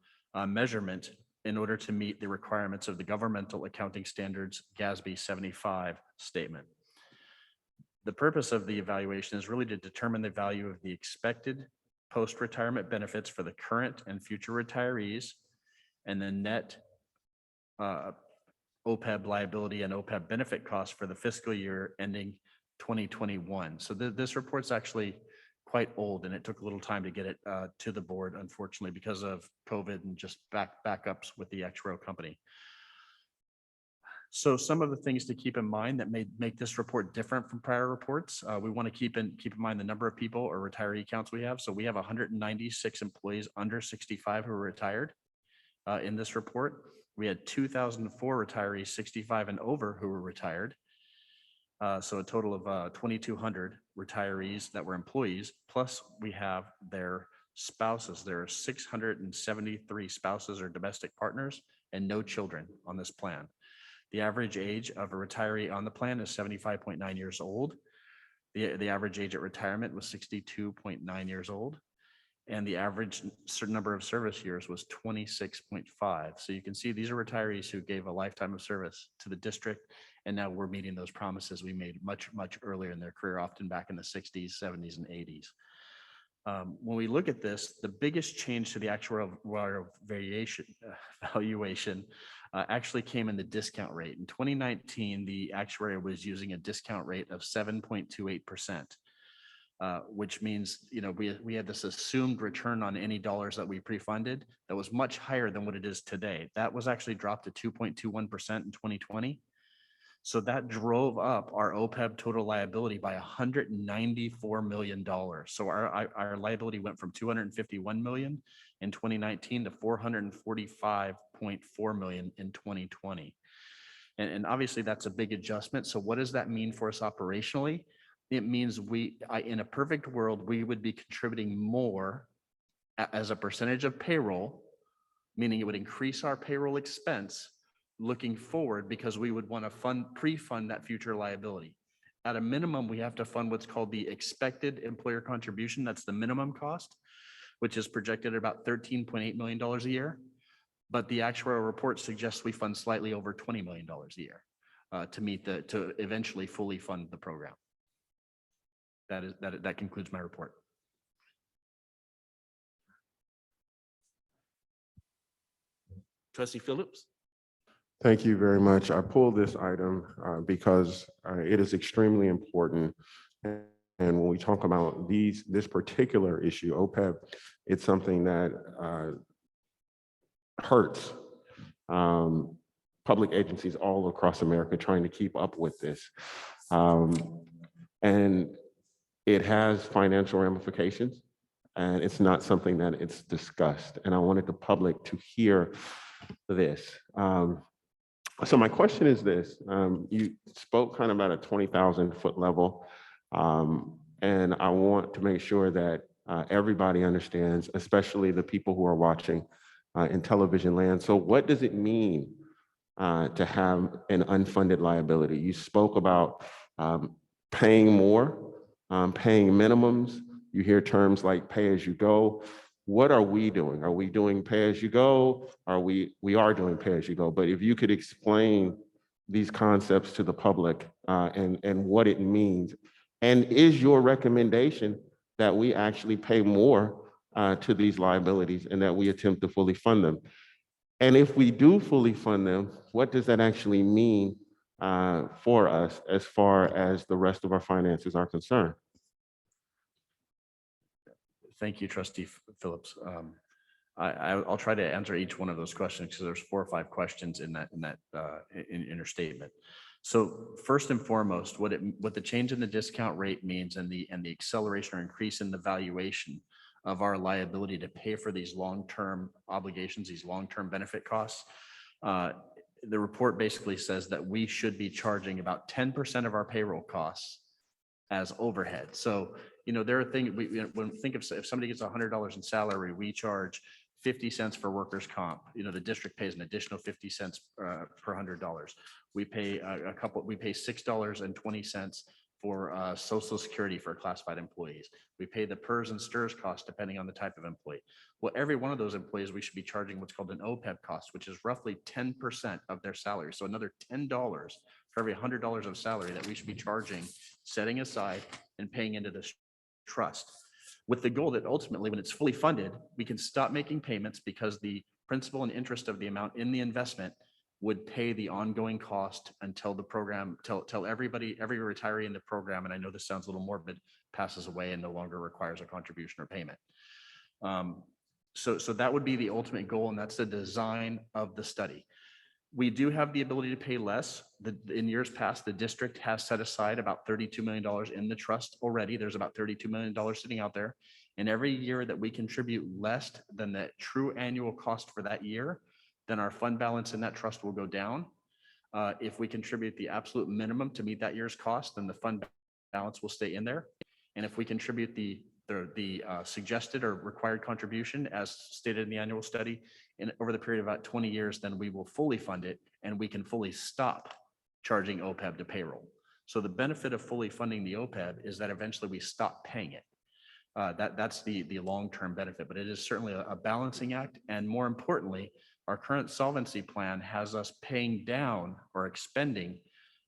Speaker 10: measurement in order to meet the requirements of the Governmental Accounting Standards GASB 75 statement. The purpose of the evaluation is really to determine the value of the expected post-retirement benefits for the current and future retirees and the net OPEB liability and OPEB benefit costs for the fiscal year ending 2021. So this report's actually quite old, and it took a little time to get it to the board, unfortunately, because of COVID and just backups with the actuarial company. So some of the things to keep in mind that may make this report different from prior reports, we want to keep in mind the number of people or retiree counts we have. So we have 196 employees under 65 who are retired in this report. We had 2,004 retirees 65 and over who were retired. So a total of 2,200 retirees that were employees, plus we have their spouses. There are 673 spouses or domestic partners and no children on this plan. The average age of a retiree on the plan is 75.9 years old. The average age at retirement was 62.9 years old. And the average certain number of service years was 26.5. So you can see these are retirees who gave a lifetime of service to the district. And now we're meeting those promises we made much earlier in their career, often back in the 60s, 70s, and 80s. When we look at this, the biggest change to the actuarial valuation actually came in the discount rate. In 2019, the actuary was using a discount rate of 7.28%, which means we had this assumed return on any dollars that we pre-funded that was much higher than what it is today. That was actually dropped to 2.21% in 2020. So that drove up our OPEB total liability by $194 million. So our liability went from $251 million in 2019 to $445.4 million in 2020. And obviously that's a big adjustment. So what does that mean for us operationally? it means in a perfect world, we would be contributing more as a percentage of payroll, meaning it would increase our payroll expense looking forward because we would want to pre-fund that future liability. At a minimum, we have to fund what's called the expected employer contribution. That's the minimum cost, which is projected at about $13.8 million a year. But the actuarial report suggests we fund slightly over $20 million a year to eventually fully fund the program. That concludes my report.
Speaker 1: Trustee Phillips?
Speaker 8: Thank you very much. I pulled this item because it is extremely important. And when we talk about this particular issue, OPEB, it's something that hurts public agencies all across America trying to keep up with this. And it has financial ramifications, and it's not something that it's discussed. And I wanted the public to hear this. So my question is this, you spoke kind of at a 20,000 foot level, and I want to make sure that everybody understands, especially the people who are watching in television land. So what does it mean to have an unfunded liability? You spoke about paying more, paying minimums. You hear terms like pay as you go. What are we doing? Are we doing pay as you go? We are doing pay as you go. But if you could explain these concepts to the public and what it means, and is your recommendation that we actually pay more to these liabilities and that we attempt to fully fund them? And if we do fully fund them, what does that actually mean for us as far as the rest of our finances are concerned?
Speaker 10: Thank you, Trustee Phillips. I'll try to answer each one of those questions because there's 4 or 5 questions in your statement. So first and foremost, what the change in the discount rate means and the acceleration or increase in the valuation of our liability to pay for these long-term obligations, these long-term benefit costs. The report basically says that we should be charging about 10% of our payroll costs as overhead. So, there are things if somebody gets $100 in salary, we charge 50 cents for workers' comp. The district pays an additional 50 cents per $100. We pay we pay $6.20 for Social Security for classified employees. We pay the PERS and STIRS cost depending on the type of employee. Well, every one of those employees, we should be charging what's called an OPEB cost, which is roughly 10% of their salary. So another $10 for every $100 of salary that we should be charging, setting aside and paying into this trust, with the goal that ultimately when it's fully funded, we can stop making payments because the principal and interest of the amount in the investment would pay the ongoing cost until the program, till every retiree in the program, and I know this sounds a little morbid, passes away and no longer requires a contribution or payment. So that would be the ultimate goal, and that's the design of the study. We do have the ability to pay less. In years past, the district has set aside about $32 million in the trust already. There's about $32 million sitting out there. And every year that we contribute less than the true annual cost for that year, then our fund balance in that trust will go down. If we contribute the absolute minimum to meet that year's cost, then the fund balance will stay in there. And if we contribute the suggested or required contribution as stated in the annual study, and over the period of about 20 years, then we will fully fund it and we can fully stop charging OPEB to payroll. So the benefit of fully funding the OPEB is that eventually we stop paying it. That's the long-term benefit, but it is certainly a balancing act. And more importantly, our current solvency plan has us paying down or expending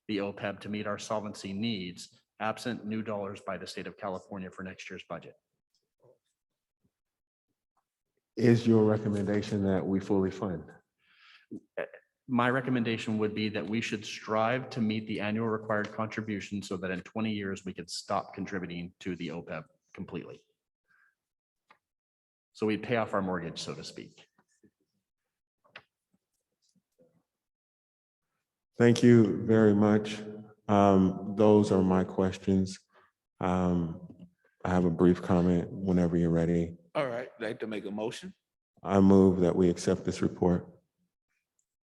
Speaker 10: the OPEB to meet our solvency needs, absent new dollars by the state of California for next year's budget.
Speaker 8: Is your recommendation that we fully fund?
Speaker 10: My recommendation would be that we should strive to meet the annual required contribution so that in 20 years, we could stop contributing to the OPEB completely. So we pay off our mortgage, so to speak.
Speaker 8: Thank you very much. Those are my questions. I have a brief comment whenever you're ready.
Speaker 1: All right, I'd like to make a motion.
Speaker 8: I move that we accept this report.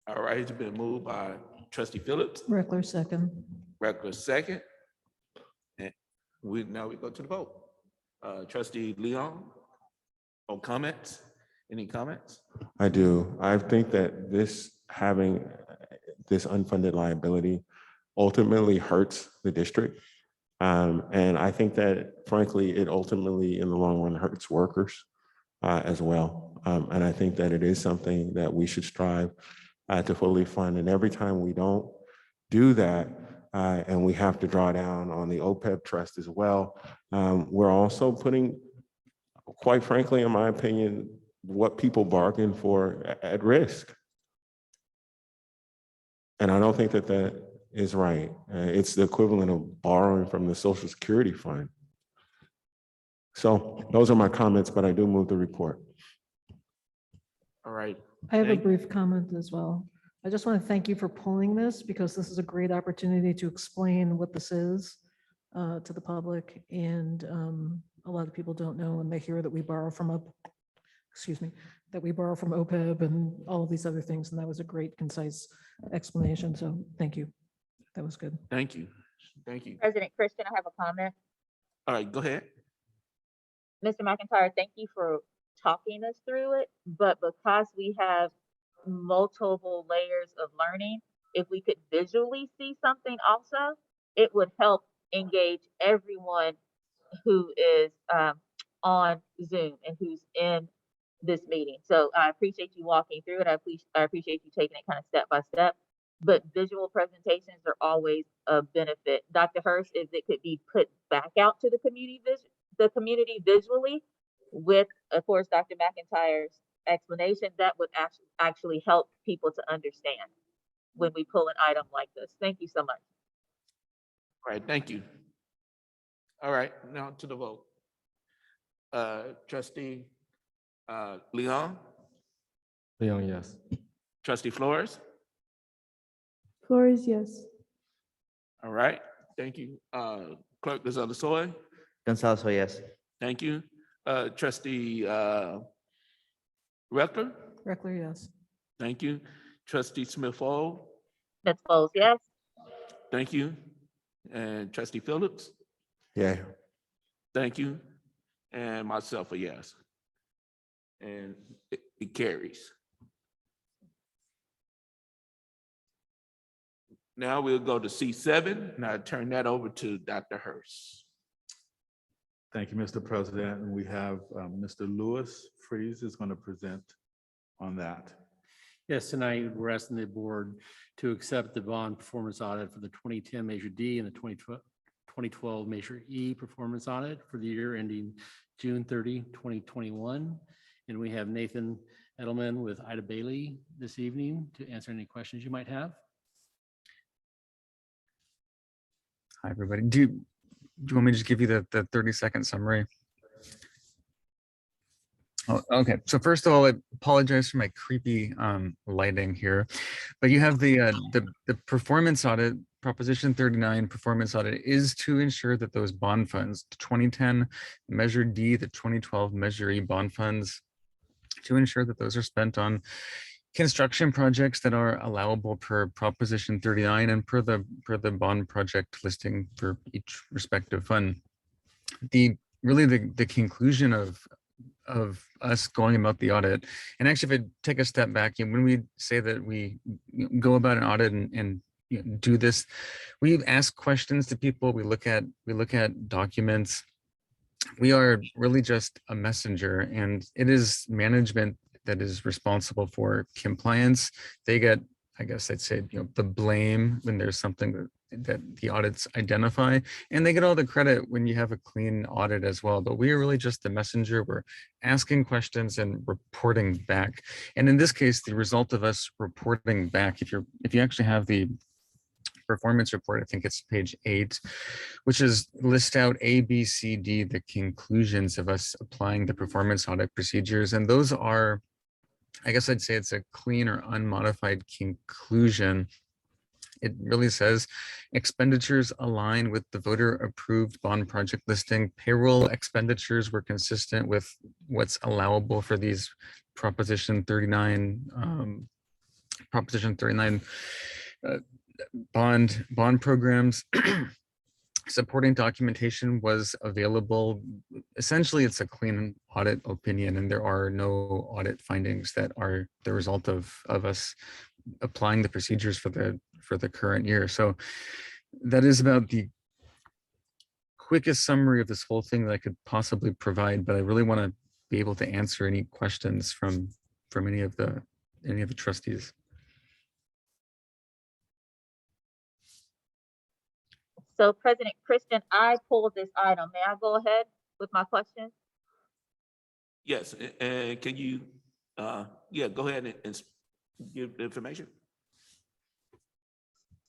Speaker 1: All right, it's been moved by Trustee Phillips.
Speaker 4: Reckler second.
Speaker 1: Reckler second. Now we go to the vote. Trustee Leon, comments? Any comments?
Speaker 8: I do. I think that having this unfunded liability ultimately hurts the district. And I think that frankly, it ultimately in the long run hurts workers as well. And I think that it is something that we should strive to fully fund. And every time we don't do that, and we have to draw down on the OPEB trust as well, we're also putting, quite frankly, in my opinion, what people bargain for at risk. And I don't think that that is right. It's the equivalent of borrowing from the Social Security Fund. So those are my comments, but I do move the report.
Speaker 1: All right.
Speaker 4: I have a brief comment as well. I just want to thank you for pulling this because this is a great opportunity to explain what this is to the public. And a lot of people don't know when they hear that we borrow from OPEB and all of these other things. And that was a great, concise explanation. So thank you. That was good.
Speaker 1: Thank you. Thank you.
Speaker 2: President Christian, I have a comment.
Speaker 1: All right, go ahead.
Speaker 2: Mr. McIntyre, thank you for talking us through it, but because we have multiple layers of learning, if we could visually see something also, it would help engage everyone who is on Zoom and who's in this meeting. So I appreciate you walking through it. I appreciate you taking it kind of step by step, but visual presentations are always a benefit. Dr. Hurst, if it could be put back out to the community visually with, of course, Dr. McIntyre's explanation, that would actually help people to understand when we pull an item like this. Thank you so much.
Speaker 1: All right, thank you. All right, now to the vote. Trustee Leon?
Speaker 7: Leon, yes.
Speaker 1: Trustee Flores?
Speaker 5: Flores, yes.
Speaker 1: All right, thank you. Clerk Gonzalez-Soy?
Speaker 23: Gonzalez, yes.
Speaker 1: Thank you. Trustee Reckler?
Speaker 4: Reckler, yes.
Speaker 1: Thank you. Trustee Smith-Fall?
Speaker 2: Smith-Folds, yes.
Speaker 1: Thank you. And Trustee Phillips?
Speaker 8: Yeah.
Speaker 1: Thank you. And myself a yes. And it carries. Now we'll go to C7, and I turn that over to Dr. Hurst.
Speaker 3: Thank you, Mr. President. And we have Mr. Lewis Freeze is going to present on that.
Speaker 11: Yes, tonight we're asking the board to accept the bond performance audit for the 2010 Measure D and the 2012 Measure E performance audit for the year ending June 30, 2021. And we have Nathan Edelman with Ida Bailey this evening to answer any questions you might have.
Speaker 9: Hi, everybody. Do you want me to just give you the 30-second summary? Oh, okay, so first of all, I apologize for my creepy lighting here, but you have the performance audit. Proposition 39 performance audit is to ensure that those bond funds, the 2010 Measure D, the 2012 Measure E bond funds, to ensure that those are spent on construction projects that are allowable per Proposition 39 and per the bond project listing for each respective fund. Really the conclusion of us going about the audit, and actually if I take a step back, when we say that we go about an audit and do this, we ask questions to people, we look at documents. We are really just a messenger, and it is management that is responsible for compliance. They get, I guess I'd say, the blame when there's something that the audits identify, and they get all the credit when you have a clean audit as well. But we are really just the messenger. We're asking questions and reporting back. And in this case, the result of us reporting back, if you actually have the performance report, I think it's page 8, which is list out A, B, C, D, the conclusions of us applying the performance audit procedures. And those are, I guess I'd say it's a clean or unmodified conclusion. It really says expenditures align with the voter approved bond project listing. Payroll expenditures were consistent with what's allowable for these Proposition 39 bond programs. Supporting documentation was available. Essentially, it's a clean audit opinion, and there are no audit findings that are the result of us applying the procedures for the current year. So that is about the quickest summary of this whole thing that I could possibly provide, but I really want to be able to answer any questions from any of the trustees.
Speaker 2: So President Christian, I pulled this item. May I go ahead with my question?
Speaker 1: Yes, and can you, yeah, go ahead and give the information.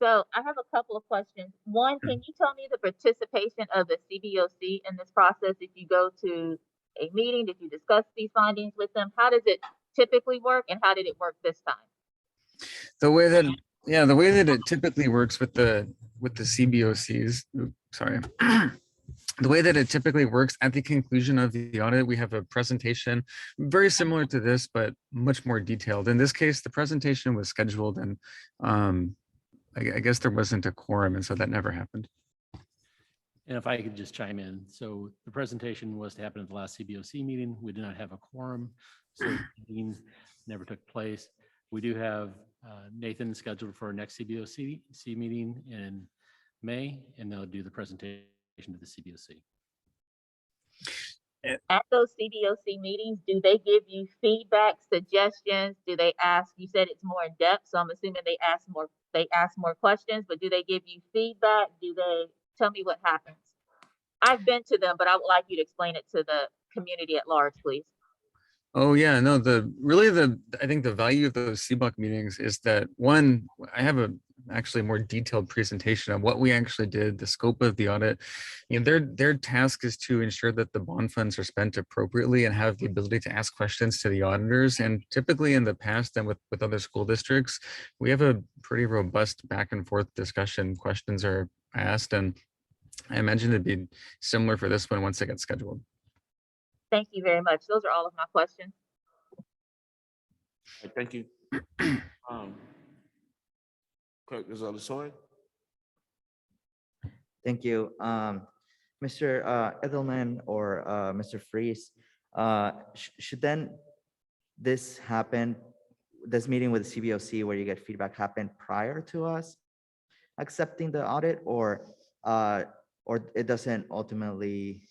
Speaker 2: So I have a couple of questions. One, can you tell me the participation of the CBOC in this process? If you go to a meeting, did you discuss these findings with them? How does it typically work and how did it work this time?
Speaker 9: The way that it typically works with the CBOCs, sorry. The way that it typically works at the conclusion of the audit, we have a presentation very similar to this, but much more detailed. In this case, the presentation was scheduled and I guess there wasn't a quorum, and so that never happened.
Speaker 11: And if I could just chime in. So the presentation was to happen at the last CBOC meeting. We did not have a quorum, so the meeting never took place. We do have Nathan scheduled for our next CBOC meeting in May, and they'll do the presentation to the CBOC.
Speaker 2: At those CBOC meetings, do they give you feedback, suggestions? Do they ask, you said it's more in depth, so I'm assuming they ask more questions, but do they give you feedback? Do they tell me what happens? I've been to them, but I would like you to explain it to the community at large, please.
Speaker 9: Oh yeah, no, I think the value of those CBOC meetings is that one, I have actually more detailed presentation of what we actually did, the scope of the audit. You know, their task is to ensure that the bond funds are spent appropriately and have the ability to ask questions to the auditors. And typically in the past and with other school districts, we have a pretty robust back and forth discussion. Questions are asked, and I imagine it'd be similar for this one once it gets scheduled.
Speaker 2: Thank you very much. Those are all of my questions.
Speaker 1: Thank you. Clerk Gonzalez-Soy.
Speaker 23: Thank you. Mr. Edelman or Mr. Freeze, should then this happen, this meeting with the CBOC where you get feedback happen prior to us accepting the audit, or it doesn't ultimately,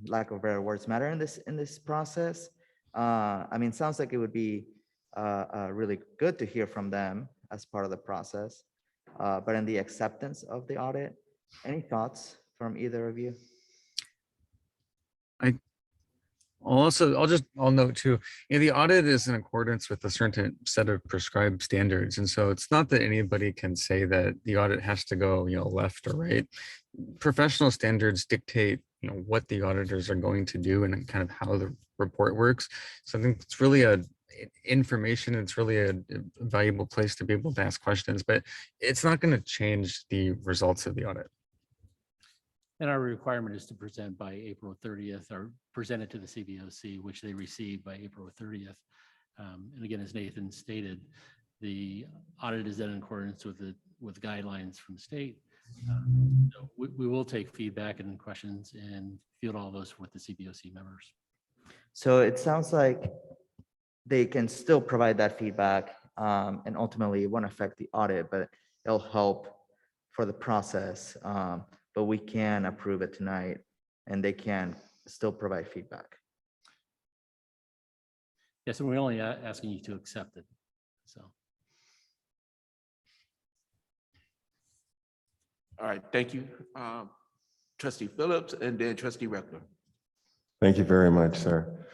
Speaker 23: lack of better words, matter in this process? I mean, sounds like it would be really good to hear from them as part of the process, but in the acceptance of the audit, any thoughts from either of you?
Speaker 9: I'll note too, the audit is in accordance with a certain set of prescribed standards. And so it's not that anybody can say that the audit has to go, left or right. Professional standards dictate, what the auditors are going to do and kind of how the report works. So I think it's really information. It's really a valuable place to be able to ask questions, but it's not going to change the results of the audit.
Speaker 11: And our requirement is to present by April 30th or present it to the CBOC, which they receive by April 30th. And again, as Nathan stated, the audit is done in accordance with guidelines from the state. So we will take feedback and questions and field all those with the CBOC members.
Speaker 23: So it sounds like they can still provide that feedback, and ultimately it won't affect the audit, but it'll help for the process. But we can approve it tonight and they can still provide feedback.
Speaker 11: Yes, and we're only asking you to accept it. So.
Speaker 1: All right, thank you. Trustee Phillips and then Trustee Reckler.
Speaker 8: Thank you very much, sir.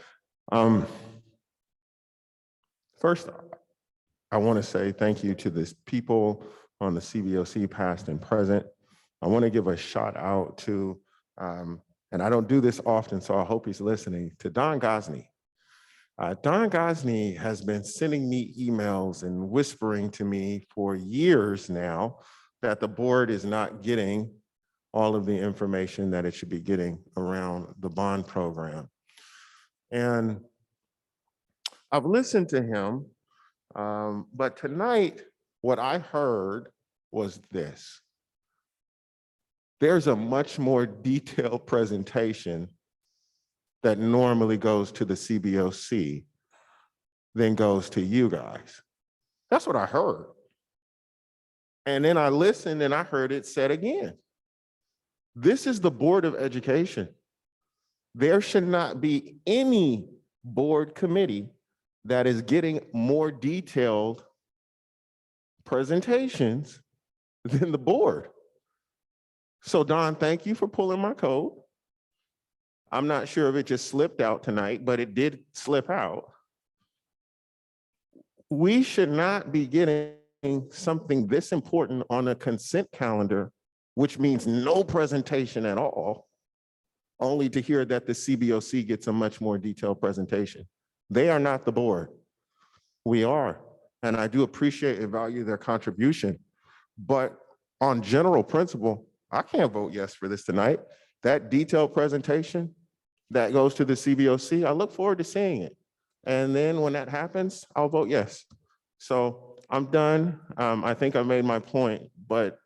Speaker 8: First, I want to say thank you to the people on the CBOC, past and present. I want to give a shout out to, and I don't do this often, so I hope he's listening, to Don Gosney. Don Gosney has been sending me emails and whispering to me for years now that the board is not getting all of the information that it should be getting around the bond program. And I've listened to him, but tonight, what I heard was this. there's a much more detailed presentation that normally goes to the CBOC than goes to you guys. That's what I heard. And then I listened and I heard it said again. This is the Board of Education. There should not be any board committee that is getting more detailed presentations than the board. So Don, thank you for pulling my code. I'm not sure if it just slipped out tonight, but it did slip out. We should not be getting something this important on a consent calendar, which means no presentation at all, only to hear that the CBOC gets a much more detailed presentation. They are not the board. We are, and I do appreciate and value their contribution, but on general principle, I can't vote yes for this tonight. That detailed presentation that goes to the CBOC, I look forward to seeing it. And then when that happens, I'll vote yes. So I'm done. I think I made my point, but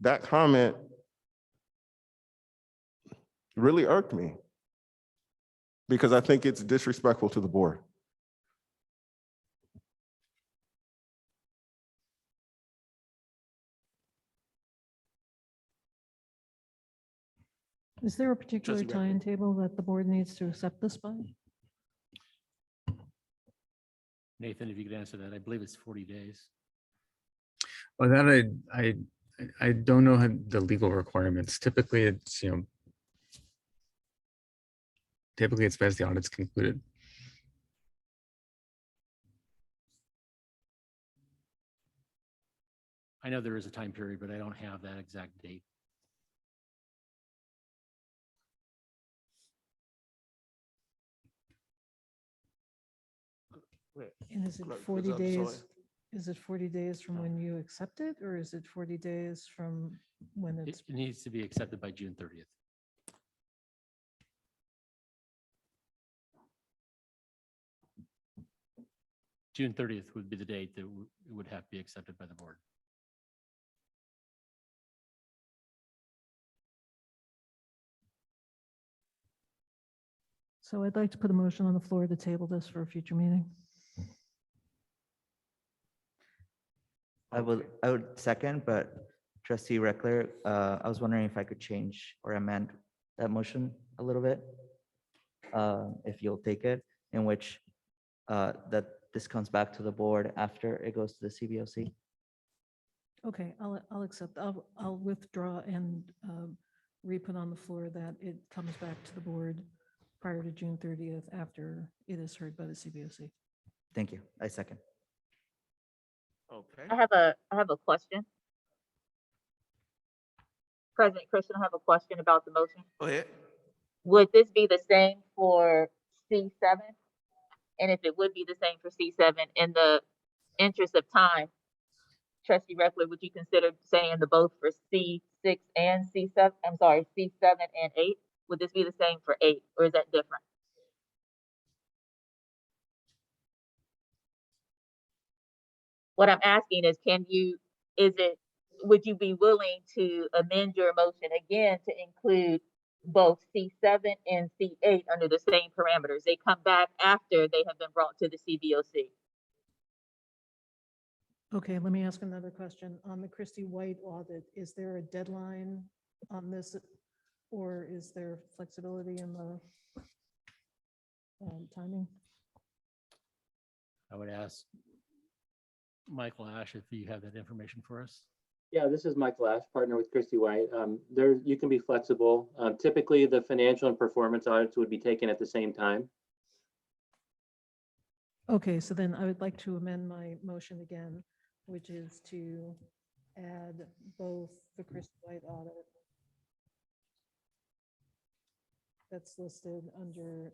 Speaker 8: that comment really irked me because I think it's disrespectful to the board.
Speaker 4: Is there a particular
Speaker 1: Trustee Reckler.
Speaker 4: timetable that the board needs to accept this by?
Speaker 11: Nathan, if you could answer that, I believe it's 40 days.
Speaker 9: Well, that I don't know the legal requirements. Typically, it's, typically it's best the audit's concluded.
Speaker 11: I know there is a time period, but I don't have that exact date.
Speaker 4: And is it
Speaker 1: Clerk,
Speaker 4: 40
Speaker 1: I'm
Speaker 4: days?
Speaker 1: sorry.
Speaker 4: Is it 40 days from when you accept it, or is it 40 days from when
Speaker 11: It
Speaker 4: it's?
Speaker 11: needs to be accepted by June 30th. June 30th would be the date that it would have to be accepted by the board.
Speaker 4: So I'd like to put a motion on the floor to table this for a future meeting.
Speaker 23: I would second, but trustee Reckler, I was wondering if I could change or amend that motion a little bit. If you'll take it, in which that this comes back to the board after it goes to the CBOC.
Speaker 4: Okay, I'll accept. I'll withdraw and re-put on the floor that it comes back to the board prior to June 30th after it is heard by the CBOC.
Speaker 23: Thank you. I second.
Speaker 1: Okay.
Speaker 2: I have a question. President Christian, I have a question about the motion.
Speaker 1: Go ahead.
Speaker 2: Would this be the same for C7? And if it would be the same for C7, in the interest of time, Trustee Reckler, would you consider saying the both for C6 and C7? I'm sorry, C7 and 8? Would this be the same for 8, or is that different? What I'm asking is, would you be willing to amend your motion again to include both C7 and C8 under the same parameters? They come back after they have been brought to the CBOC.
Speaker 4: Okay, let me ask another question. On the Christie White audit, is there a deadline on this, or is there flexibility in the timing?
Speaker 11: I would ask Michael Ash if you have that information for us.
Speaker 12: Yeah, this is Michael Ash, partner with Christy White. You can be flexible. Typically, the financial and performance audits would be taken at the same time.
Speaker 4: Okay, so then I would like to amend my motion again, which is to add both the Christie White audit that's listed under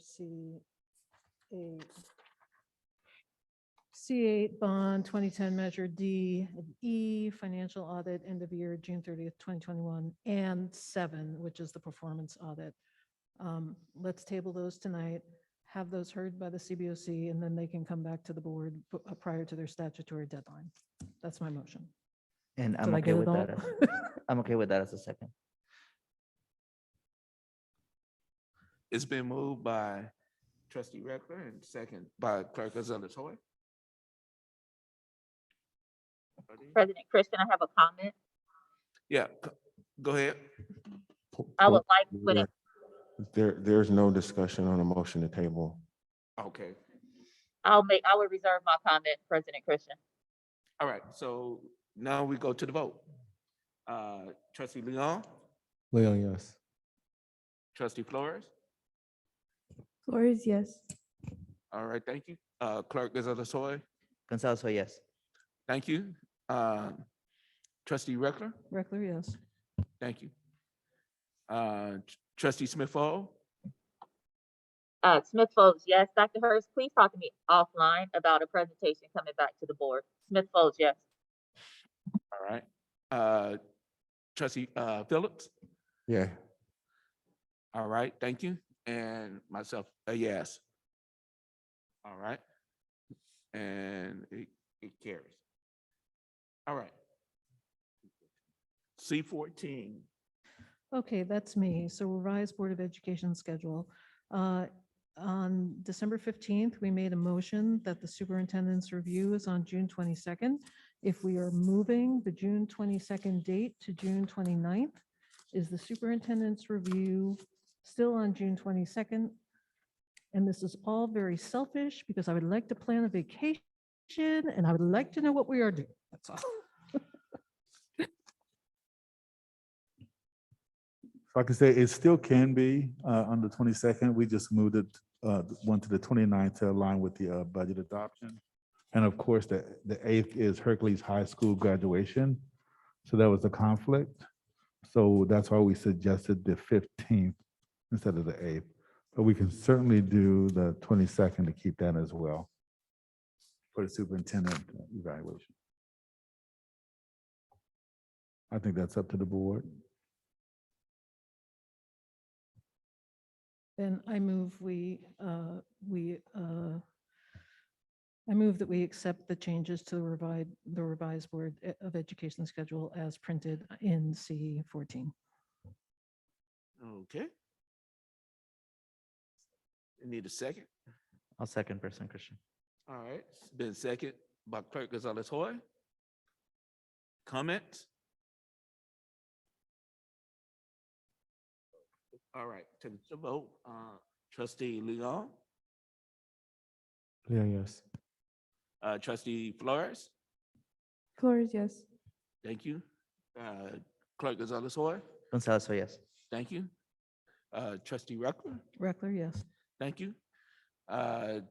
Speaker 4: C8 bond 2010 measure D and E financial audit end of year June 30th, 2021, and 7, which is the performance audit. Let's table those tonight, have those heard by the CBOC, and then they can come back to the board prior to their statutory deadline. That's my motion.
Speaker 23: And
Speaker 4: Did
Speaker 23: I'm
Speaker 4: I
Speaker 23: okay
Speaker 4: get
Speaker 23: with
Speaker 4: it all?
Speaker 23: that. I'm okay with that as a second.
Speaker 1: It's been moved by trustee Reckler and second by clerk Gonzalez Hoy.
Speaker 2: President Christian, I have a comment.
Speaker 1: Yeah, go ahead.
Speaker 2: I would like, when it,
Speaker 8: There's no discussion on a motion to table.
Speaker 1: Okay,
Speaker 2: I will reserve my comment, President Christian.
Speaker 1: all right, so now we go to the vote. Trustee Leon,
Speaker 7: Leon, yes.
Speaker 1: trustee Flores,
Speaker 5: Flores, yes.
Speaker 1: all right, thank you. Clerk Gonzalez Hoy,
Speaker 23: Gonzalez, so yes.
Speaker 1: thank you. Trustee Reckler,
Speaker 4: Reckler, yes.
Speaker 1: thank you. Trustee Smith-Fall,
Speaker 2: Smith Folds, yes. Dr. Hurst, please talk to me offline about a presentation coming back to the board. Smith Folds, yes.
Speaker 1: all right. Trustee Phillips,
Speaker 8: Yeah.
Speaker 1: all right, thank you. And myself, a yes. All right. And it carries. All right. C14.
Speaker 4: Okay, that's me. So revised Board of Education schedule. On December 15th, we made a motion that the superintendent's review is on June 22nd. If we are moving the June 22nd date to June 29th, is the superintendent's review still on June 22nd? And this is all very selfish because I would like to plan a vacation and I would like to know what we are doing. That's all.
Speaker 3: So I can say it still can be on the 22nd. We just moved it one to the 29th to align with the budget adoption. And of course, the 8th is Hercules High School graduation. So that was a conflict. So that's why we suggested the 15th instead of the 8th. But we can certainly do the 22nd to keep that as well for the superintendent evaluation. I think that's up to the board.
Speaker 4: Then I move I move that we accept the changes to the revised Board of Education schedule as printed in C14.
Speaker 1: Okay. You need a second?
Speaker 23: I'll second President Christian.
Speaker 1: All right, it's been second by Clerk Gonzalez Hoy. Comments? All right, to the vote, trustee Leon,
Speaker 7: Leon, yes.
Speaker 1: trustee Flores,
Speaker 5: Flores, yes.
Speaker 1: thank you. Clerk Gonzalez Hoy,
Speaker 23: Gonzalez, so yes.
Speaker 1: thank you. Trustee Reckler,
Speaker 4: Reckler, yes.
Speaker 1: thank you.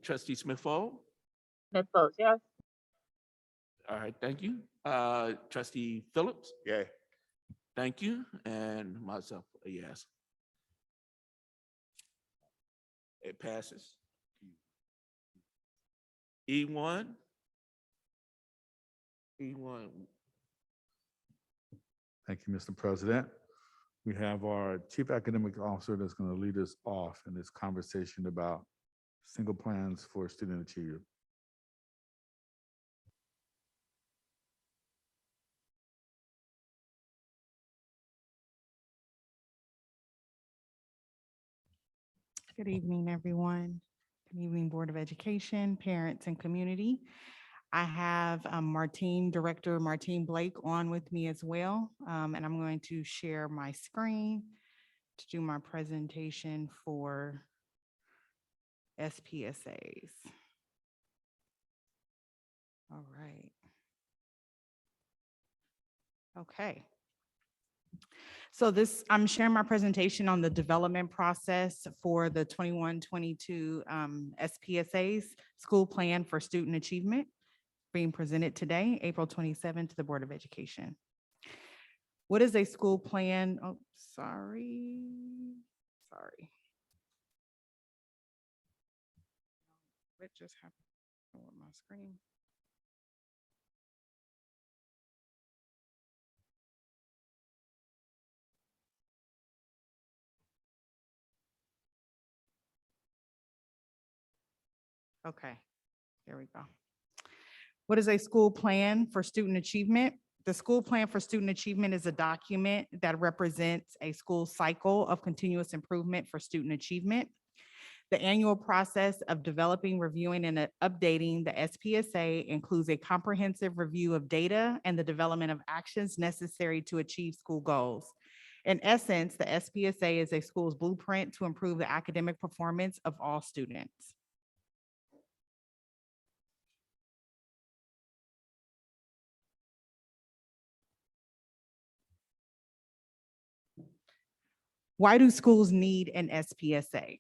Speaker 1: Trustee Smith-Fall,
Speaker 2: Smith Folds, yes.
Speaker 1: all right, thank you. Trustee Phillips,
Speaker 8: Yeah.
Speaker 1: thank you, and myself, a yes. It passes. E1. E1.
Speaker 3: Thank you, Mr. President. We have our Chief Academic Officer that's going to lead us off in this conversation about single plans for student achievement.
Speaker 13: Good evening, everyone. Good evening, Board of Education, parents, and community. I have Director Martine Blake on with me as well, and I'm going to share my screen to do my presentation for SPSAs. All right. Okay. So I'm sharing my presentation on the development process for the 21-22 SPSAs, School Plan for Student Achievement, being presented today, April 27th, to the Board of Education. What is a school plan? Oh, sorry. What just happened with my screen? Okay, there we go. What is a school plan for student achievement? The school plan for student achievement is a document that represents a school cycle of continuous improvement for student achievement. The annual process of developing, reviewing, and updating the SPSA includes a comprehensive review of data and the development of actions necessary to achieve school goals. In essence, the SPSA is a school's blueprint to improve the academic performance of all students. Why do schools need an SPSA?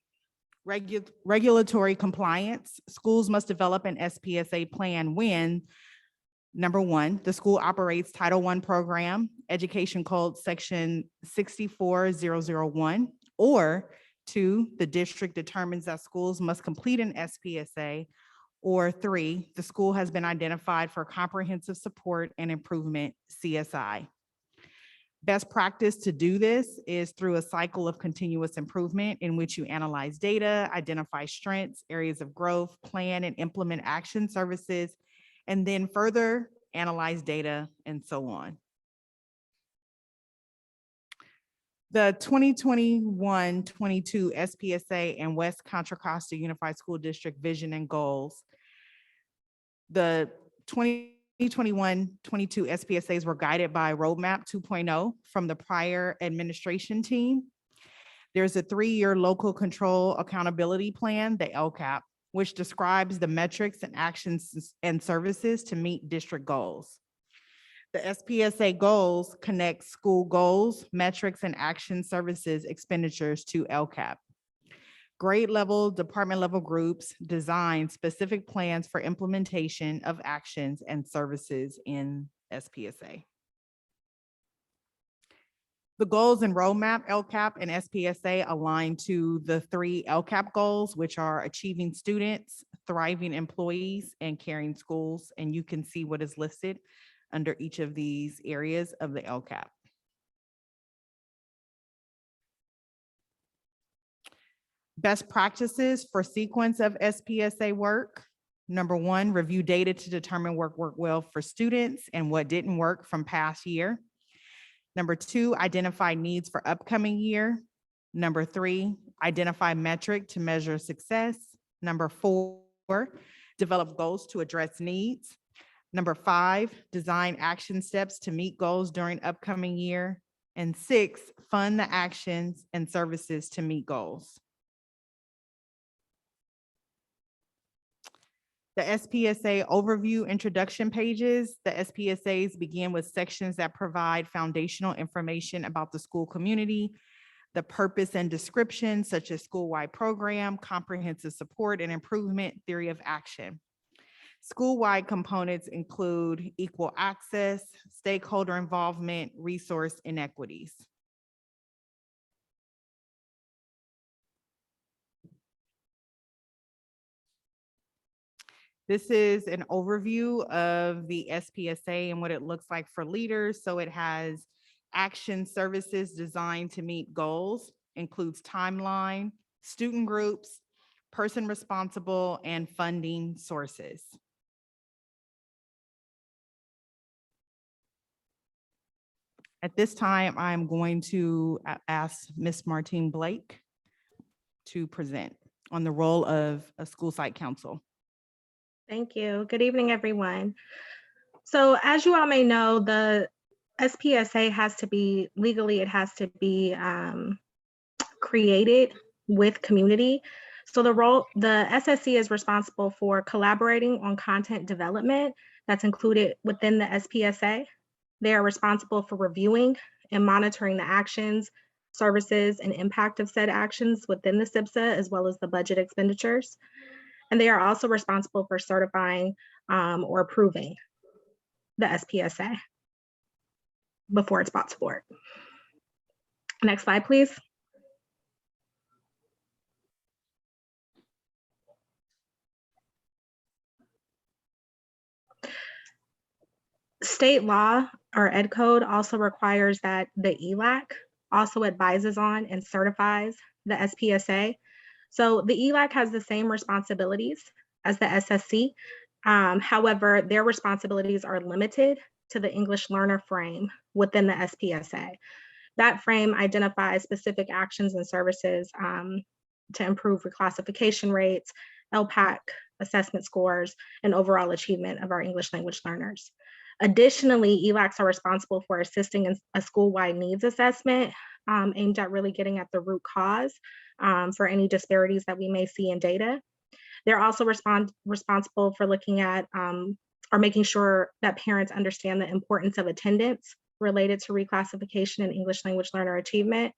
Speaker 13: Regulatory compliance. Schools must develop an SPSA plan when, number one, the school operates Title I program, Education Code Section 64001, or two, the district determines that schools must complete an SPSA, or three, the school has been identified for comprehensive support and improvement, CSI. Best practice to do this is through a cycle of continuous improvement in which you analyze data, identify strengths, areas of growth, plan and implement action services, and then further analyze data and so on. The 2021-22 SPSA and West Contra Costa Unified School District vision and goals. The 2021-22 SPSAs were guided by Roadmap 2.0 from the prior administration team. There's a 3-year local control accountability plan, the LCAP, which describes the metrics and actions and services to meet district goals. The SPSA goals connect school goals, metrics, and action services expenditures to LCAP. Grade level, department level groups design specific plans for implementation of actions and services in SPSA. The goals and roadmap LCAP and SPSA align to the 3 LCAP goals, which are achieving students, thriving employees, and caring schools. And you can see what is listed under each of these areas of the LCAP. Best practices for sequence of SPSA work. Number 1, review data to determine what worked well for students and what didn't work from past year. Number 2, identify needs for upcoming year. Number 3, identify metric to measure success. Number 4, develop goals to address needs. Number 5, design action steps to meet goals during upcoming year. And 6, fund the actions and services to meet goals. The SPSA overview introduction pages. The SPSAs begin with sections that provide foundational information about the school community, the purpose and description, such as school-wide program, comprehensive support and improvement, theory of action. School-wide components include equal access, stakeholder involvement, resource inequities. This is an overview of the SPSA and what it looks like for leaders. So it has action services designed to meet goals, includes timeline, student groups, person responsible, and funding sources. At this time, I'm going to ask Ms. Martine Blake to present on the role of a school site council.
Speaker 14: Thank you. Good evening, everyone. So as you all may know, the SPSA has to be, legally, it has to be created with community. So the SSC is responsible for collaborating on content development that's included within the SPSA. They are responsible for reviewing and monitoring the actions, services, and impact of said actions within the Spsa, as well as the budget expenditures. And they are also responsible for certifying or approving the SPSA before it's brought to board. Next slide, please. State law or Ed Code also requires that the ELAC also advises on and certifies the SPSA. So the ELAC has the same responsibilities as the SSC. However, their responsibilities are limited to the English learner frame within the SPSA. That frame identifies specific actions and services to improve reclassification rates, LPAC assessment scores, and overall achievement of our English language learners. Additionally, ELACs are responsible for assisting in a school-wide needs assessment aimed at really getting at the root cause for any disparities that we may see in data. They're also responsible for looking at or making sure that parents understand the importance of attendance related to reclassification and English language learner achievement.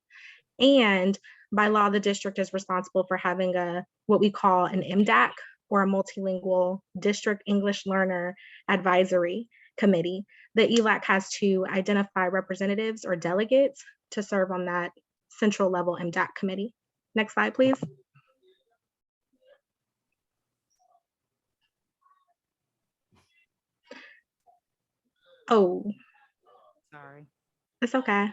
Speaker 14: And by law, the district is responsible for having what we call an MDAC, or a multilingual district English learner advisory committee. The ELAC has to identify representatives or delegates to serve on that central level MDAC committee. Next slide, please. Oh,
Speaker 13: Sorry.
Speaker 14: it's okay.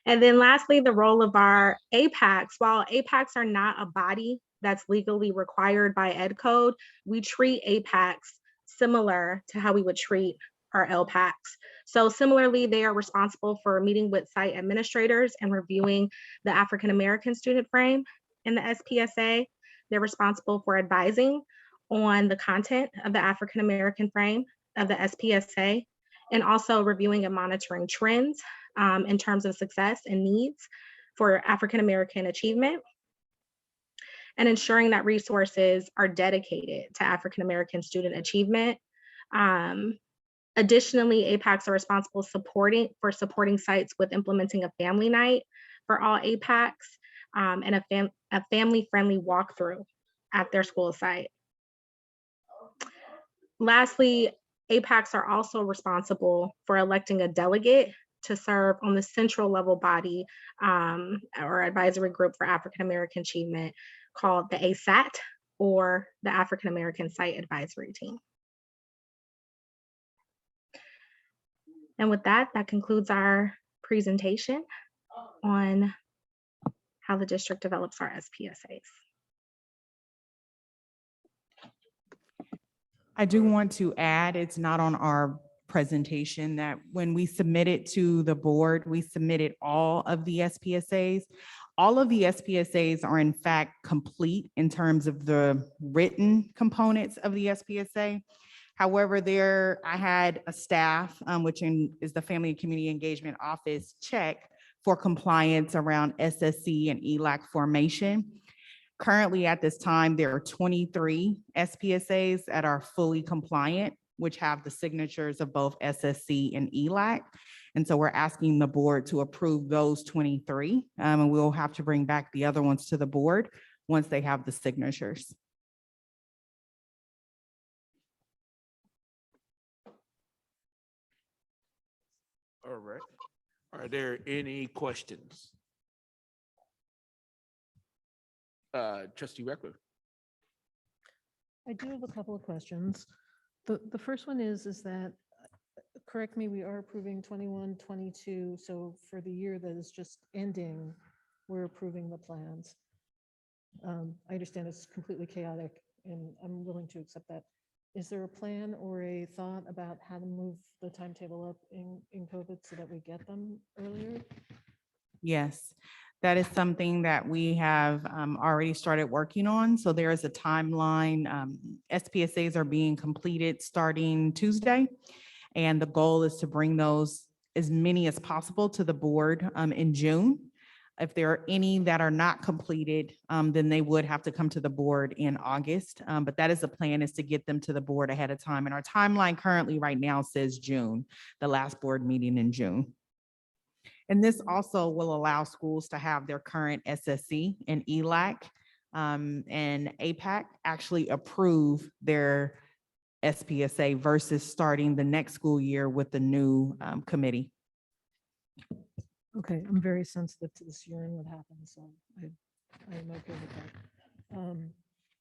Speaker 14: And then lastly, the role of our APACs. While APACs are not a body that's legally required by Ed Code, we treat APACs similar to how we would treat our LPACs. So similarly, they are responsible for meeting with site administrators and reviewing the African American student frame in the SPSA. They're responsible for advising on the content of the African American frame of the SPSA, and also reviewing and monitoring trends in terms of success and needs for African American achievement, and ensuring that resources are dedicated to African American student achievement. Additionally, APACs are responsible for supporting sites with implementing a family night for all APACs and a family-friendly walkthrough at their school site. Lastly, APACs are also responsible for electing a delegate to serve on the central level body or advisory group for African American achievement called the ASAT, or the African American Site Advisory Team. And with that, that concludes our presentation on how the district develops our SPSAs.
Speaker 13: I do want to add, it's not on our presentation, that when we submitted to the board, we submitted all of the SPSAs. All of the SPSAs are in fact complete in terms of the written components of the SPSA. However, I had a staff, which is the Family and Community Engagement Office, check for compliance around SSC and ELAC formation. Currently at this time, there are 23 SPSAs that are fully compliant, which have the signatures of both SSC and ELAC. And so we're asking the board to approve those 23, and we'll have to bring back the other ones to the board once they have the signatures.
Speaker 1: All right. Are there any questions? Trustee Reckler.
Speaker 4: I do have a couple of questions. The first one is that, correct me, we are approving 21, 22. So for the year that is just ending, we're approving the plans. I understand it's completely chaotic and I'm willing to accept that. Is there a plan or a thought about how to move the timetable up in COVID so that we get them earlier?
Speaker 13: Yes, that is something that we have already started working on. So there is a timeline. SPSAs are being completed starting Tuesday. And the goal is to bring those, as many as possible, to the board in June. If there are any that are not completed, then they would have to come to the board in August. But that is the plan, is to get them to the board ahead of time. And our timeline currently right now says June, the last board meeting in June. And this also will allow schools to have their current SSC and ELAC and APAC actually approve their SPSA versus starting the next school year with the new committee.
Speaker 4: Okay, I'm very sensitive to this year and what happened, so I'm okay with that.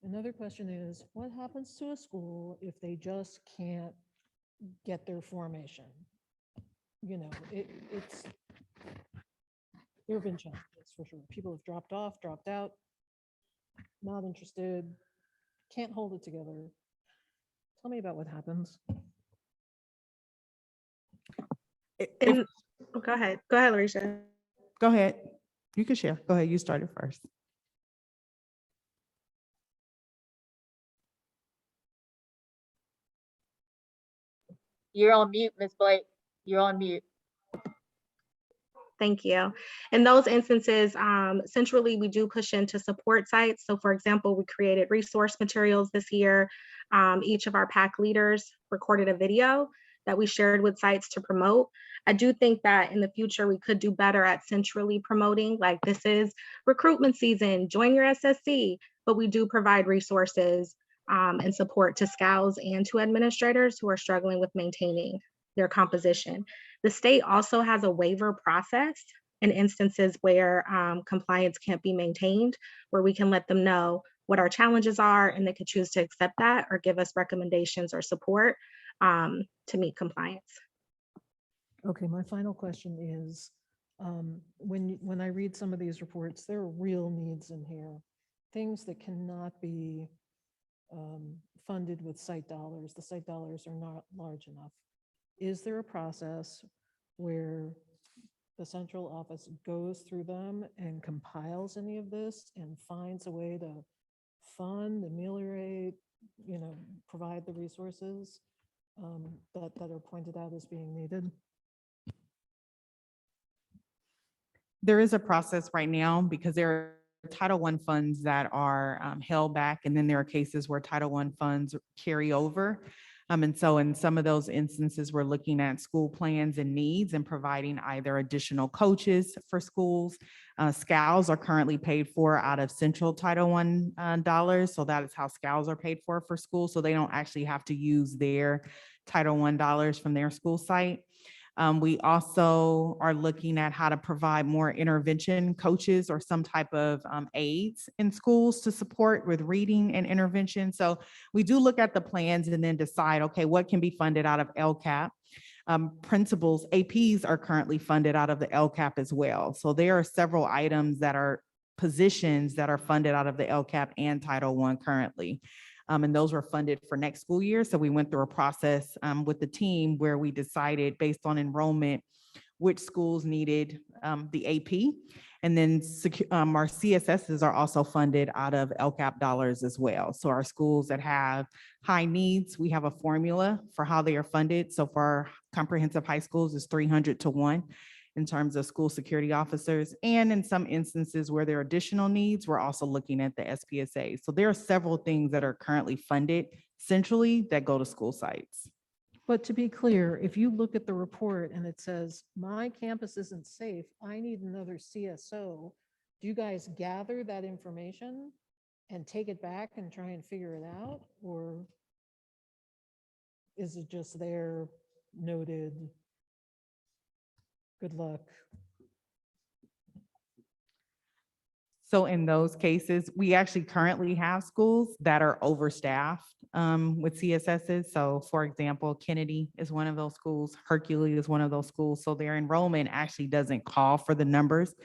Speaker 4: Another question is, what happens to a school if they just can't get their formation? You know, there have been challenges for sure. People have dropped off, dropped out, not interested, can't hold it together. Tell me about what happens.
Speaker 14: And, go ahead, Larisha.
Speaker 13: Go ahead. You can share. Go ahead. You started first.
Speaker 2: You're on mute, Ms. Blake. You're on mute.
Speaker 14: Thank you. In those instances, centrally, we do push into support sites. So for example, we created resource materials this year. Each of our PAC leaders recorded a video that we shared with sites to promote. I do think that in the future, we could do better at centrally promoting, like this is recruitment season, join your SSC, but we do provide resources and support to SCOWs and to administrators who are struggling with maintaining their composition. The state also has a waiver process in instances where compliance can't be maintained, where we can let them know what our challenges are and they could choose to accept that or give us recommendations or support to meet compliance.
Speaker 4: Okay, my final question is, when I read some of these reports, there are real needs in here, things that cannot be funded with site dollars. The site dollars are not large enough. Is there a process where the central office goes through them and compiles any of this and finds a way to fund, ameliorate, provide the resources that are pointed out as being needed?
Speaker 13: There is a process right now because there are Title I funds that are held back, and then there are cases where Title I funds carry over. And so in some of those instances, we're looking at school plans and needs and providing either additional coaches for schools. SCOWs are currently paid for out of central Title I dollars. So that is how SCOWs are paid for schools. So they don't actually have to use their Title I dollars from their school site. We also are looking at how to provide more intervention coaches or some type of aids in schools to support with reading and intervention. So we do look at the plans and then decide, okay, what can be funded out of LCAP? Principals, APs are currently funded out of the LCAP as well. So there are several items that are positions that are funded out of the LCAP and Title I currently. And those were funded for next school year. So we went through a process with the team where we decided based on enrollment, which schools needed the AP. And then our CSSs are also funded out of LCAP dollars as well. So our schools that have high needs, we have a formula for how they are funded. So for our comprehensive high schools, it's 300-1 in terms of school security officers. And in some instances where there are additional needs, we're also looking at the SPSA. So there are several things that are currently funded centrally that go to school sites.
Speaker 4: But to be clear, if you look at the report and it says, my campus isn't safe, I need another CSO, do you guys gather that information and take it back and try and figure it out? Or is it just there, noted, good luck?
Speaker 13: So in those cases, we actually currently have schools that are overstaffed with CSSs. So for example, Kennedy is one of those schools, Hercules is one of those schools. So their enrollment actually doesn't call for the numbers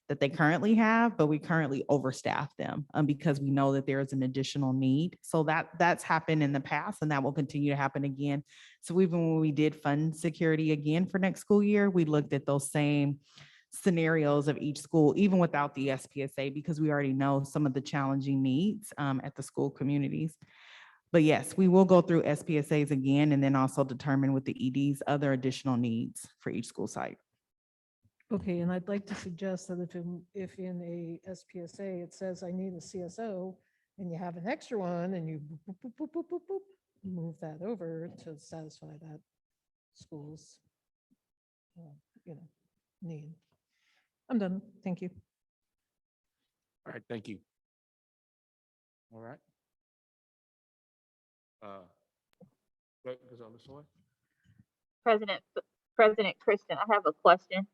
Speaker 13: that they currently have, but we currently overstaff them because we know that there is an additional need. So that's happened in the past and that will continue to happen again. So even when we did fund security again for next school year, we looked at those same scenarios of each school, even without the SPSA, because we already know some of the challenging needs at the school communities. But yes, we will go through SPSAs again and then also determine with the EDs other additional needs for each school site.
Speaker 4: Okay, and I'd like to suggest that if in a SPSA, it says I need a CSO and you have an extra one and you boop, boop, boop, boop, boop, boop, move that over to satisfy that school's need. I'm done. Thank you.
Speaker 1: All right, thank you. All right.
Speaker 2: President Christian, I have a question.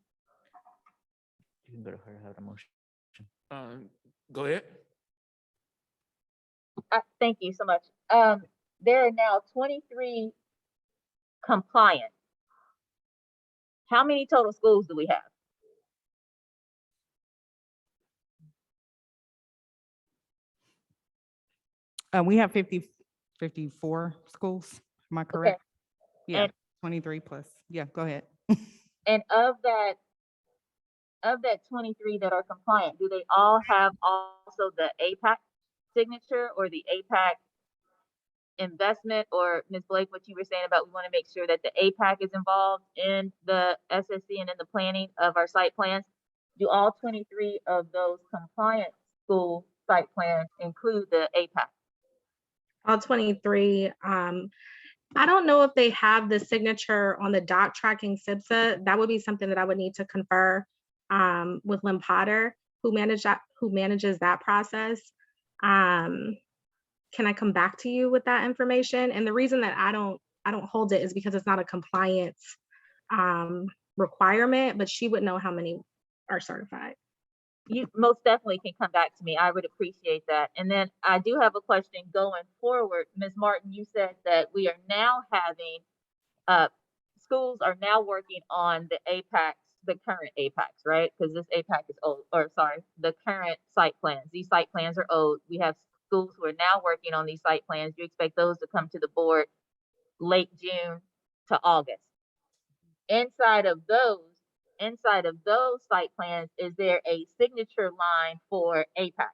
Speaker 23: You can go to her, have a motion.
Speaker 1: Go ahead.
Speaker 2: Thank you so much. There are now 23 compliant. How many total schools do we have?
Speaker 13: We have 54 schools. Am I correct?
Speaker 2: Okay.
Speaker 13: Yeah,
Speaker 2: And
Speaker 13: 23 plus. Yeah, go ahead.
Speaker 2: And of that 23 that are compliant, do they all have also the APAC signature or the APAC investment? Or Ms. Blake, what you were saying about we want to make sure that the APAC is involved in the SSC and in the planning of our site plans? Do all 23 of those compliant school site plans include the APAC?
Speaker 14: All 23. I don't know if they have the signature on the doc tracking Spsa. That would be something that I would need to confer with Lynn Potter, who manages that process. Can I come back to you with that information? And the reason that I don't hold it is because it's not a compliance requirement, but she would know how many are certified.
Speaker 2: You most definitely can come back to me. I would appreciate that. And then I do have a question going forward. Ms. Martin, you said that we are now having, schools are now working on the APACs, the current APACs, right? Because this APAC is old, or sorry, the current site plans. These site plans are old. We have schools who are now working on these site plans. You expect those to come to the board late June to August. Inside of those site plans, is there a signature line for APAC?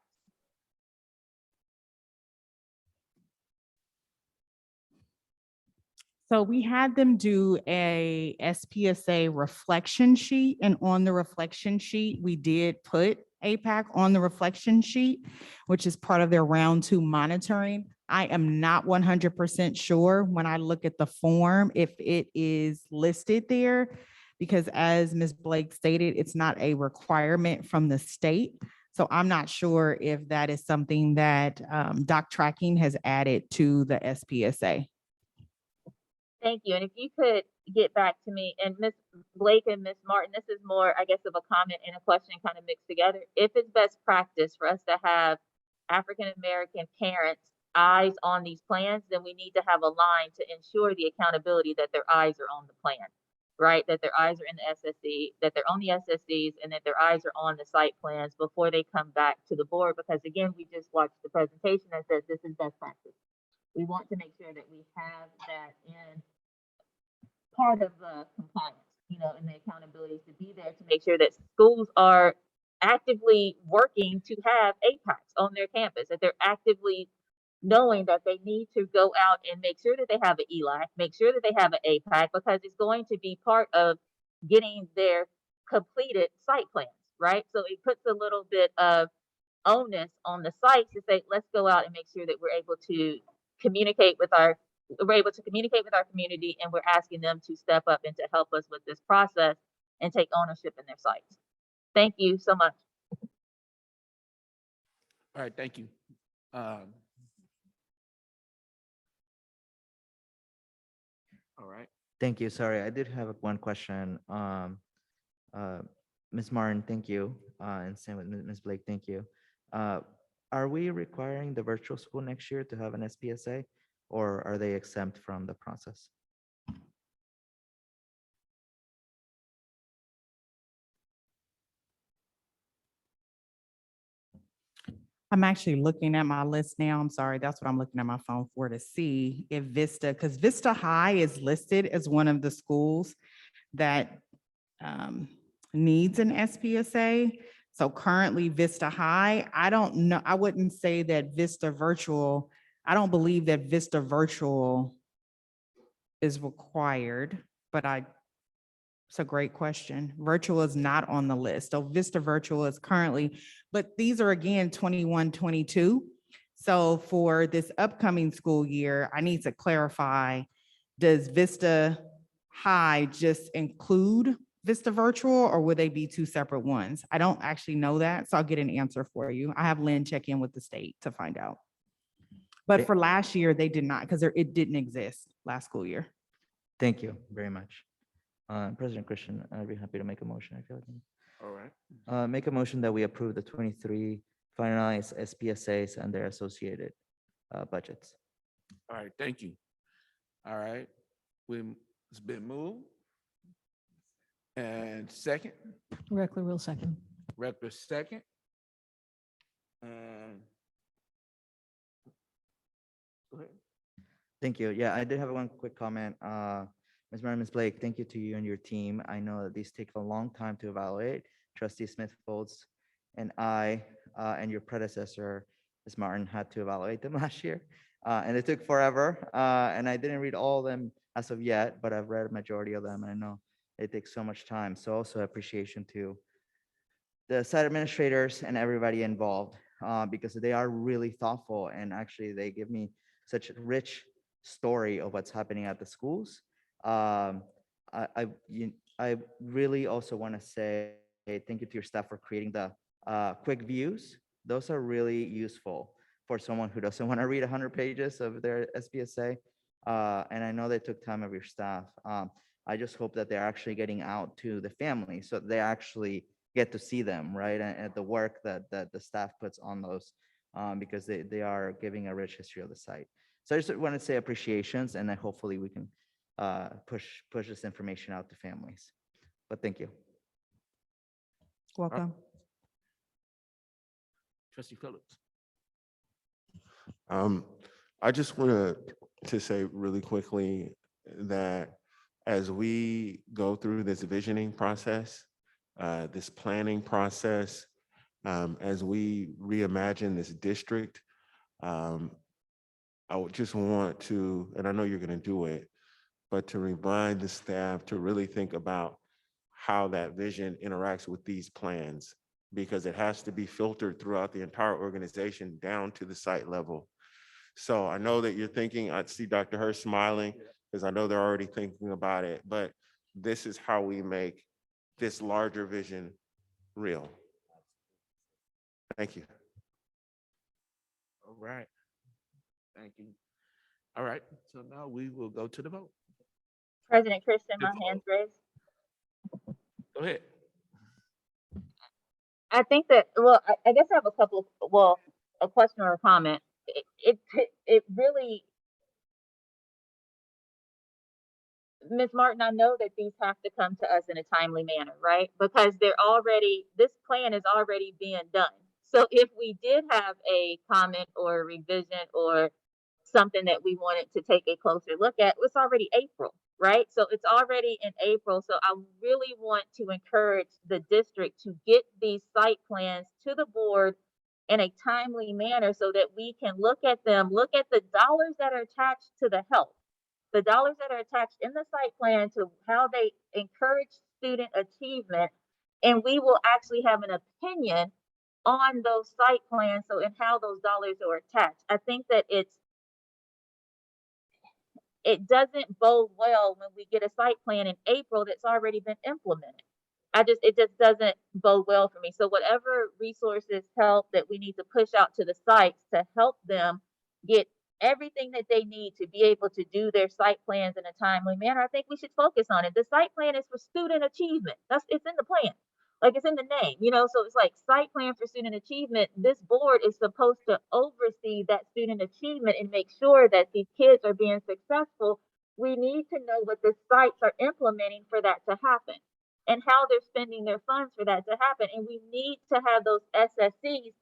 Speaker 13: So we had them do a SPSA reflection sheet, and on the reflection sheet, we did put APAC on the reflection sheet, which is part of their round 2 monitoring. I am not 100% sure when I look at the form if it is listed there, because as Ms. Blake stated, it's not a requirement from the state. So I'm not sure if that is something that doc tracking has added to the SPSA.
Speaker 2: Thank you. And if you could get back to me, and Ms. Blake and Ms. Martin, this is more, I guess, of a comment and a question kind of mixed together. If it's best practice for us to have African-American parents' eyes on these plans, then we need to have a line to ensure the accountability that their eyes are on the plan, right? That their eyes are in the SSC, that they're on the SSCs, and that their eyes are on the site plans before they come back to the board. Because again, we just watched the presentation that says this is best practice. We want to make sure that we have that in part of the compliance, and the accountability to be there to make sure that schools are actively working to have APACs on their campus, that they're actively knowing that they need to go out and make sure that they have an ELAC, make sure that they have an APAC, because it's going to be part of getting their completed site plans, right? So it puts a little bit of onus on the sites to say, let's go out and make sure that we're able to communicate with our community, and we're asking them to step up and to help us with this process and take ownership in their sites. Thank you so much.
Speaker 1: All right, thank you. All right.
Speaker 23: Thank you. Sorry, I did have one question. Ms. Martin, thank you. And same with Ms. Blake, thank you. Are we requiring the virtual school next year to have an SPSA, or are they exempt from the process?
Speaker 13: I'm actually looking at my list now. I'm sorry. That's what I'm looking at my phone for, to see if Vista, because Vista High is listed as one of the schools that needs an SPSA. So currently Vista High, I don't know. I wouldn't say that Vista Virtual, I don't believe that Vista Virtual is required, but it's a great question. Virtual is not on the list. So Vista Virtual is currently, but these are again 21, 22. So for this upcoming school year, I need to clarify, does Vista High just include Vista Virtual, or would they be 2 separate ones? I don't actually know that, so I'll get an answer for you. I have Lynn check in with the state to find out. But for last year, they did not, because it didn't exist last school year.
Speaker 23: Thank you very much. President Christian, I'd be happy to make a motion. I feel like.
Speaker 1: All right.
Speaker 23: Make a motion that we approve the 23 finalized SPSAs and their associated budgets.
Speaker 1: All right, thank you. All right, it's been moved. And second?
Speaker 4: Reckler will second.
Speaker 1: Reckler second. Go ahead.
Speaker 23: Thank you. Yeah, I did have one quick comment. Ms. Martin, Ms. Blake, thank you to you and your team. I know that these take a long time to evaluate. Trustee Smith Folds and I and your predecessor, Ms. Martin, had to evaluate them last year. And it took forever. And I didn't read all of them as of yet, but I've read a majority of them. And I know it takes so much time. So also appreciation to the site administrators and everybody involved because they are really thoughtful and actually they give me such a rich story of what's happening at the schools. I really also want to say thank you to your staff for creating the quick views. Those are really useful for someone who doesn't want to read 100 pages of their SPSA. And I know they took time of your staff. I just hope that they're actually getting out to the family so they actually get to see them, right? And the work that the staff puts on those because they are giving a rich history of the site. So I just want to say appreciations and then hopefully we can push this information out to families. But thank you.
Speaker 1: Welcome. Trustee Phillips.
Speaker 8: I just want to say really quickly that as we go through this visioning process, this planning process, as we reimagine this district, I would just want to, and I know you're going to do it, but to remind the staff to really think about how that vision interacts with these plans, because it has to be filtered throughout the entire organization down to the site level. So I know that you're thinking, I see Dr. Hurst smiling, because I know they're already thinking about it, but this is how we make this larger vision real. Thank you.
Speaker 1: All right. Thank you. All right, so now we will go to the vote.
Speaker 2: President Christian, my hand's raised.
Speaker 1: Go ahead.
Speaker 2: I think that, well, I guess I have a couple, well, a question or a comment. It really, Ms. Martin, I know that these have to come to us in a timely manner, right? Because they're already, this plan is already being done. So if we did have a comment or a revision or something that we wanted to take a closer look at, it's already April, right? So it's already in April. So I really want to encourage the district to get these site plans to the board in a timely manner so that we can look at them, look at the dollars that are attached to the help, the dollars that are attached in the site plan to how they encourage student achievement. And we will actually have an opinion on those site plans, so and how those dollars are attached. I think that it doesn't bode well when we get a site plan in April that's already been implemented. It just doesn't bode well for me. So whatever resources, help that we need to push out to the sites to help them get everything that they need to be able to do their site plans in a timely manner, I think we should focus on it. The site plan is for student achievement. It's in the plan. Like it's in the name, so it's like site plan for student achievement. This board is supposed to oversee that student achievement and make sure that these kids are being successful. We need to know what the sites are implementing for that to happen and how they're spending their funds for that to happen. And we need to have those SSCs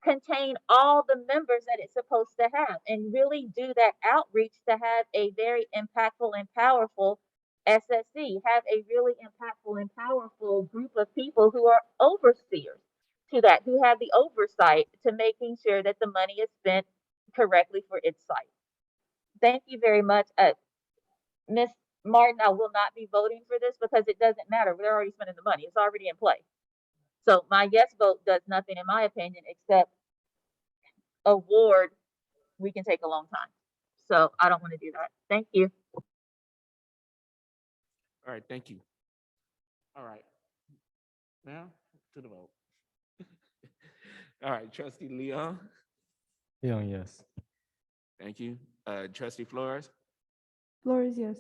Speaker 2: contain all the members that it's supposed to have and really do that outreach to have a very impactful and powerful SSC, have a really impactful and powerful group of people who are overseers to that, who have the oversight to making sure that the money is spent correctly for its site. Thank you very much. Ms. Martin, I will not be voting for this because it doesn't matter. We're already spending the money. It's already in play. So my yes vote does nothing, in my opinion, except award we can take a long time. So I don't want to do that. Thank you.
Speaker 1: All right, thank you. All right. Now to the vote. All right, Trustee Leon.
Speaker 7: Leon, yes.
Speaker 1: Thank you. Trustee Flores.
Speaker 5: Flores, yes.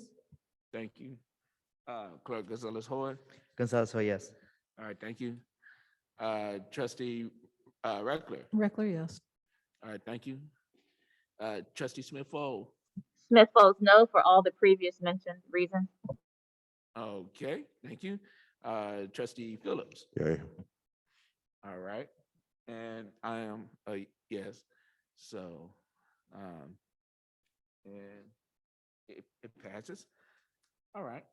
Speaker 1: Thank you. Clerk Gonzalez Hoy.
Speaker 23: Gonzalez, Hoy, yes.
Speaker 1: All right, thank you. Trustee Reckler.
Speaker 4: Reckler, yes.
Speaker 1: All right, thank you. Trustee Smith-Folds.
Speaker 2: Smith-Folds, no, for all the previous mentioned reasons.
Speaker 1: Okay, thank you. Trustee Phillips.
Speaker 8: Okay.
Speaker 1: All right, and I am a yes. So, and it passes. All right.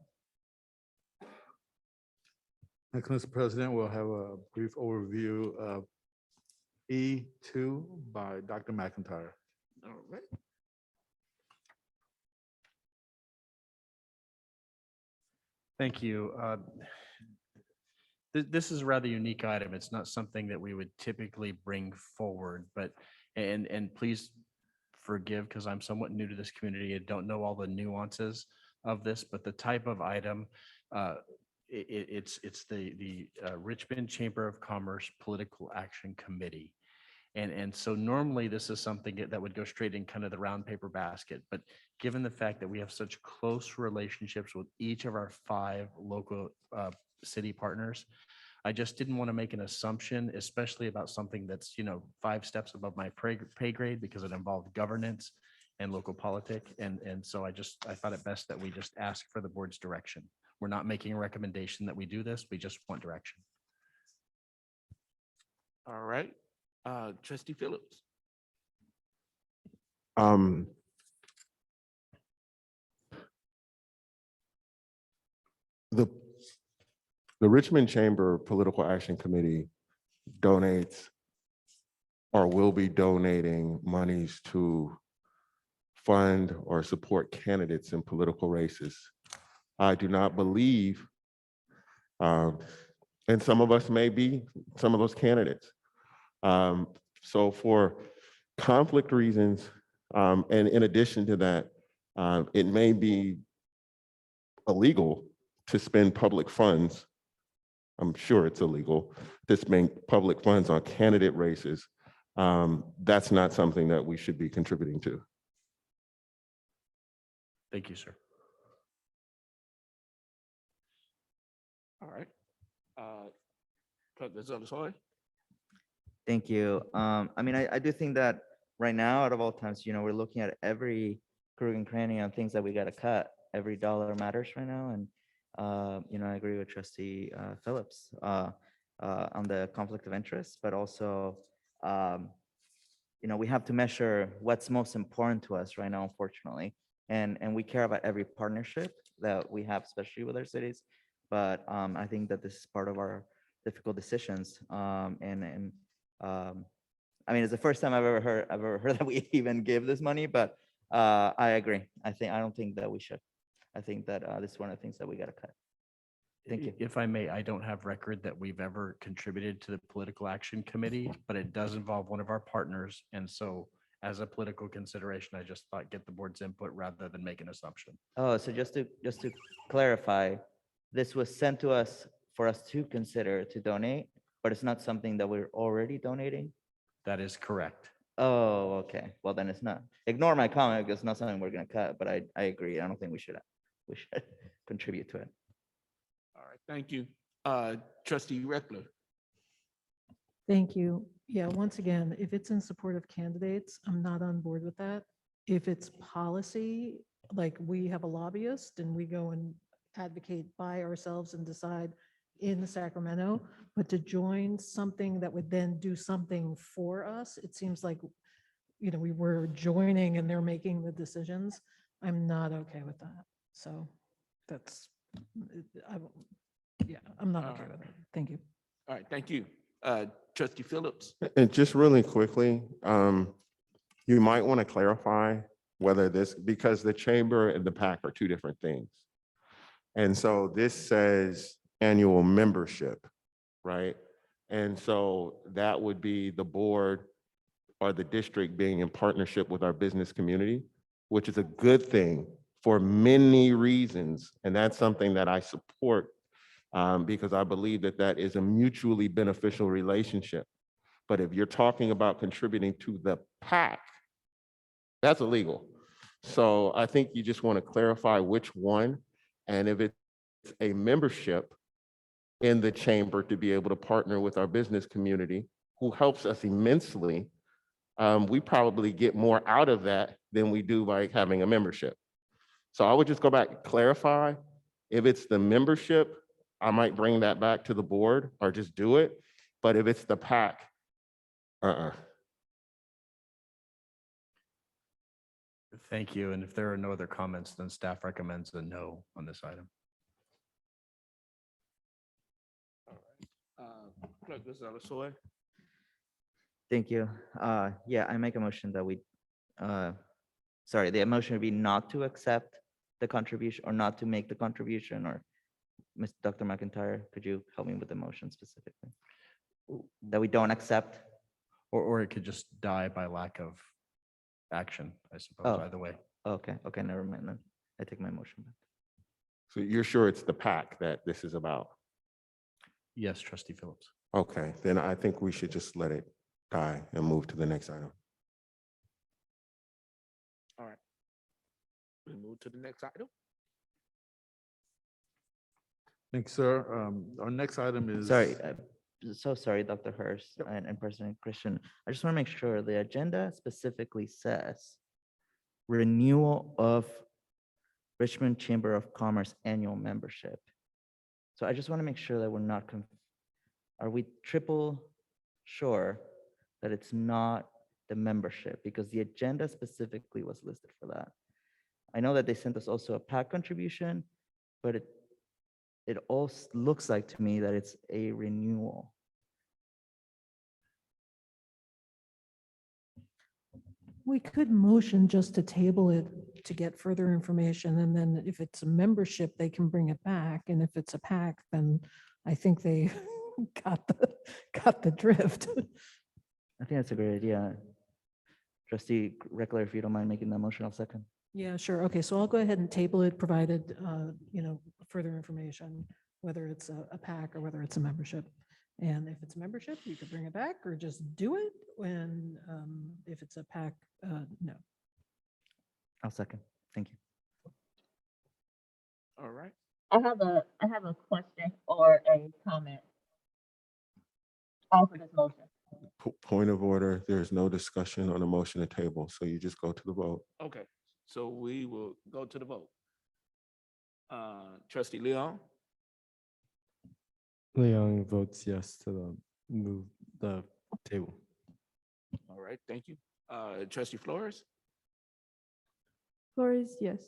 Speaker 3: Next, Mr. President, we'll have a brief overview of E2 by Dr. McIntyre.
Speaker 1: All right.
Speaker 10: Thank you. This is a rather unique item. It's not something that we would typically bring forward, but, and please forgive because I'm somewhat new to this community and don't know all the nuances of this, but the type of item, it's the Richmond Chamber of Commerce Political Action Committee. And so normally this is something that would go straight in kind of the round paper basket, but given the fact that we have such close relationships with each of our 5 local city partners, I just didn't want to make an assumption, especially about something that's, 5 steps above my pay grade because it involved governance and local politic. And so I thought it best that we just ask for the board's direction. We're not making a recommendation that we do this. We just want direction.
Speaker 1: All right. Trustee Phillips.
Speaker 8: The Richmond Chamber Political Action Committee donates or will be donating monies to fund or support candidates in political races. I do not believe, and some of us may be some of those candidates. So for conflict reasons, and in addition to that, it may be illegal to spend public funds. I'm sure it's illegal to spend public funds on candidate races. That's not something that we should be contributing to.
Speaker 10: Thank you, sir.
Speaker 1: All right. President Soy.
Speaker 23: Thank you. I mean, I do think that right now, out of all times, we're looking at every crook and cranny on things that we got to cut. Every dollar matters right now. And, I agree with Trustee Phillips on the conflict of interest, but also, we have to measure what's most important to us right now, unfortunately. And we care about every partnership that we have, especially with our cities. But I think that this is part of our difficult decisions. I mean, it's the first time I've ever heard that we even give this money, but I agree. I don't think that we should. I think that this is one of the things that we got to cut. Thank you.
Speaker 10: If I may, I don't have record that we've ever contributed to the Political Action Committee, but it does involve one of our partners. And so as a political consideration, I just thought get the board's input rather than make an assumption.
Speaker 23: Oh, so just to clarify, this was sent to us for us to consider to donate, but it's not something that we're already donating?
Speaker 10: That is correct.
Speaker 23: Oh, okay. Well, then it's not. Ignore my comment because it's not something we're going to cut, but I agree. I don't think we should contribute to it.
Speaker 1: All right. Thank you. Trustee Reckler.
Speaker 4: Thank you. Yeah, once again, if it's in support of candidates, I'm not on board with that. If it's policy, like we have a lobbyist and we go and advocate by ourselves and decide in Sacramento, but to join something that would then do something for us, it seems like, we were joining and they're making the decisions. I'm not okay with that. So that's, I'm not okay with it. Thank you.
Speaker 1: All right. Thank you. Trustee Phillips.
Speaker 8: And just really quickly, you might want to clarify whether because the chamber and the PAC are 2 different things. And so this says annual membership, right? And so that would be the board or the district being in partnership with our business community, which is a good thing for many reasons. And that's something that I support because I believe that that is a mutually beneficial relationship. But if you're talking about contributing to the PAC, that's illegal. So I think you just want to clarify which one. And if it's a membership in the chamber to be able to partner with our business community, who helps us immensely, we probably get more out of that than we do by having a membership. So I would just go back and clarify. If it's the membership, I might bring that back to the board or just do it. But if it's the PAC,
Speaker 10: Thank you. And if there are no other comments, then staff recommends a no on this item.
Speaker 1: Clerk Gonzalez-Hoy.
Speaker 23: Thank you. Yeah, I make a motion that we, sorry, the motion would be not to accept the contribution or not to make the contribution, or Dr. McIntyre, could you help me with the motion specifically? That we don't accept?
Speaker 10: Or it could just die by lack of action, I suppose,
Speaker 23: Oh.
Speaker 10: either way.
Speaker 23: Okay, okay, never mind then. I take my motion back.
Speaker 8: So you're sure it's the PAC that this is about?
Speaker 10: Yes, Trustee Phillips.
Speaker 8: Okay, then I think we should just let it die and move to the next item.
Speaker 1: All right. We move to the next item.
Speaker 3: Thanks, sir. Our next item is.
Speaker 23: Sorry, so sorry, Dr. Hurst and President Christian. I just want to make sure the agenda specifically says renewal of Richmond Chamber of Commerce annual membership. So I just want to make sure that we're not, are we triple sure that it's not the membership? Because the agenda specifically was listed for that. I know that they sent us also a PAC contribution, but it all looks like to me that it's a renewal.
Speaker 4: We could motion just to table it to get further information, and then if it's a membership, they can bring it back, and if it's a PAC, then I think they got the drift.
Speaker 23: I think that's a great idea. Trustee Reckler, if you don't mind making that motion, I'll second.
Speaker 4: Yeah, sure. Okay, so I'll go ahead and table it, provided, further information, whether it's a PAC or whether it's a membership. And if it's a membership, you could bring it back or just do it. When, if it's a PAC, no.
Speaker 23: I'll second. Thank you.
Speaker 1: All right.
Speaker 2: I have a question or a comment. Offer this motion.
Speaker 8: Point of order, there's no discussion on a motion to table, so you just go to the vote.
Speaker 1: Okay, so we will go to the vote. Trustee Leon,
Speaker 7: Leon votes yes to the move the table.
Speaker 1: all right, thank you. Trustee Flores,
Speaker 5: Flores, yes.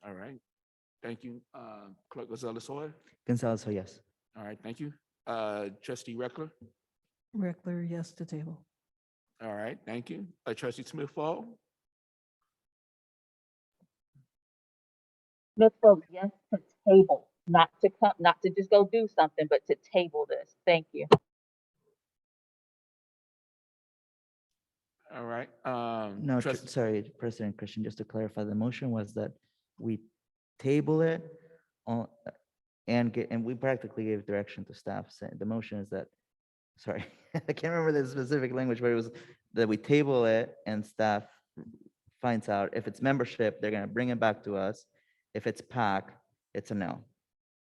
Speaker 1: all right, thank you. Clerk Gonzalez-Hoy,
Speaker 23: Gonzalez, so yes.
Speaker 1: all right, thank you. Trustee Reckler,
Speaker 4: Reckler, yes to table.
Speaker 1: all right, thank you. Trustee Smith-Fall,
Speaker 2: Let's vote yes to table, not to just go do something, but to table this. Thank you.
Speaker 1: all right.
Speaker 23: No,
Speaker 1: Trustee-
Speaker 23: sorry, President Christian, just to clarify, the motion was that we table it on and we practically gave direction to staff saying the motion is that, sorry, I can't remember the specific language, but it was that we table it and staff finds out if it's membership, they're gonna bring it back to us. If it's PAC, it's a no.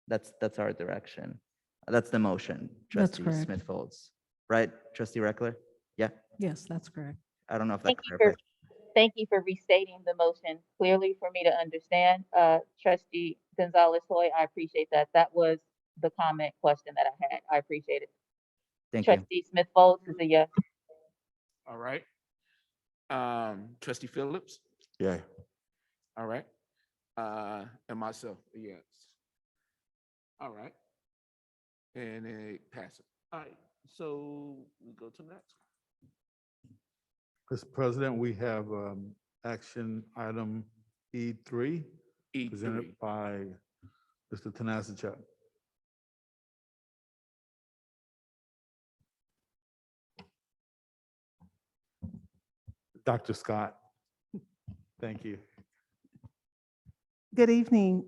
Speaker 23: That's our direction. That's the motion.
Speaker 4: That's
Speaker 23: Trustee
Speaker 4: correct.
Speaker 23: Smith folds, right? Trustee Reckler? Yeah,
Speaker 4: Yes, that's correct.
Speaker 23: I don't know if that
Speaker 2: Thank you
Speaker 23: clarifies.
Speaker 2: thank you for restating the motion clearly for me to understand. Trustee Gonzalez-Hoy, I appreciate that. That was the comment question that I had. I appreciate it.
Speaker 23: Thank you.
Speaker 2: Trustee Smith Folds is a yes.
Speaker 1: all right. Trustee Phillips,
Speaker 8: Yeah.
Speaker 1: all right. And myself, yes. All right. And it passes. All right, so we go to the next.
Speaker 3: Mr. President, we have action item E3
Speaker 1: E3.
Speaker 3: presented by Mr. Tanasicek. Dr. Scott, thank you.
Speaker 15: Good evening,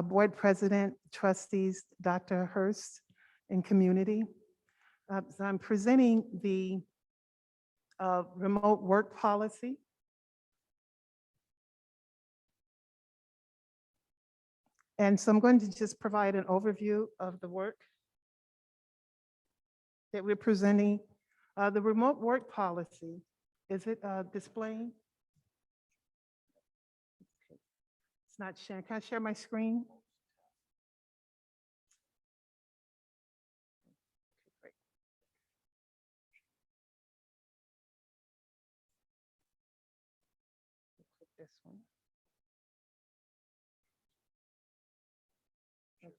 Speaker 15: Board President, trustees, Dr. Hurst, and community. So I'm presenting the remote work policy. And so I'm going to just provide an overview of the work that we're presenting. The remote work policy, is it displaying? It's not sharing. Can I share my screen? Great. this one. Okay.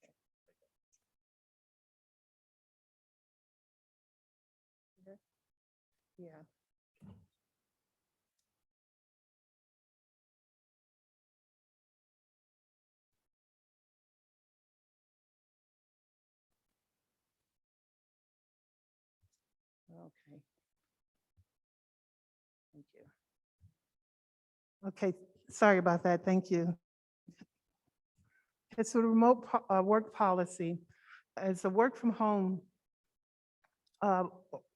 Speaker 15: Yeah. Okay. Thank you. Okay, sorry about that. Thank you. It's a remote work policy. It's a work from home uh,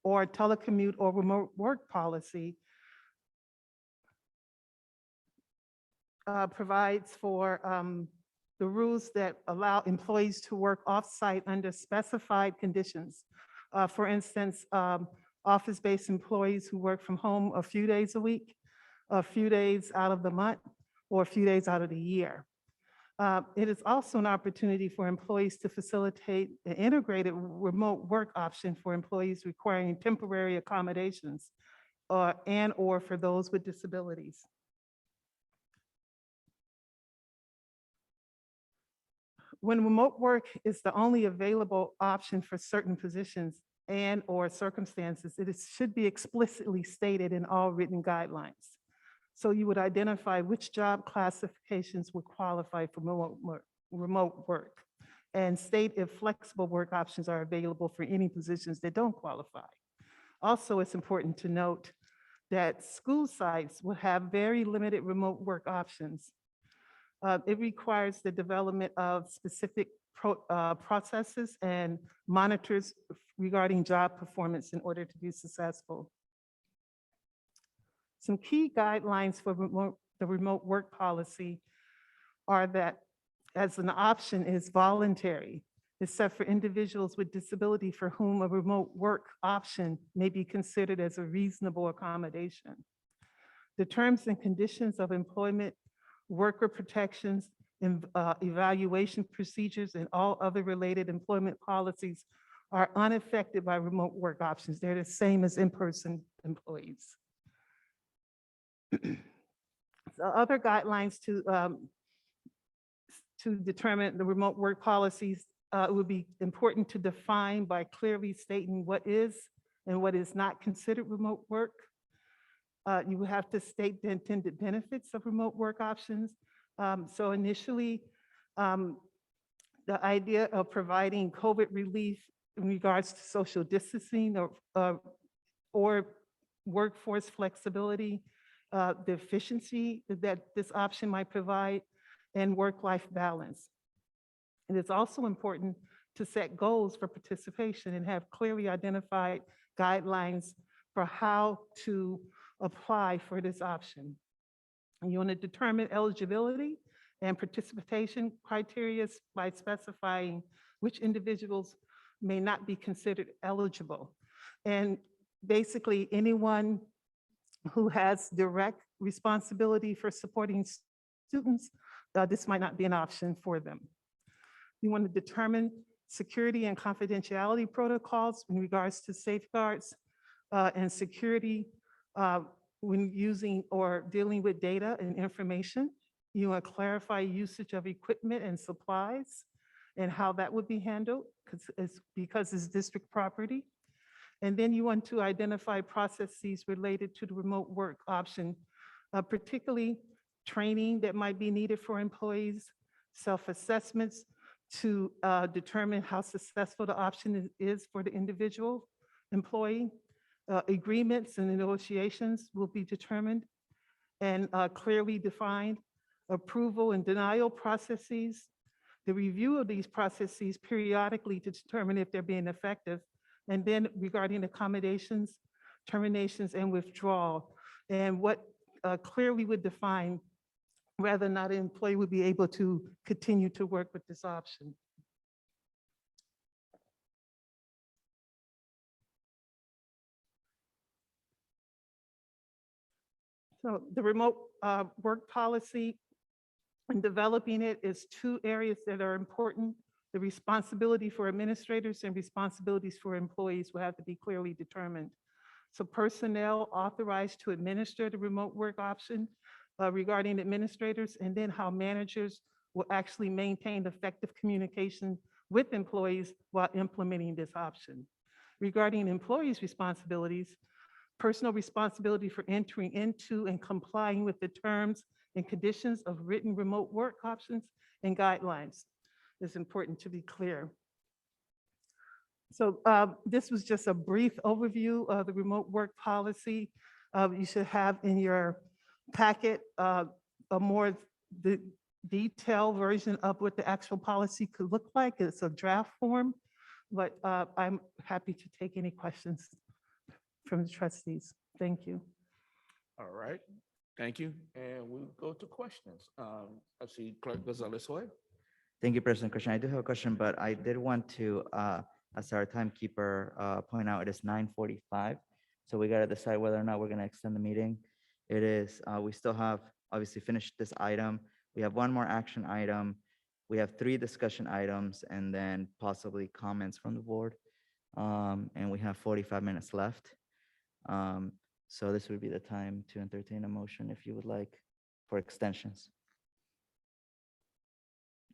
Speaker 15: or telecommute or remote work policy provides for the rules that allow employees to work off-site under specified conditions. For instance, office-based employees who work from home a few days a week, a few days out of the month, or a few days out of the year. It is also an opportunity for employees to facilitate an integrated remote work option for employees requiring temporary accommodations and/or for those with disabilities. When remote work is the only available option for certain positions and/or circumstances, should be explicitly stated in all written guidelines. So you would identify which job classifications would qualify for remote work and state if flexible work options are available for any positions that don't qualify. Also, it's important to note that school sites will have very limited remote work options. It requires the development of specific processes and monitors regarding job performance in order to be successful. Some key guidelines for the remote work policy are that as an option is voluntary, except for individuals with disability for whom a remote work option may be considered as a reasonable accommodation. The terms and conditions of employment, worker protections, and evaluation procedures, and all other related employment policies are unaffected by remote work options. They're the same as in-person employees. The other guidelines to determine the remote work policies, it would be important to define by clearly stating what is and what is not considered remote work. You would have to state the intended benefits of remote work options. So initially, the idea of providing COVID relief in regards to social distancing or workforce flexibility, the efficiency that this option might provide, and work-life balance. It is also important to set goals for participation and have clearly identified guidelines for how to apply for this option. And you want to determine eligibility and participation criteria by specifying which individuals may not be considered eligible. And basically anyone who has direct responsibility for supporting students, this might not be an option for them. You want to determine security and confidentiality protocols in regards to safeguards and security when using or dealing with data and information. You want to clarify usage of equipment and supplies and how that would be handled because it's district property. And then you want to identify processes related to the remote work option, particularly training that might be needed for employees, self-assessments to determine how successful the option is for the individual employee. Agreements and negotiations will be determined and clearly defined. Approval and denial processes, the review of these processes periodically to determine if they're being effective. And then regarding accommodations, terminations, and withdrawal, and what clearly would define whether or not an employee would be able to continue to work with this option. So the remote work policy and developing it is two areas that are important. The responsibility for administrators and responsibilities for employees will have to be clearly determined. So personnel authorized to administer the remote work option regarding administrators, and then how managers will actually maintain effective communication with employees while implementing this option. Regarding employees' responsibilities, personal responsibility for entering into and complying with the terms and conditions of written remote work options and guidelines. It's important to be clear. So this was just a brief overview of the remote work policy. You should have in your packet a more detailed version of what the actual policy could look like. It's a draft form, but I'm happy to take any questions from the trustees. Thank you.
Speaker 1: All right, thank you. And we'll go to questions. I see Clerk Gonzalez-Hoy.
Speaker 23: Thank you, President Christian. I do have a question, but I did want to, as our timekeeper, point out it is 9:45. So we got to decide whether or not we're going to extend the meeting. It is, we still have obviously finished this item. We have one more action item. We have 3 discussion items and then possibly comments from the board. And we have 45 minutes left. So this would be the time to entertain a motion if you would like for extensions.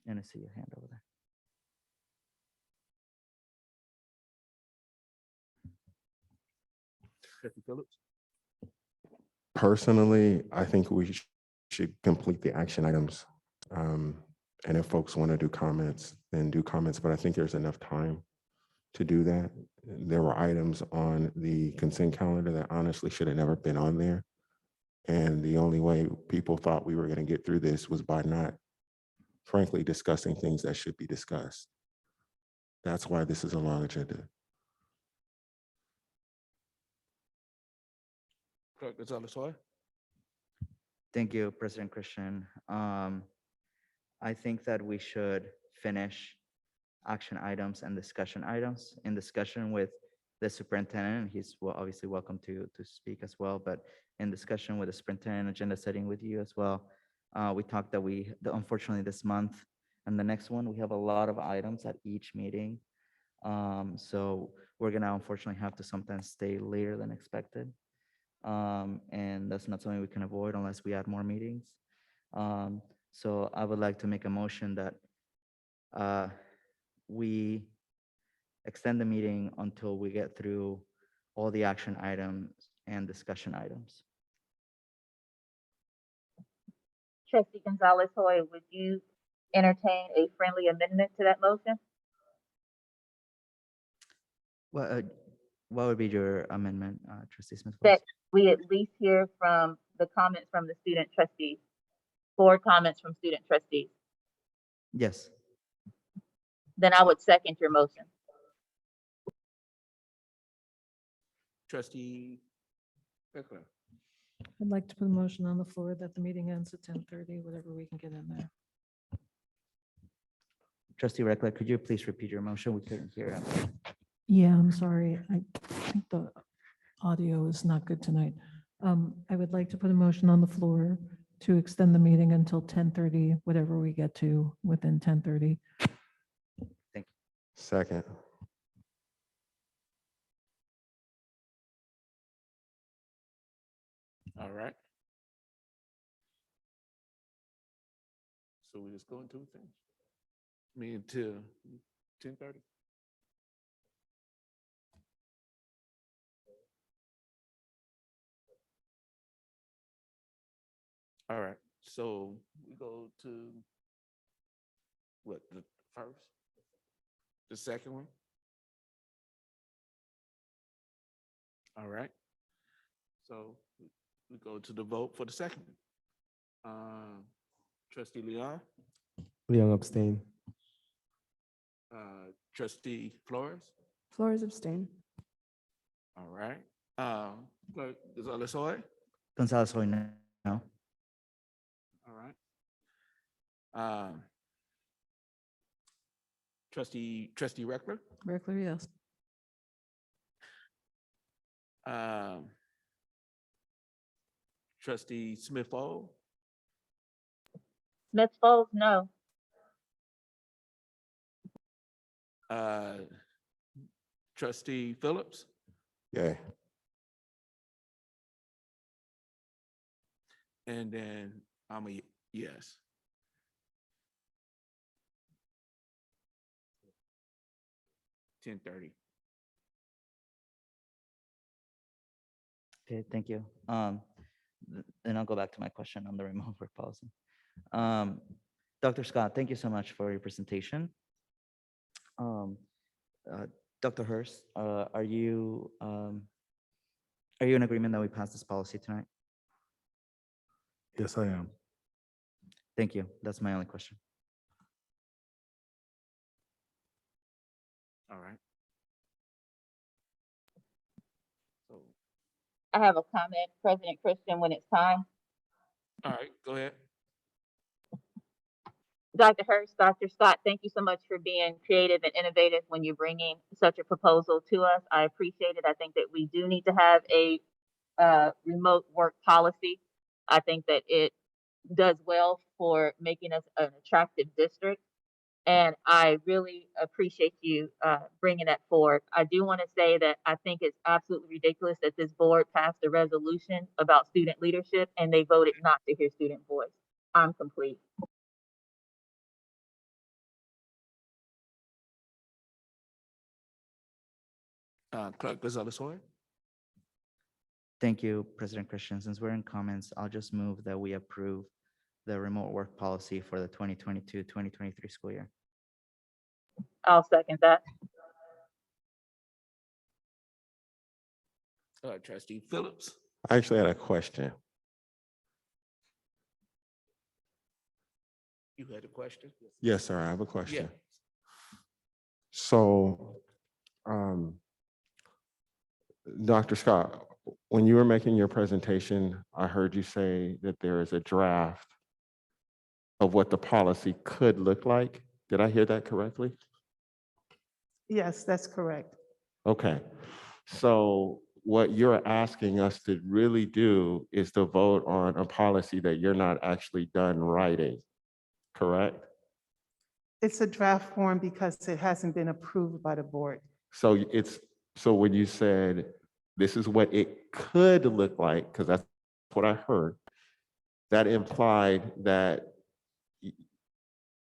Speaker 23: And I see your hand over there.
Speaker 1: Trustee Phillips.
Speaker 8: Personally, I think we should complete the action items. And if folks want to do comments, then do comments, but I think there's enough time to do that. There were items on the consent calendar that honestly should have never been on there. And the only way people thought we were going to get through this was by not, frankly, discussing things that should be discussed. That's why this is a long agenda.
Speaker 1: Clerk Gonzalez-Hoy.
Speaker 23: Thank you, President Christian. I think that we should finish action items and discussion items in discussion with the superintendent. He's obviously welcome to speak as well, but in discussion with the superintendent, agenda setting with you as well. We talked that unfortunately this month and the next one, we have a lot of items at each meeting. So we're gonna unfortunately have to sometimes stay later than expected. And that's not something we can avoid unless we add more meetings. So I would like to make a motion that we extend the meeting until we get through all the action items and discussion items.
Speaker 2: Trustee Gonzalez-Hoy, would you entertain a friendly amendment to that motion?
Speaker 23: What would be your amendment, Trustee Smith?
Speaker 2: That we at least hear from the comments from the student trustees, 4 comments from student trustees.
Speaker 23: Yes.
Speaker 2: Then I would second your motion.
Speaker 1: Trustee Beckler.
Speaker 4: I'd like to put a motion on the floor that the meeting ends at 10:30, whatever we can get in there.
Speaker 23: Trustee Reckler, could you please repeat your motion? We couldn't hear it.
Speaker 4: Yeah, I'm sorry. I think the audio is not good tonight. I would like to put a motion on the floor to extend the meeting until 10:30, whatever we get to within 10:30.
Speaker 23: Thank you.
Speaker 8: Second.
Speaker 1: All right. So we just go into things. Me until 10:30. All right, so we go to what, the first? The second one? All right. So we go to the vote for the second. Trustee Leon,
Speaker 7: Leon abstain.
Speaker 1: Trustee Flores,
Speaker 5: Flores abstain.
Speaker 1: all right. Clerk Gonzalez-Hoy,
Speaker 23: Gonzalez-Hoy, no.
Speaker 1: all right. Trustee Reckler,
Speaker 4: Reckler, yes.
Speaker 1: Trustee Smith-Folds,
Speaker 2: Smith-Folds, no.
Speaker 1: Trustee Phillips,
Speaker 8: Yay.
Speaker 1: And then I'm a yes. $10:30.
Speaker 23: Okay, thank you. Then I'll go back to my question on the remote work policy. Dr. Scott, thank you so much for your presentation. Dr. Hurst, are you in agreement that we pass this policy tonight?
Speaker 3: Yes, I am.
Speaker 23: Thank you. That's my only question.
Speaker 1: All right. So,
Speaker 2: I have a comment, President Christian, when it's time.
Speaker 1: all right, go ahead.
Speaker 2: Dr. Hurst, Dr. Scott, thank you so much for being creative and innovative when you're bringing such a proposal to us. I appreciate it. I think that we do need to have a remote work policy. I think that it does well for making us an attractive district. And I really appreciate you bringing that forward. I do want to say that I think it's absolutely ridiculous that this board passed a resolution about student leadership and they voted not to hear student voice. I'm complete.
Speaker 1: Clerk Gonzalez-Hoy.
Speaker 23: Thank you, President Christian. Since we're in comments, I'll just move that we approve the remote work policy for the 2022-2023 school year.
Speaker 2: I'll second that.
Speaker 1: Trustee Phillips.
Speaker 8: I actually had a question.
Speaker 1: You had a question?
Speaker 8: Yes, sir, I have a question.
Speaker 1: Yeah.
Speaker 8: So, Dr. Scott, when you were making your presentation, I heard you say that there is a draft of what the policy could look like. Did I hear that correctly?
Speaker 15: Yes, that's correct.
Speaker 8: Okay, so what you're asking us to really do is to vote on a policy that you're not actually done writing, correct?
Speaker 15: It's a draft form because it hasn't been approved by the board.
Speaker 8: So so when you said, this is what it could look like, because that's what I heard, that implied that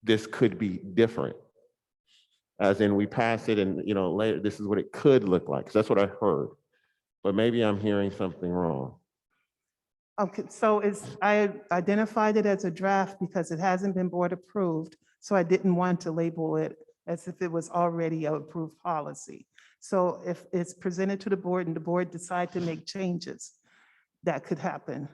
Speaker 8: this could be different. As in we pass it and, later, this is what it could look like. 'Cause that's what I heard. But maybe I'm hearing something wrong.
Speaker 15: Okay, so I identified it as a draft because it hasn't been board approved. So I didn't want to label it as if it was already an approved policy. So if it's presented to the board and the board decide to make changes, that could happen.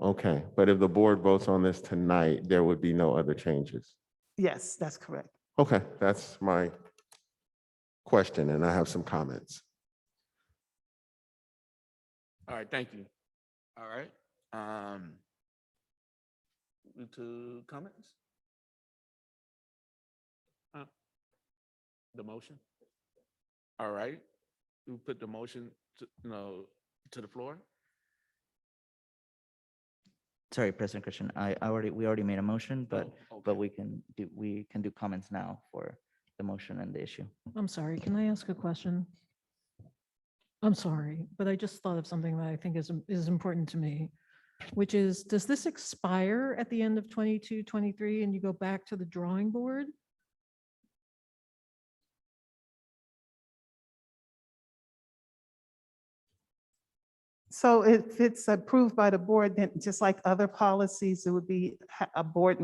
Speaker 8: Okay, but if the board votes on this tonight, there would be no other changes.
Speaker 15: Yes, that's correct.
Speaker 8: Okay, that's my question, and I have some comments.
Speaker 1: All right, thank you. All right. Move to comments? The motion? All right. We put the motion to the floor.
Speaker 23: Sorry, President Christian, we already made a motion, but
Speaker 1: okay.
Speaker 23: we can do comments now for the motion and the issue.
Speaker 4: I'm sorry, can I ask a question? I'm sorry, but I just thought of something that I think is important to me, which is, does this expire at the end of 22-23 and you go back to the drawing board?
Speaker 15: So if it's approved by the board, then just like other policies, it would be a board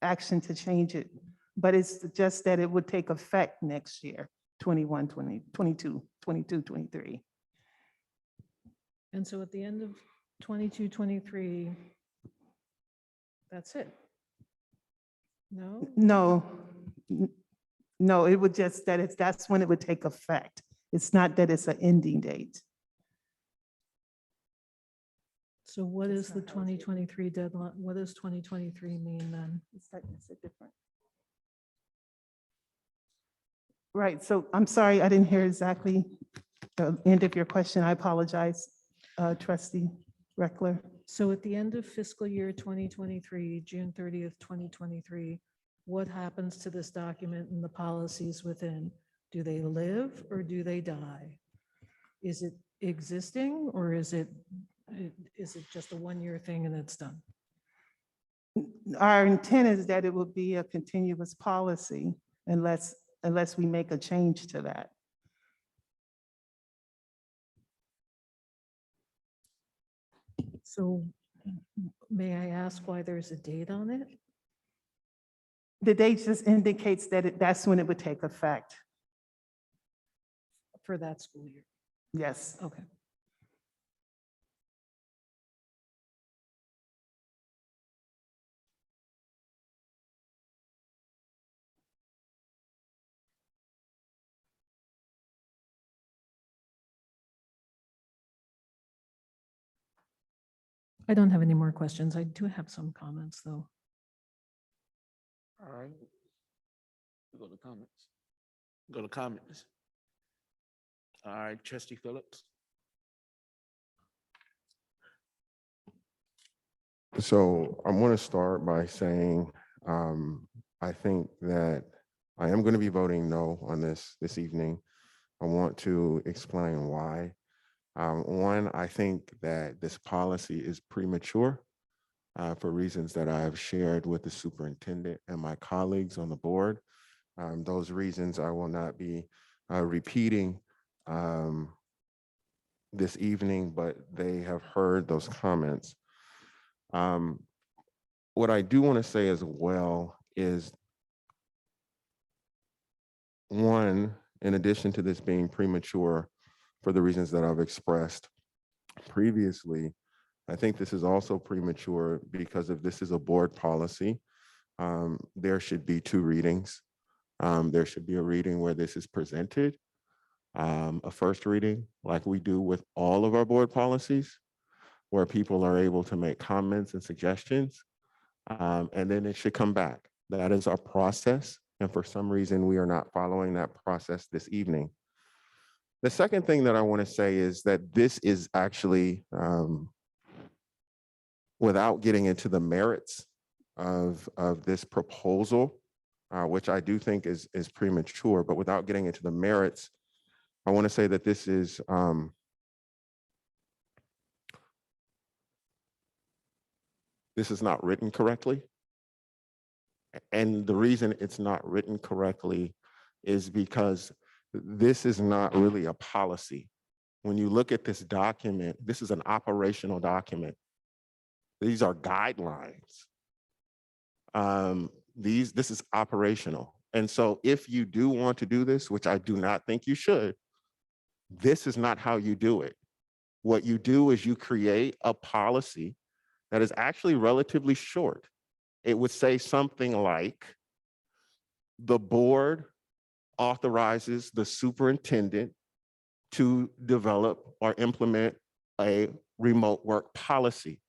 Speaker 15: action to change it. But it's just that it would take effect next year, 21, 22, 23.
Speaker 4: And so at the end of 22-23, that's it? No?
Speaker 15: No, it would just that's when it would take effect. It's not that it's an ending date.
Speaker 4: So what is the 2023 deadline? What does 2023 mean then?
Speaker 15: It's a different. Right, so I'm sorry, I didn't hear exactly the end of your question. I apologize, Trustee Reckler.
Speaker 4: So at the end of fiscal year 2023, June 30th, 2023, what happens to this document and the policies within? Do they live or do they die? Is it existing or is it Is it just a one-year thing and it's done?
Speaker 15: Our intent is that it will be a continuous policy unless we make a change to that.
Speaker 4: So may I ask why there's a date on it?
Speaker 15: The date just indicates that that's when it would take effect.
Speaker 4: For that school year?
Speaker 15: Yes.
Speaker 4: Okay. I don't have any more questions. I do have some comments, though.
Speaker 1: All right. We go to comments. Go to comments. All right, Trustee Phillips.
Speaker 8: So I want to start by saying, I think that I am going to be voting no on this evening. I want to explain why. One, I think that this policy is premature for reasons that I have shared with the superintendent and my colleagues on the board. Those reasons I will not be repeating this evening, but they have heard those comments. What I do want to say as well is, one, in addition to this being premature for the reasons that I've expressed previously, I think this is also premature because if this is a board policy, there should be two readings. There should be a reading where this is presented, a first reading like we do with all of our board policies, where people are able to make comments and suggestions, and then it should come back. That is our process. And for some reason, we are not following that process this evening. The second thing that I want to say is that this is actually, without getting into the merits of this proposal, which I do think is premature, but without getting into the merits, I want to say that this is not written correctly. And the reason it's not written correctly is because this is not really a policy. When you look at this document, this is an operational document. These are guidelines. This is operational. And so if you do want to do this, which I do not think you should, this is not how you do it. What you do is you create a policy that is actually relatively short. It would say something like, the board authorizes the superintendent to develop or implement a remote work policy,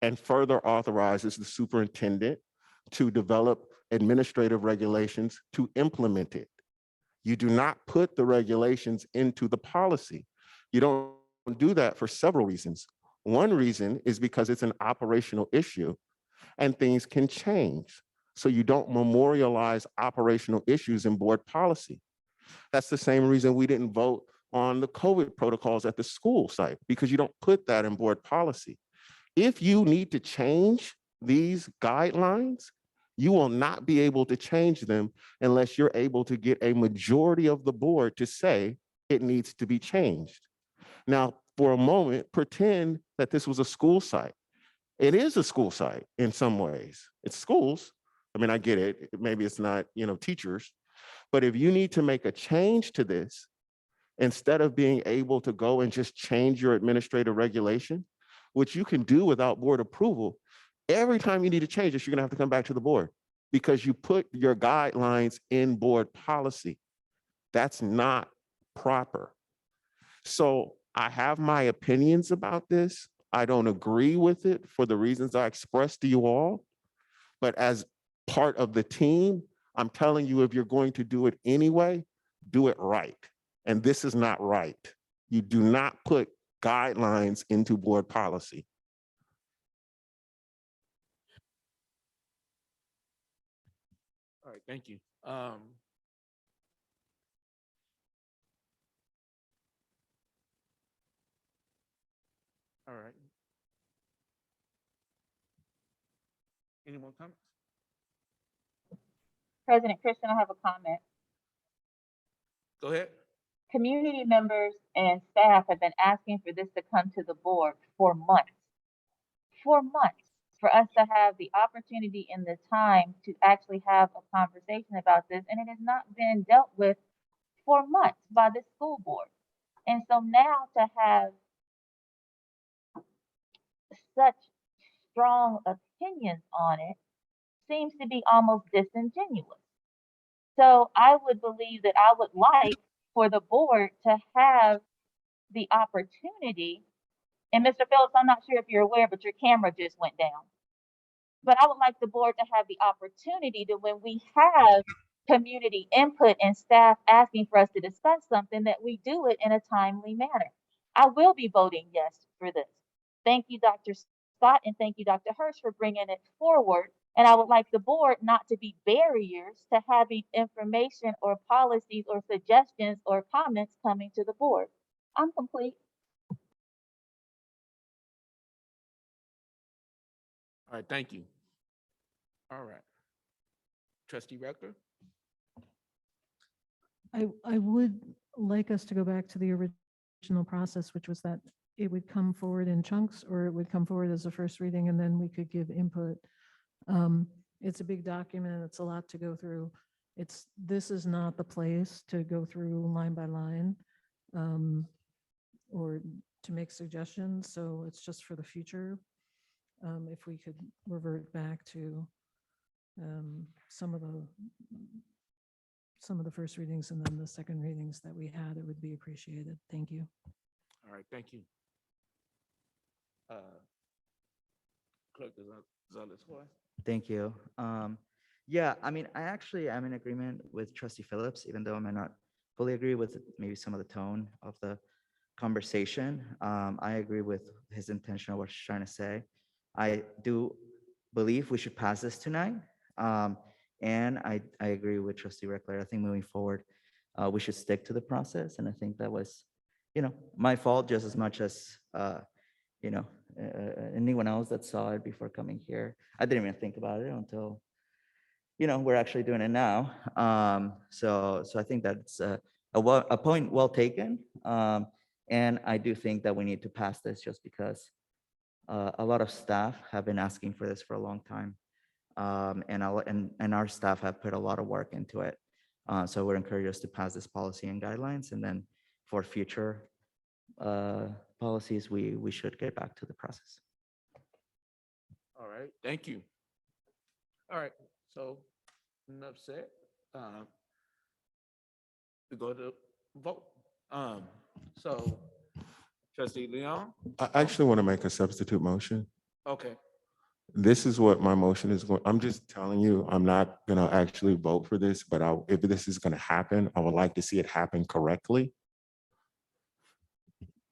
Speaker 8: and further authorizes the superintendent to develop administrative regulations to implement it. You do not put the regulations into the policy. You don't do that for several reasons. One reason is because it's an operational issue and things can change. So you don't memorialize operational issues in board policy. That's the same reason we didn't vote on the COVID protocols at the school site, because you don't put that in board policy. If you need to change these guidelines, you will not be able to change them unless you're able to get a majority of the board to say it needs to be changed. Now, for a moment, pretend that this was a school site. It is a school site in some ways. It's schools. I mean, I get it. Maybe it's not, teachers. But if you need to make a change to this, instead of being able to go and just change your administrative regulation, which you can do without board approval, every time you need to change this, you're gonna have to come back to the board because you put your guidelines in board policy. That's not proper. So I have my opinions about this. I don't agree with it for the reasons I expressed to you all, but as part of the team, I'm telling you, if you're going to do it anyway, do it right. And this is not right. You do not put guidelines into board policy.
Speaker 1: All right, thank you. All right. Any more comments?
Speaker 2: President Christian, I have a comment.
Speaker 1: Go ahead.
Speaker 2: Community members and staff have been asking for this to come to the board for months. For months, for us to have the opportunity and the time to actually have a conversation about this, and it has not been dealt with for months by the school board. And so now to have such strong opinions on it seems to be almost disingenuous. So I would believe that I would like for the board to have the opportunity, and Mr. Phillips, I'm not sure if you're aware, but your camera just went down. But I would like the board to have the opportunity to, when we have community input and staff asking for us to discuss something, that we do it in a timely manner. I will be voting yes for this. Thank you, Dr. Scott, and thank you, Dr. Hirsch, for bringing it forward. And I would like the board not to be barriers to having information or policies or suggestions or comments coming to the board. I'm complete.
Speaker 1: All right, thank you. All right. Trustee Rector?
Speaker 4: I would like us to go back to the original process, which was that it would come forward in chunks, or it would come forward as a first reading, and then we could give input. It's a big document. It's a lot to go through. This is not the place to go through line by line or to make suggestions. So it's just for the future. If we could revert back to some of the first readings and then the second readings that we had, it would be appreciated. Thank you.
Speaker 1: All right, thank you. Clerk Gonzalez-Hoy.
Speaker 23: Thank you. Yeah, I mean, I actually am in agreement with Trustee Phillips, even though I may not fully agree with maybe some of the tone of the conversation. I agree with his intention of what he's trying to say. I do believe we should pass this tonight. And I agree with Trustee Reckler. I think moving forward, we should stick to the process. And I think that was, my fault just as much as, anyone else that saw it before coming here. I didn't even think about it until, we're actually doing it now. So I think that's a point well taken. And I do think that we need to pass this just because a lot of staff have been asking for this for a long time. And our staff have put a lot of work into it. So we're encouraged us to pass this policy and guidelines, and then for future policies, we should get back to the process.
Speaker 1: All right, thank you. All right, so enough said. We go to vote. So Trustee Leon?
Speaker 8: I actually want to make a substitute motion.
Speaker 1: Okay.
Speaker 8: This is what my motion is going. I'm just telling you, I'm not going to actually vote for this, but if this is going to happen, I would like to see it happen correctly.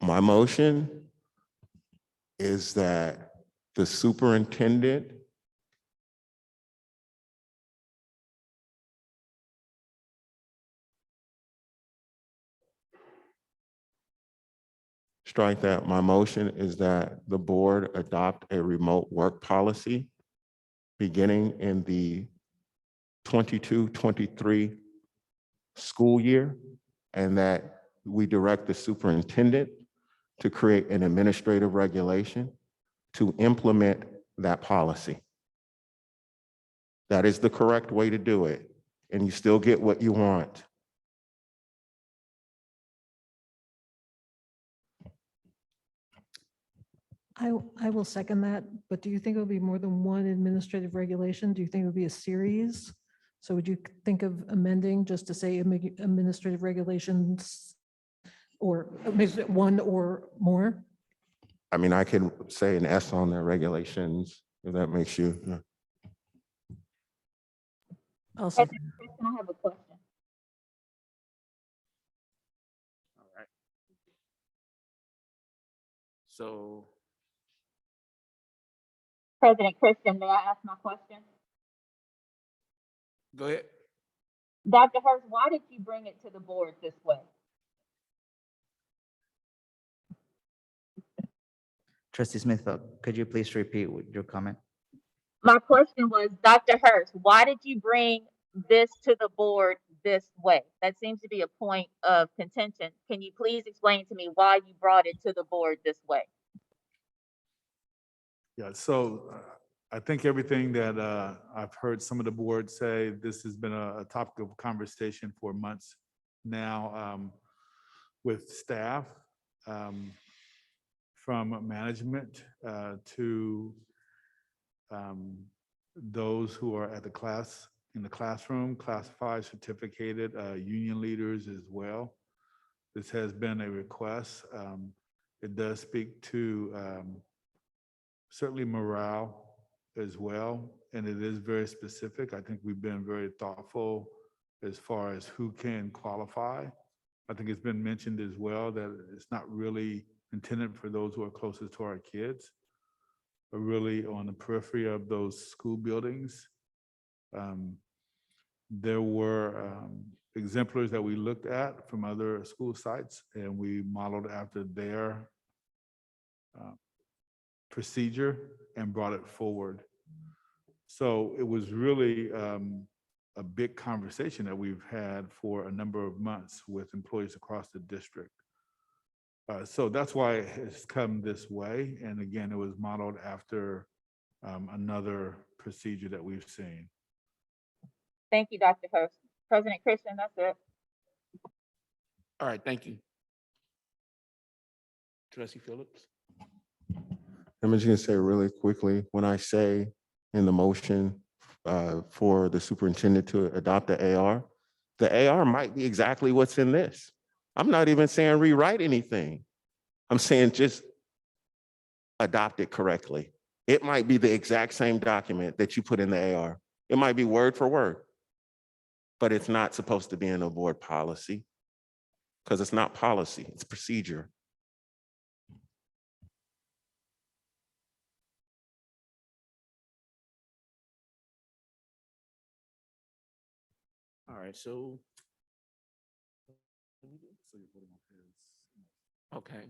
Speaker 8: My motion is that the superintendent strike that. My motion is that the board adopt a remote work policy beginning in the 22-23 school year, and that we direct the superintendent to create an administrative regulation to implement that policy. That is the correct way to do it, and you still get what you want.
Speaker 4: I will second that, but do you think it will be more than one administrative regulation? Do you think it would be a series? So would you think of amending just to say administrative regulations, or one or more?
Speaker 8: I mean, I can say an S on their regulations, if that makes you. Yeah.
Speaker 4: Also,
Speaker 2: President Christian, I have a question.
Speaker 1: All right. So
Speaker 2: President Christian, may I ask my question?
Speaker 1: go ahead.
Speaker 2: Dr. Hurst, why did you bring it to the board this way?
Speaker 23: Trustee Smith, could you please repeat your comment?
Speaker 2: My question was, Dr. Hurst, why did you bring this to the board this way? That seems to be a point of contention. Can you please explain to me why you brought it to the board this way?
Speaker 3: Yeah, so I think everything that I've heard some of the board say, this has been a topic of conversation for months now with staff, from management to those who are at in the classroom, classified, certificated, union leaders as well. This has been a request. It does speak to certainly morale as well, and it is very specific. I think we've been very thoughtful as far as who can qualify. I think it's been mentioned as well that it's not really intended for those who are closest to our kids, but really on the periphery of those school buildings. There were exemplars that we looked at from other school sites, and we modeled after their procedure and brought it forward. So it was really a big conversation that we've had for a number of months with employees across the district. So that's why it has come this way. And again, it was modeled after another procedure that we've seen.
Speaker 2: Thank you, Dr. Hurst. President Christian, that's it.
Speaker 1: All right, thank you. Trustee Phillips?
Speaker 8: I'm just gonna say really quickly, when I say in the motion for the superintendent to adopt the AR might be exactly what's in this. I'm not even saying rewrite anything. I'm saying just adopt it correctly. It might be the exact same document that you put in the AR. It might be word for word, but it's not supposed to be in a board policy because it's not policy, it's procedure.
Speaker 1: All right, so. Okay,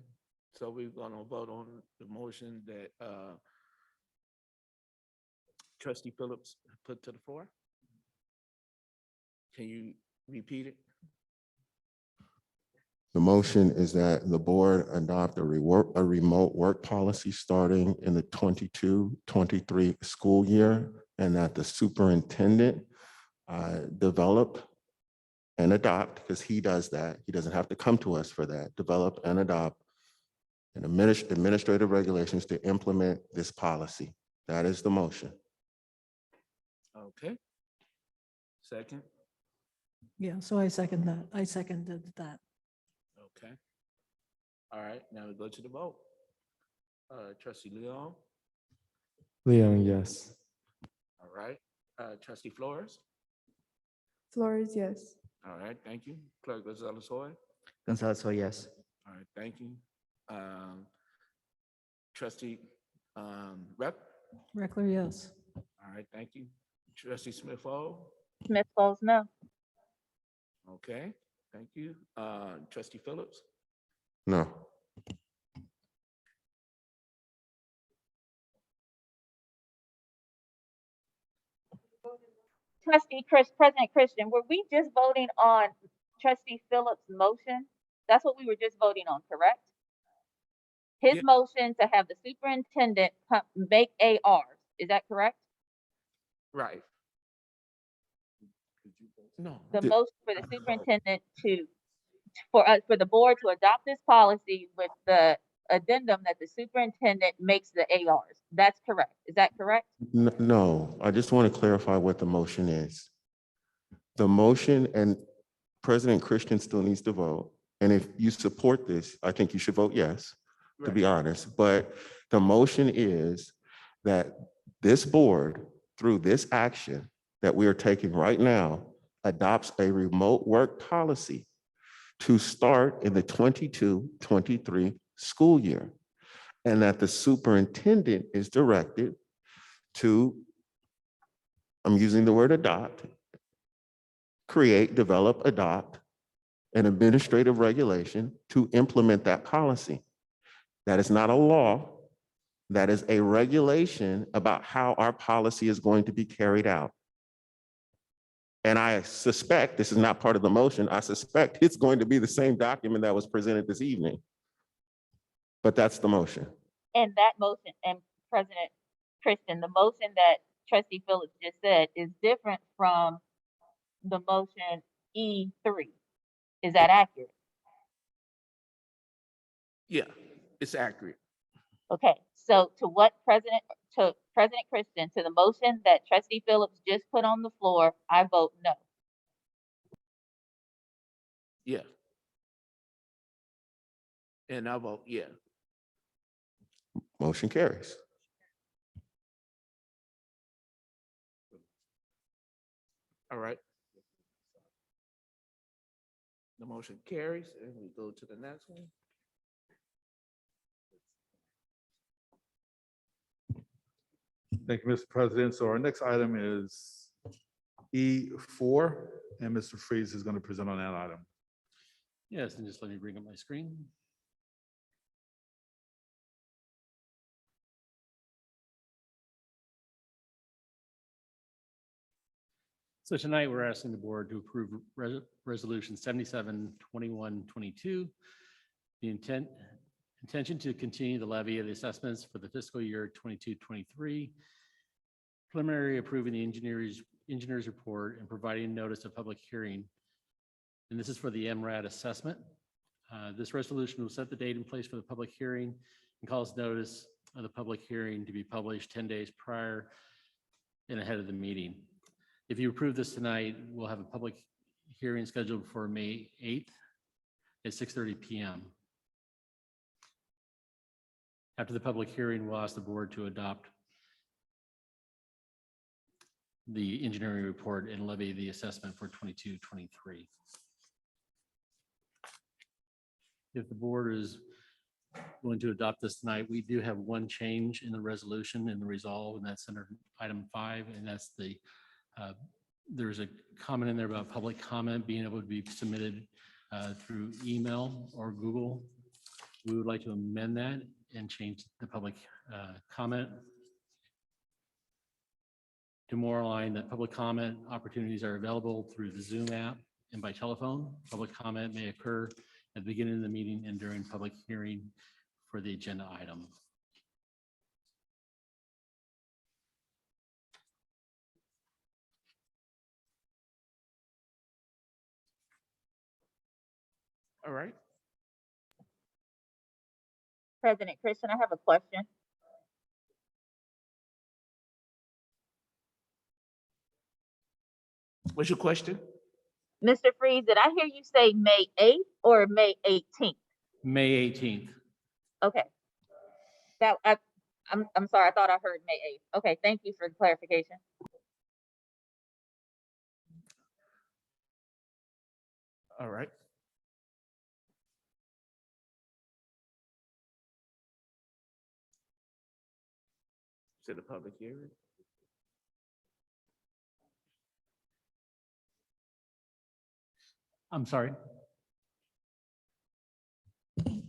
Speaker 1: so we're gonna vote on the motion that Trustee Phillips put to the floor. Can you repeat it?
Speaker 8: The motion is that the board adopt a remote work policy starting in the 22-23 school year, and that the superintendent develop and adopt, because he does that. He doesn't have to come to us for that. Develop and adopt an administrative regulations to implement this policy. That is the motion.
Speaker 1: Okay. Second,
Speaker 4: Yeah, so I second that. I seconded that.
Speaker 1: okay. All right, now we go to the vote. Trustee Leon,
Speaker 7: Leon, yes.
Speaker 1: all right. Trustee Flores,
Speaker 5: Flores, yes.
Speaker 1: all right, thank you. Clerk Gonzalez Hoy,
Speaker 23: Gonzalez, so yes.
Speaker 1: all right, thank you. Trustee Rep,
Speaker 4: Reckler, yes.
Speaker 1: all right, thank you. Trustee Smith-O,
Speaker 2: Smith Folds, no.
Speaker 1: okay, thank you. Trustee Phillips,
Speaker 8: No.
Speaker 2: President Christian, were we just voting on Trustee Phillips' motion? That's what we were just voting on, correct? His
Speaker 1: Yeah.
Speaker 2: motion to have the superintendent make ARs, is that correct?
Speaker 1: right. No.
Speaker 2: The motion for the superintendent for the board to adopt this policy with the addendum that the superintendent makes the ARs. That's correct. Is that correct?
Speaker 8: No, I just want to clarify what the motion is. The motion, and President Christian still needs to vote. And if you support this, I think you should vote yes, to be honest. But the motion is that this board, through this action that we are taking right now, adopts a remote work policy to start in the 22-23 school year. And that the superintendent is directed to, I'm using the word adopt, create, develop, adopt an administrative regulation to implement that policy. That is not a law. That is a regulation about how our policy is going to be carried out. And I suspect, this is not part of the motion, I suspect it's going to be the same document that was presented this evening. But that's the motion.
Speaker 2: And that motion, and President Christian, the motion that Trustee Phillips just said is different from the motion E3. Is that accurate?
Speaker 1: Yeah, it's accurate.
Speaker 2: Okay, so to President Christian, to the motion that Trustee Phillips just put on the floor, I vote no.
Speaker 1: Yeah. And I vote yeah.
Speaker 8: Motion carries.
Speaker 1: All right. The motion carries, and we go to the next one.
Speaker 3: Thank you, Mr. President. So our next item is E4, and Mr. Freeze is going to present on that item.
Speaker 11: Yes, and just let me bring up my screen. So tonight, we're asking the board to approve Resolution 77-21-22. The intention to continue the levy of the assessments for the fiscal year 22-23, preliminary approving the engineer's report and providing notice of public hearing. And this is for the MRAD assessment. This resolution will set the date and place for the public hearing and calls notice of the public hearing to be published 10 days prior and ahead of the meeting. If you approve this tonight, we'll have a public hearing scheduled for May 8th at 6:30 p.m. After the public hearing, we'll ask the board to adopt the engineering report and levy the assessment for 22-23. If the board is willing to adopt this tonight, we do have one change in the resolution and the resolve, and that's under item 5, and that's the there's a comment in there about public comment being able to be submitted through email or Google. We would like to amend that and change the public comment to more align that public comment opportunities are available through the Zoom app and by telephone. Public comment may occur at the beginning of the meeting and during public hearing for the agenda item.
Speaker 1: All right.
Speaker 2: President Christian, I have a question.
Speaker 1: What's your question?
Speaker 2: Mr. Freeze, did I hear you say May 8th or May 18th?
Speaker 11: May 18th.
Speaker 2: Okay. I'm sorry, I thought I heard May 8th. Okay, thank you for the clarification.
Speaker 1: All right. To the public hearing.
Speaker 11: I'm sorry.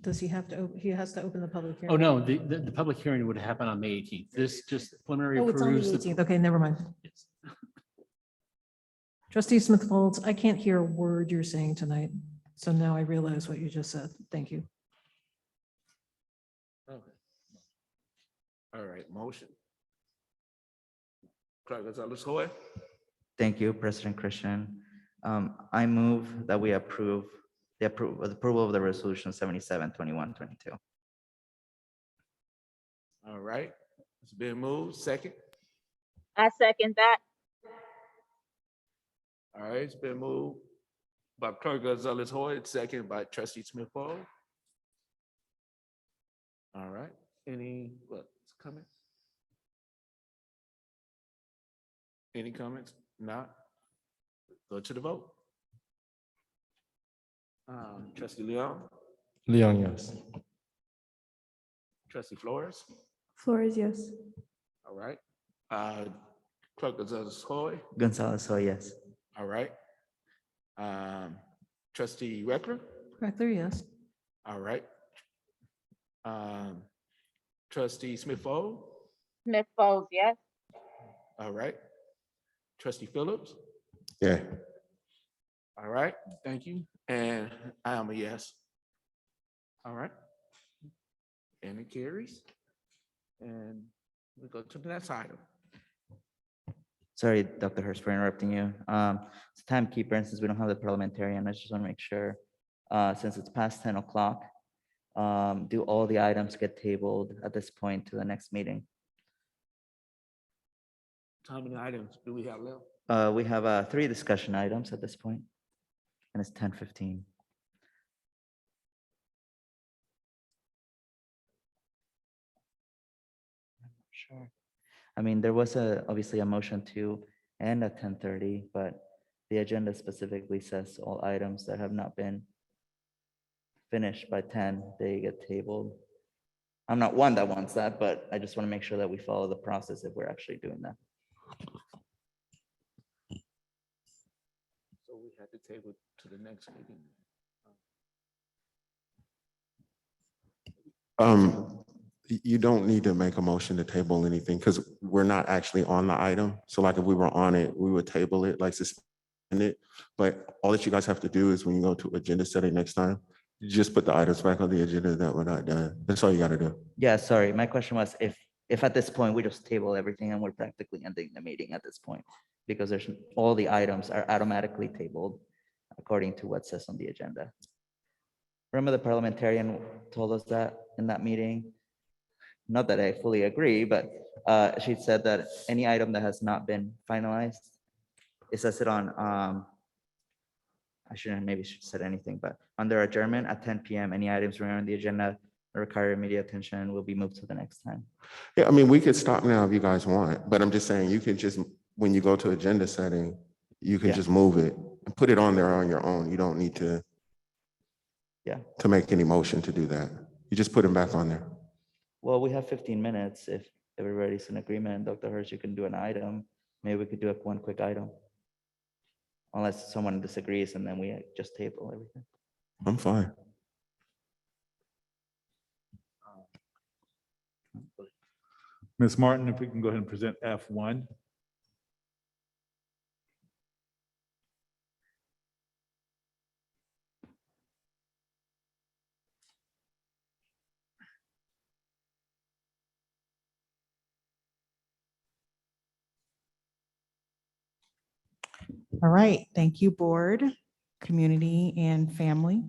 Speaker 4: Does he have to, he has to open the public hearing?
Speaker 11: Oh, no, the public hearing would happen on May 18th. This just preliminary
Speaker 4: Oh, it's on the
Speaker 11: approves.
Speaker 4: 18th. Okay, never mind.
Speaker 11: Yes.
Speaker 4: Trustee Smith Folds, I can't hear a word you're saying tonight. So now I realize what you just said. Thank you.
Speaker 1: Okay. All right, motion. Clerk Gonzalez-Hoy.
Speaker 23: Thank you, President Christian. I move that we approve the approval of the resolution 77-21-22.
Speaker 1: All right, it's been moved. Second.
Speaker 2: I second that.
Speaker 1: All right, it's been moved by Clerk Gonzalez-Hoy, second by Trustee Smith-Fall. All right, any comments? Any comments? Not? Go to the vote. Trustee Leon,
Speaker 7: Leon, yes.
Speaker 1: Trustee Flores.
Speaker 5: Flores, yes.
Speaker 1: All right. Clerk Gonzalez-Hoy.
Speaker 23: Gonzalez, oh yes.
Speaker 1: All right. Trustee Reckler.
Speaker 4: Reckler, yes.
Speaker 1: All right. Trustee Smith Folds?
Speaker 2: Smith Folds, yes.
Speaker 1: All right. Trustee Phillips?
Speaker 8: Yeah.
Speaker 1: All right, thank you. And I am a yes. All right. And it carries. And we go to the next item.
Speaker 23: Sorry, Dr. Hurst, for interrupting you. It's timekeeper, and since we don't have the parliamentarian, I just want to make sure, since it's past 10 o'clock, do all the items get tabled at this point to the next meeting?
Speaker 1: How many items do we have left?
Speaker 23: We have 3 discussion items at this point, and it's 10:15. Sure. I mean, there was obviously a motion to end at 10:30, but the agenda specifically says all items that have not been finished by 10, they get tabled. I'm not one that wants that, but I just want to make sure that we follow the process if we're actually doing that.
Speaker 1: So we had to table to the next meeting.
Speaker 8: You don't need to make a motion to table anything because we're not actually on the item. So like if we were on it, we would table it, like suspend it. But all that you guys have to do is when you go to agenda setting next time, you just put the items back on the agenda that were not done. That's all you gotta do.
Speaker 23: Yeah, sorry. My question was if at this point we just table everything and we're practically ending the meeting at this point, because there's all the items are automatically tabled according to what says on the agenda. Remember the parliamentarian told us that in that meeting? Not that I fully agree, but she said that any item that has not been finalized, it says it on, I shouldn't maybe should said anything, but under adjournment at 10 p.m., any items remaining on the agenda that require immediate attention will be moved to the next time.
Speaker 8: Yeah, I mean, we could stop now if you guys want, but I'm just saying you can just, when you go to agenda setting, you can just move it and put it on there on your own. You don't need to make any motion to do that. You just put them back on there.
Speaker 23: Well, we have 15 minutes. If everybody's in agreement, Dr. Hurst, you can do an item. Maybe we could do one quick item. Unless someone disagrees and then we just table everything.
Speaker 8: I'm fine.
Speaker 3: Ms. Martin, if we can go ahead and present F1.
Speaker 13: All right, thank you, board, community, and family.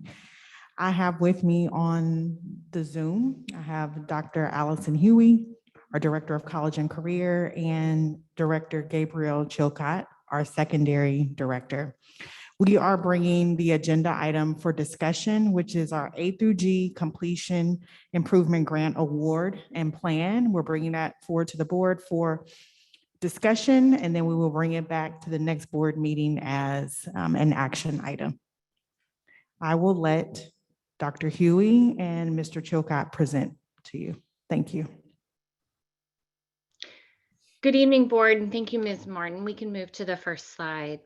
Speaker 13: I have with me on the Zoom, I have Dr. Allison Huey, our Director of College and Career, and Director Gabriel Chilcott, our Secondary Director. We are bringing the agenda item for discussion, which is our A through G Completion Improvement Grant Award and Plan. We're bringing that forward to the board for discussion, and then we will bring it back to the next board meeting as an action item. I will let Dr. Huey and Mr. Chilcott present to you. Thank you.
Speaker 16: Good evening, board, and thank you, Ms. Martin. We can move to the first slide.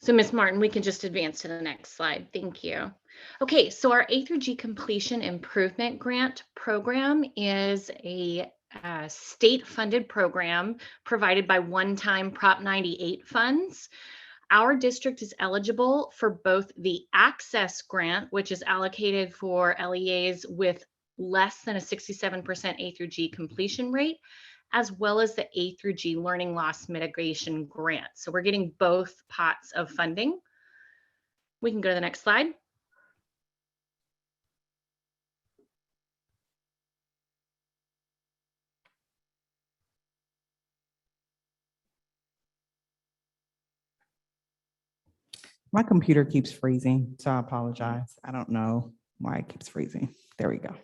Speaker 16: So Ms. Martin, we can just advance to the next slide. Thank you. Okay, so our A through G Completion Improvement Grant Program is a state-funded program provided by one-time Prop 98 funds. Our district is eligible for both the Access Grant, which is allocated for LEAs with less than a 67% A through G completion rate, as well as the A through G Learning Loss Mitigation Grant. So we're getting both pots of funding. We can go to the next slide.
Speaker 13: My computer keeps freezing, so I apologize. I don't know why it keeps freezing. There we go.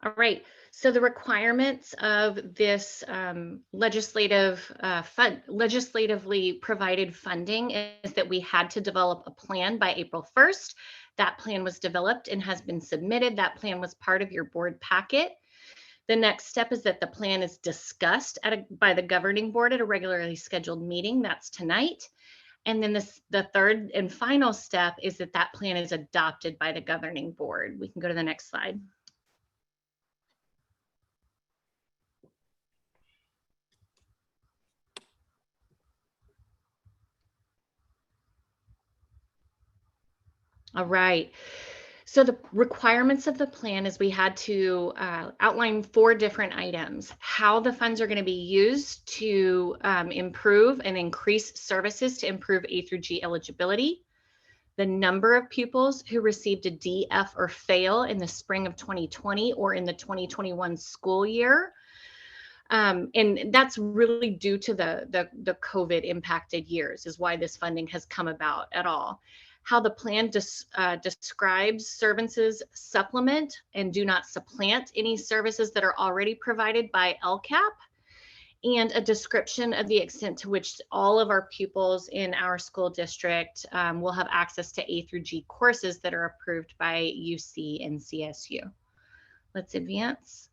Speaker 16: All right, so the requirements of this legislatively provided funding is that we had to develop a plan by April 1st. That plan was developed and has been submitted. That plan was part of your board packet. The next step is that the plan is discussed by the governing board at a regularly scheduled meeting. That's tonight. And then the third and final step is that that plan is adopted by the governing board. We can go to the next slide. All right. So the requirements of the plan is we had to outline 4 different items: how the funds are going to be used to improve and increase services to improve A through G eligibility, the number of pupils who received a D, F, or fail in the spring of 2020 or in the 2021 school year. And that's really due to the COVID impacted years is why this funding has come about at all. How the plan describes services supplement and do not supplant any services that are already provided by LCAP, and a description of the extent to which all of our pupils in our school district will have access to A through G courses that are approved by UC and CSU. Let's advance.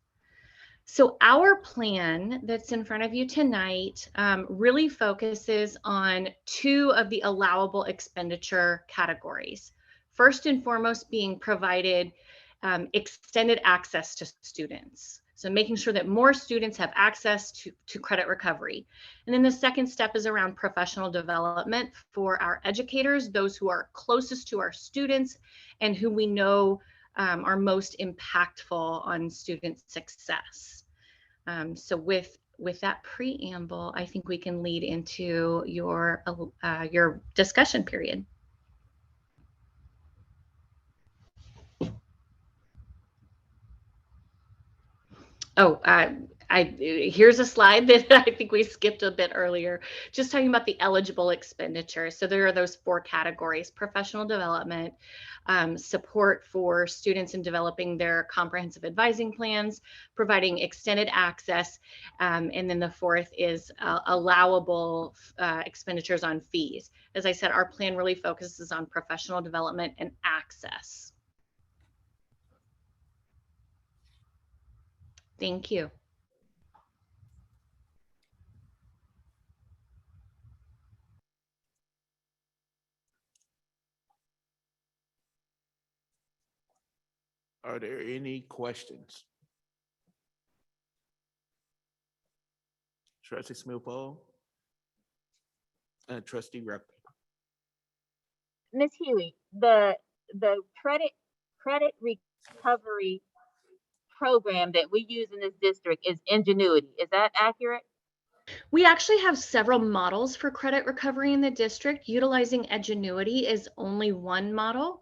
Speaker 16: So our plan that's in front of you tonight really focuses on 2 of the allowable expenditure categories. First and foremost being provided extended access to students. So making sure that more students have access to credit recovery. And then the second step is around professional development for our educators, those who are closest to our students and who we know are most impactful on student success. So with that preamble, I think we can lead into your discussion period. Oh, here's a slide that I think we skipped a bit earlier, just talking about the eligible expenditures. So there are those 4 categories: professional development, support for students in developing their comprehensive advising plans, providing extended access, and then the 4th is allowable expenditures on fees. As I said, our plan really focuses on professional development and access. Thank you.
Speaker 1: Are there any questions? Trustee Smith-Pole and Trustee Rucker.
Speaker 2: Ms. Huey, the credit recovery program that we use in this district is Ingenuity. Is that accurate?
Speaker 16: We actually have several models for credit recovery in the district. Utilizing Edgenuity is only one model.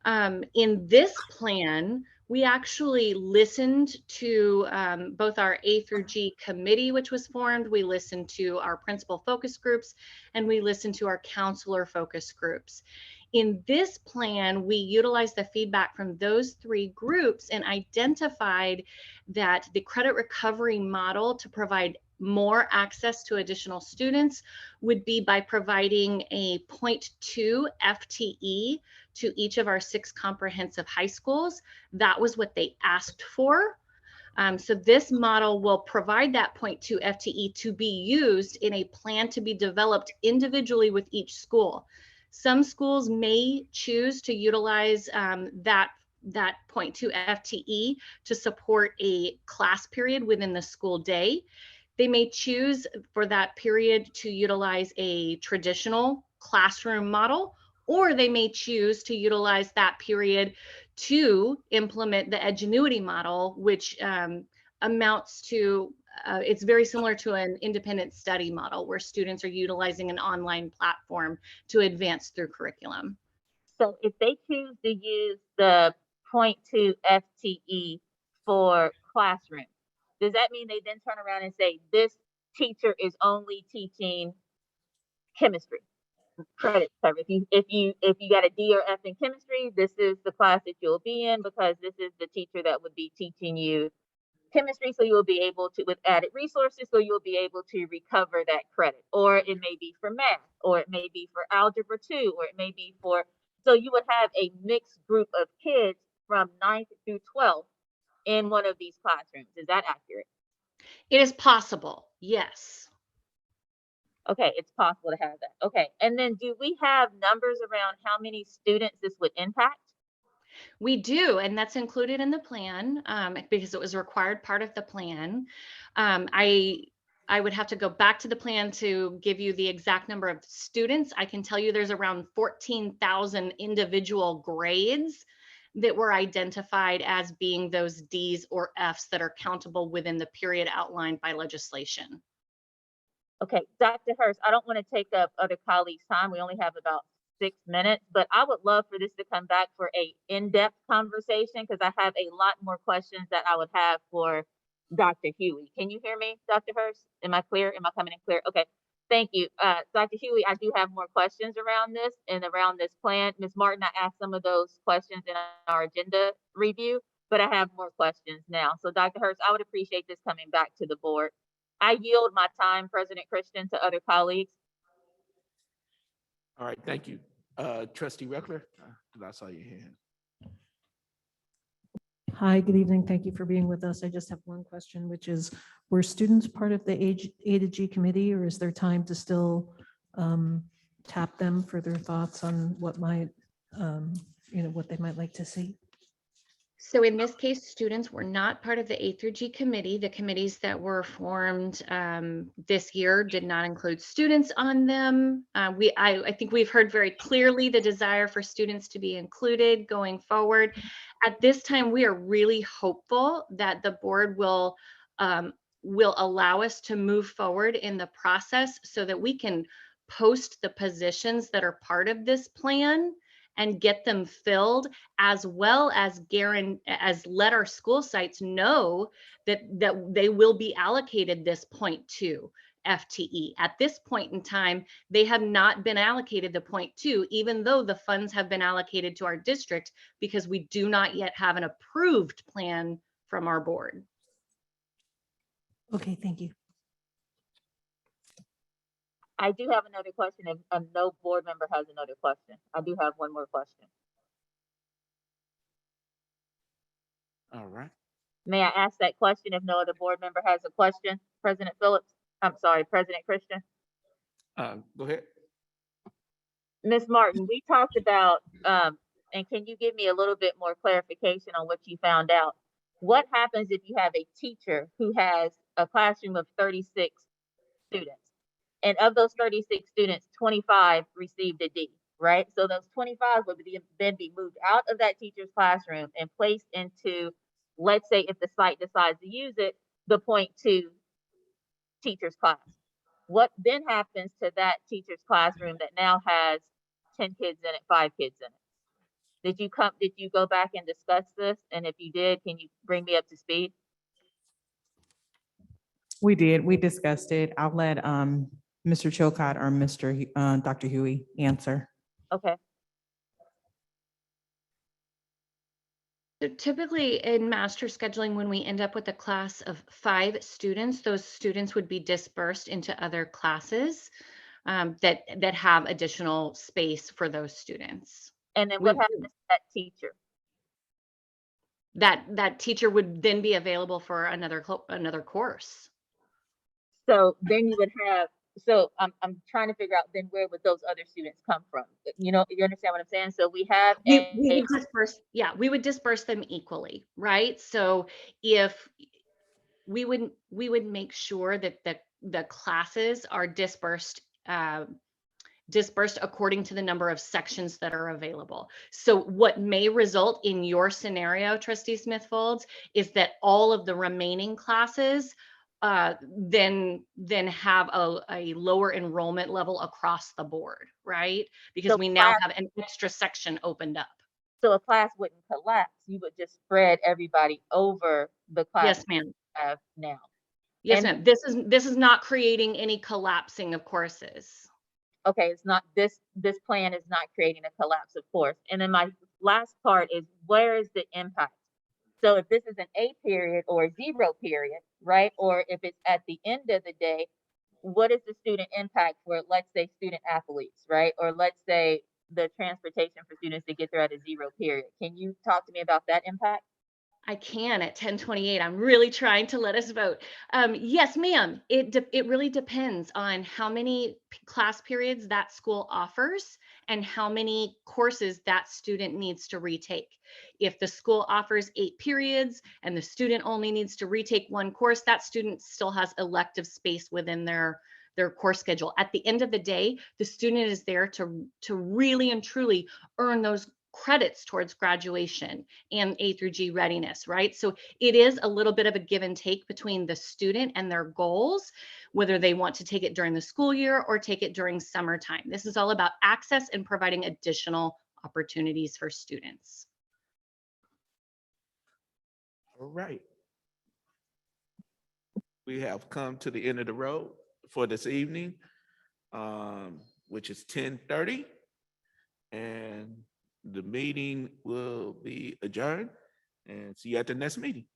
Speaker 16: In this plan, we actually listened to both our A through G committee, which was formed. We listened to our principal focus groups, and we listened to our counselor focus groups. In this plan, we utilized the feedback from those 3 groups and identified that the credit recovery model to provide more access to additional students would be by providing a 0.2 FTE to each of our 6 comprehensive high schools. That was what they asked for. So this model will provide that 0.2 FTE to be used in a plan to be developed individually with each school. Some schools may choose to utilize that 0.2 FTE to support a class period within the school day. They may choose for that period to utilize a traditional classroom model, or they may choose to utilize that period to implement the Edgenuity model, which amounts to, it's very similar to an independent study model where students are utilizing an online platform to advance through curriculum.
Speaker 2: So if they choose to use the 0.2 FTE for classroom, does that mean they then turn around and say, this teacher is only teaching chemistry credit coverage? If you got a D or F in chemistry, this is the class that you'll be in because this is the teacher that would be teaching you chemistry, so you'll be able to, with added resources, so you'll be able to recover that credit. Or it may be for math, or it may be for algebra 2, or it may be for, so you would have a mixed group of kids from 9th through 12th in one of these classrooms. Is that accurate?
Speaker 16: It is possible, yes.
Speaker 2: Okay, it's possible to have that. Okay, and then do we have numbers around how many students this would impact?
Speaker 16: We do, and that's included in the plan because it was a required part of the plan. I would have to go back to the plan to give you the exact number of students. I can tell you there's around 14,000 individual grades that were identified as being those Ds or Fs that are countable within the period outlined by legislation.
Speaker 2: Okay, Dr. Hurst, I don't want to take up other colleagues' time. We only have about 6 minutes, but I would love for this to come back for a in-depth conversation because I have a lot more questions that I would have for Dr. Huey. Can you hear me, Dr. Hurst? Am I clear? Am I coming in clear? Okay, thank you. Dr. Huey, I do have more questions around this and around this plan. Ms. Martin, I asked some of those questions in our agenda review, but I have more questions now. So Dr. Hurst, I would appreciate this coming back to the board. I yield my time, President Christian, to other colleagues.
Speaker 1: All right, thank you. Trustee Reckler, I saw your hand.
Speaker 4: Hi, good evening. Thank you for being with us. I just have one question, which is, were students part of the A to G committee, or is there time to still tap them for their thoughts on what might, what they might like to see?
Speaker 16: So in this case, students were not part of the A through G committee. The committees that were formed this year did not include students on them. I think we've heard very clearly the desire for students to be included going forward. At this time, we are really hopeful that the board will allow us to move forward in the process so that we can post the positions that are part of this plan and get them filled, as well as let our school sites know that they will be allocated this 0.2 FTE. At this point in time, they have not been allocated the 0.2, even though the funds have been allocated to our district, because we do not yet have an approved plan from our board.
Speaker 4: Okay, thank you.
Speaker 2: I do have another question if no board member has another question. I do have one more question.
Speaker 1: All right.
Speaker 2: May I ask that question if no other board member has a question? President Phillips, I'm sorry, President Christian.
Speaker 1: Go ahead.
Speaker 2: Ms. Martin, we talked about, and can you give me a little bit more clarification on what you found out? What happens if you have a teacher who has a classroom of 36 students? And of those 36 students, 25 received a D, right? So those 25 would then be moved out of that teacher's classroom and placed into, let's say if the site decides to use it, the 0.2 teacher's class. What then happens to that teacher's classroom that now has 10 kids in it, 5 kids in it? Did you go back and discuss this? And if you did, can you bring me up to speed?
Speaker 17: We did. We discussed it. I'll let Mr. Chilcott or Dr. Huey answer.
Speaker 2: Okay.
Speaker 16: So typically in master scheduling, when we end up with a class of 5 students, those students would be dispersed into other classes that have additional space for those students.
Speaker 2: And then what happens to that teacher?
Speaker 16: That teacher would then be available for another course.
Speaker 2: So then you would have, so I'm trying to figure out then where would those other students come from? You understand what I'm saying? So we have
Speaker 16: we would disperse them equally, right? So if we would make sure that the classes are dispersed according to the number of sections that are available. So what may result in your scenario, Trustee Smith-Folds, is that all of the remaining classes then have a lower enrollment level across the board, right? Because we now have an extra section opened up.
Speaker 2: So a class wouldn't collapse. You would just spread everybody over the class.
Speaker 16: Yes, ma'am.
Speaker 2: You have now.
Speaker 16: Yes, ma'am. This is not creating any collapsing of courses.
Speaker 2: Okay, it's not this plan is not creating a collapse, of course. And then my last part is, where is the impact? So if this is an A period or a 0 period, right? Or if it's at the end of the day, what is the student impact for, let's say, student athletes, right? Or let's say the transportation for students to get there at a 0 period. Can you talk to me about that impact?
Speaker 16: I can at 10:28. I'm really trying to let us vote. Yes, ma'am. It really depends on how many class periods that school offers and how many courses that student needs to retake. If the school offers 8 periods and the student only needs to retake 1 course, that student still has elective space within their course schedule. At the end of the day, the student is there to really and truly earn those credits towards graduation and A through G readiness, right? So it is a little bit of a give and take between the student and their goals, whether they want to take it during the school year or take it during summertime. This is all about access and providing additional opportunities for students.
Speaker 1: All right. We have come to the end of the road for this evening, which is 10:30. And the meeting will be adjourned, and see you at the next meeting.